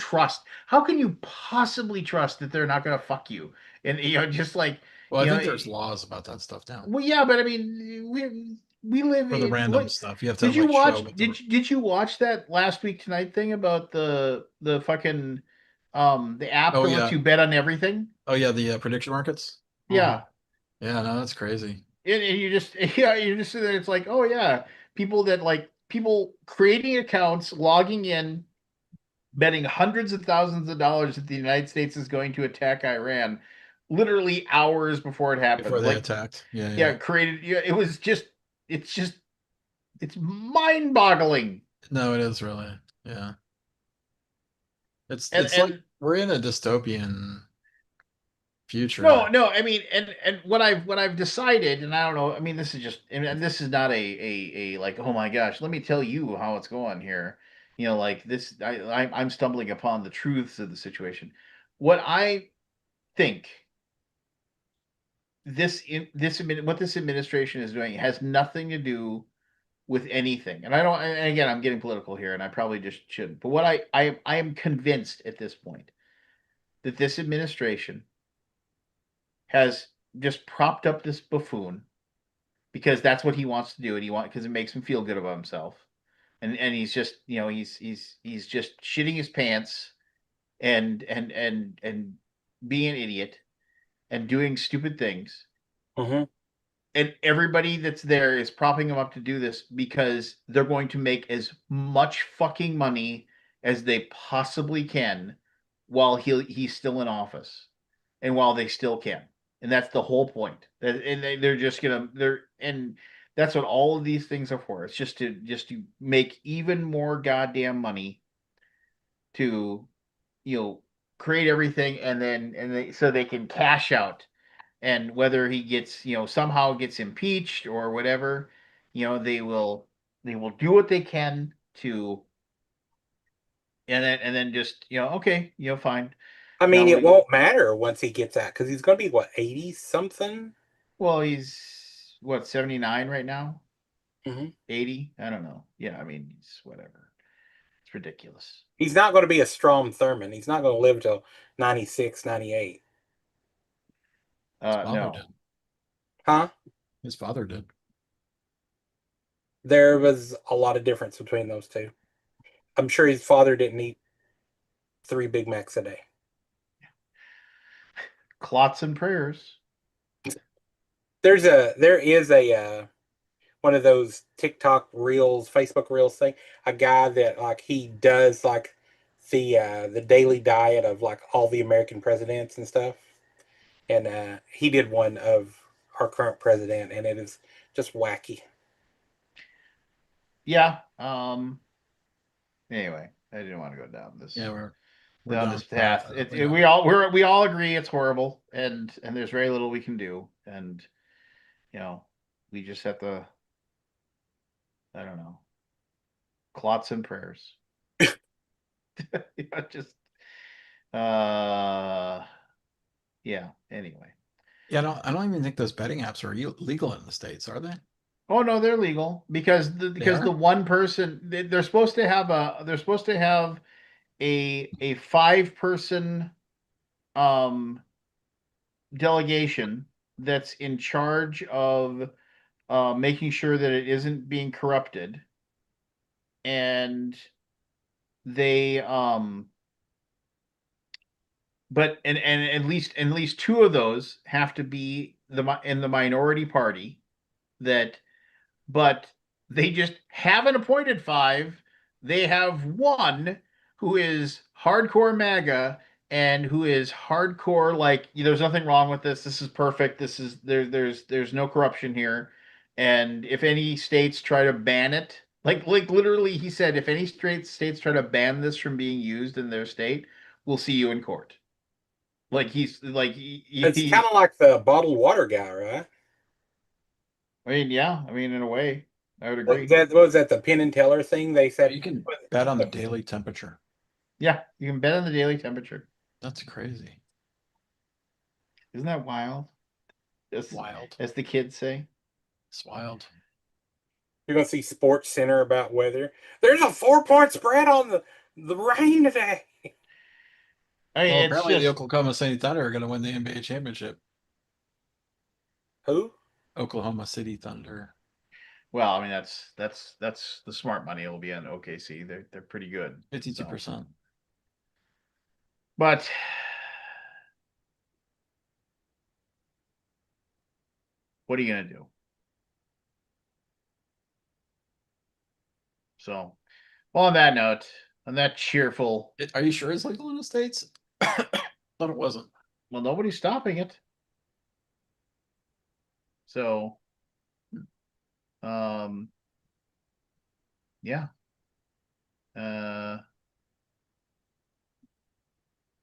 possibly trust that they're not gonna fuck you? And just like, Well, I you know think there's laws about that stuff now. well, yeah, but I mean, we live For the in random what stuff, you have to did you like show watch? what the. Did you watch that last week tonight thing about the fucking the app Oh that lets yeah, you bet on everything? oh yeah, the prediction markets. Yeah, Yeah, no, that's crazy. and you just yeah, you're just sitting there. It's like, oh yeah, people creating accounts, logging in, betting hundreds of thousands of dollars that the United States is going to attack Iran, literally hours before it Before happens. they Like, attacked. Yeah, yeah, yeah. created. Yeah, it's just it's mind-boggling. No, it is really. Yeah. It's And it's like and we're in a dystopian future. no, I mean, and what I've decided, and I don't know, I mean, this is just, and this is not a like, oh my gosh, let me tell you how it's going here. Like this, I'm stumbling upon the truths of the situation. What I think what this administration is doing has nothing to do with anything. And I don't, and again, I'm getting political here, and I probably just shouldn't. But what I am convinced at this point that this administration has just propped up this buffoon because that's what he wants to do, and because it makes him feel good about himself, and he's just he's just shitting his pants and being an idiot and doing stupid things, Mm-hmm. and everybody that's there is propping him up to do this because they're going to make as much fucking money as they possibly can while he's still in office and while they still can. And that's the whole point. And they're just gonna and that's what all of these things are for. It's just to make even more goddamn money to create everything so they can cash out. And whether he gets somehow gets impeached or whatever, they will do what they can to and then just okay, fine. I mean, Now it won't matter once he gets out because he's going to be what, 80 something? well, he's what, 79 right now? Hmm. 80? I don't know. Yeah, I mean, he's whatever. It's ridiculous. He's not going to be a Strom Thurmond. He's not going to live till 96, 98. His father No. did. Huh? His father did. There was a lot of difference between those two. I'm sure his father didn't eat 3 Big Macs a day. Clots and prayers. There is a one of those TikTok reels, Facebook reels thing. A guy that like he does like the daily diet of like all the American presidents and stuff. And he did one of our current president, and it is just wacky. Yeah. Anyway, I didn't want to go down this. Yeah, we're down done this with that. path. We got- We all agree it's horrible, and there's very little we can do, and we just have to, I don't know, clots and prayers. Just yeah. Anyway. Yeah, I don't even think those betting apps are legal in the States, are they? Oh no, they're legal because are? the one person they're supposed to have a 5-person um delegation that's in charge of making sure that it isn't being corrupted, and they but and at least 2 of those have to be in the minority party, that but they just haven't appointed 5. They have one who is hardcore MAGA and who is hardcore like there's nothing wrong with this. This is perfect. This is there's no corruption here. And if any states try to ban it, like literally he said, if any states try to ban this from being used in their state, we'll see you in court. Like he's like It's kind of like the bottled water guy, right? I mean, yeah, I mean in a way, I would Like agree. that what was that the Penn and Teller thing? They said You can bet on the daily temperature. Yeah, you can bet on the daily temperature. That's crazy. Isn't that wild? Wild. As the kids say. It's wild. you're gonna see Sports Center about weather. There's a 4-point spread on the rain today. I mean, Well, it's apparently the just Oklahoma City Thunder are going to win the NBA championship. Who? Oklahoma City Thunder. well, I mean that's the smart money. It'll be on OKC. They're pretty good. 52%. But what are you gonna do? So, well, on that note, on that cheerful, Are you sure it's legal in the States? Thought it wasn't. well, nobody's stopping it. So, yeah. I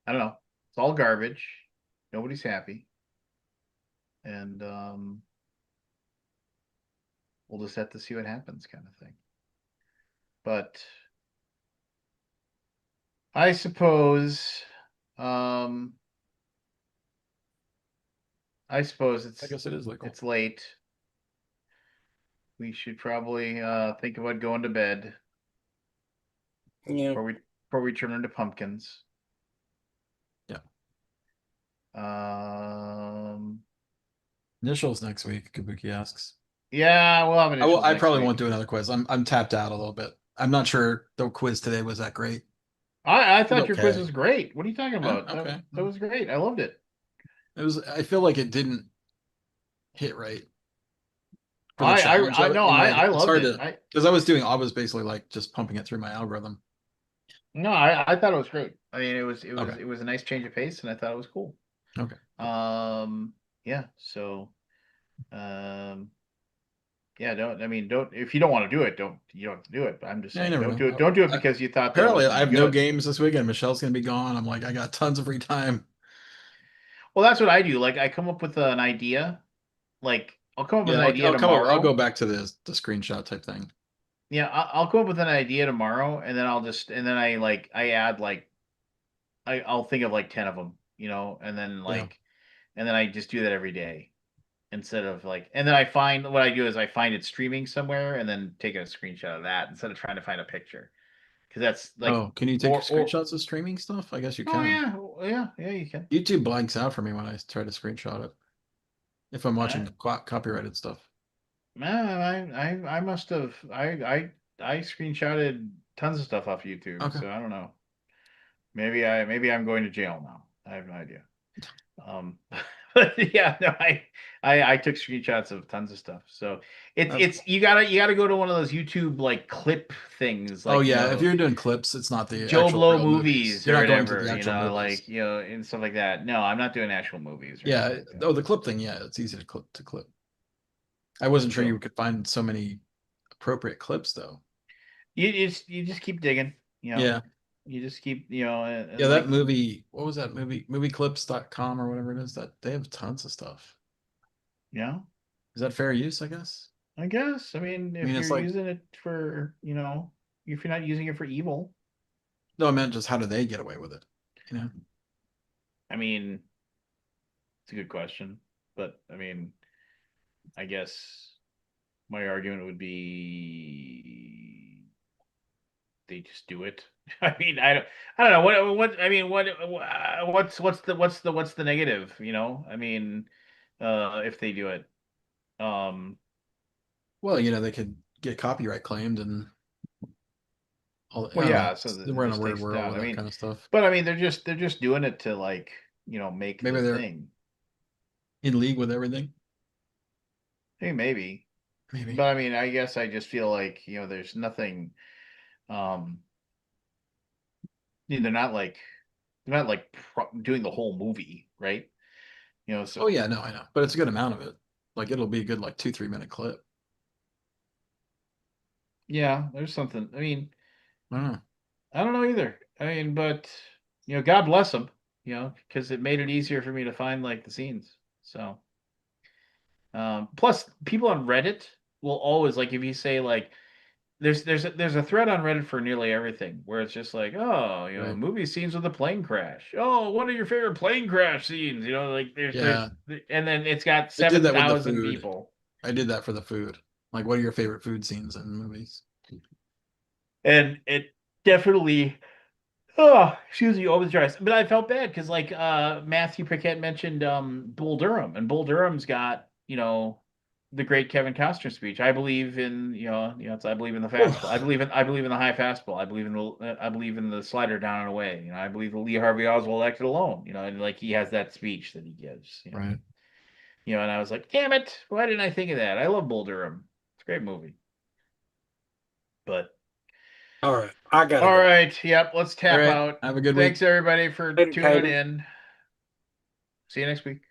don't know. It's all garbage. Nobody's happy. And we'll just have to see what happens, kind of thing. But I suppose I suppose I guess it is legal. it's late. We should probably think about going to bed Yeah. before we turn into pumpkins. Yeah. Initials next week, Kabuki asks. Yeah, we'll have an I probably won't do another quiz. I'm tapped out a little bit. I'm not sure the quiz today was that great. I thought your quiz okay. was great. What are you talking about? okay. That was great. I loved it. It was. I feel like it didn't hit right. for the challenge of it. no, And like, I it's loved hard it. to, because I was basically like just pumping it through my algorithm. No, I thought it was great. I mean, Okay. it was a nice change of pace, and I thought it was cool. Okay. Yeah. So, um, yeah. Don't if you don't want to do it, you don't have to do it. But I'm just Yeah, you saying, never know. don't do it I- because you thought that it Apparently, was I any have no good. games this weekend. Michelle's gonna be gone. I'm like, I got tons of free time. Well, that's what I do. Like, I come up with an idea. Like, I'll come up with Yeah, an idea I'll come over. I'll go tomorrow. back to the screenshot type thing. Yeah, I'll come up with an idea tomorrow, and then I add like I'll think of like 10 of them, Yeah. and then I just do that every day instead of like, and then I find what I do is I find it streaming somewhere and then take a screenshot of that instead of trying to find a picture because that's like, Oh, can you take or screenshots of streaming stuff? I guess you oh can. yeah, yeah, you can. YouTube blanks out for me when I try to screenshot it if I'm watching Uh, copyrighted stuff. Man, I must have I screenshotted tons of stuff off YouTube, Okay. so I don't know. Maybe I'm going to jail now. I have no idea. Um, but yeah, no, I took screenshots of tons of stuff. So That's it's you gotta go to one of those YouTube like clip things, Oh like yeah, if you're doing clips, it's not the Joe actual Blow real movies. movies You're or not going to whatever, the actual movies. like and stuff like that. No, I'm not doing actual movies or anything Yeah. like that. Oh, the clip thing. Yeah, it's easy to clip. I wasn't sure So you could find so many appropriate clips though. you just keep digging, Yeah. you just keep Yeah, and that like movie, what was that movie? Movieclips.com or whatever it is, that they have tons of stuff. Is that fair use, I guess? I guess. I mean, I mean, if it's you're like, using it for, if you're not using it for evil, no, I meant just how do they get away with it? You know? I mean, it's a good question. But I mean, I guess my argument would be they just do it. I mean, I don't know what I mean, what's the negative, I mean, if they do it. Um, Well, they could get copyright claimed and all, I well, don't know. yeah, so We're in a this weird takes it world down. with I that mean, kind of stuff. but I mean, they're just doing it to like, make Maybe the they're thing. in league with everything. Hey, maybe. Maybe. But I mean, I guess I just feel like, there's nothing, um, they're not like doing the whole movie, right? Oh So yeah, no, I know. But it's a good amount of it. Like it'll be a good like 2-3 minute clip. yeah, there's something. I mean, I don't know. I don't know either. I mean, but God bless them, because it made it easier for me to find like the scenes. So, plus people on Reddit will always like if you say like there's a thread on Reddit for nearly everything where it's just like, oh, Right. movie scenes with a plane crash. Oh, what are your favorite plane crash scenes? Like Yeah. and then it's got I did that with the 7,000 food. people. I did that for the food. Like, what are your favorite food scenes in movies? And it definitely, oh, excuse me, always dries. But I felt bad because like Matthew Paquette mentioned Bull Durham, and Bull Durham's got, the great Kevin Costner speech. I believe in, I believe in the fastball. I believe in the high fastball. I believe in the slider down and away. I believe that Lee Harvey Oswald acted alone. And like he has that speech that he gives. Right. And I was like, damn it, why didn't I think of that? I love Bull Durham. It's a great movie. But All right, I gotta all go. right, yep, let's All tap right. out. Have a good Thanks week. everybody for Later, tuning Tater. in. See you next week.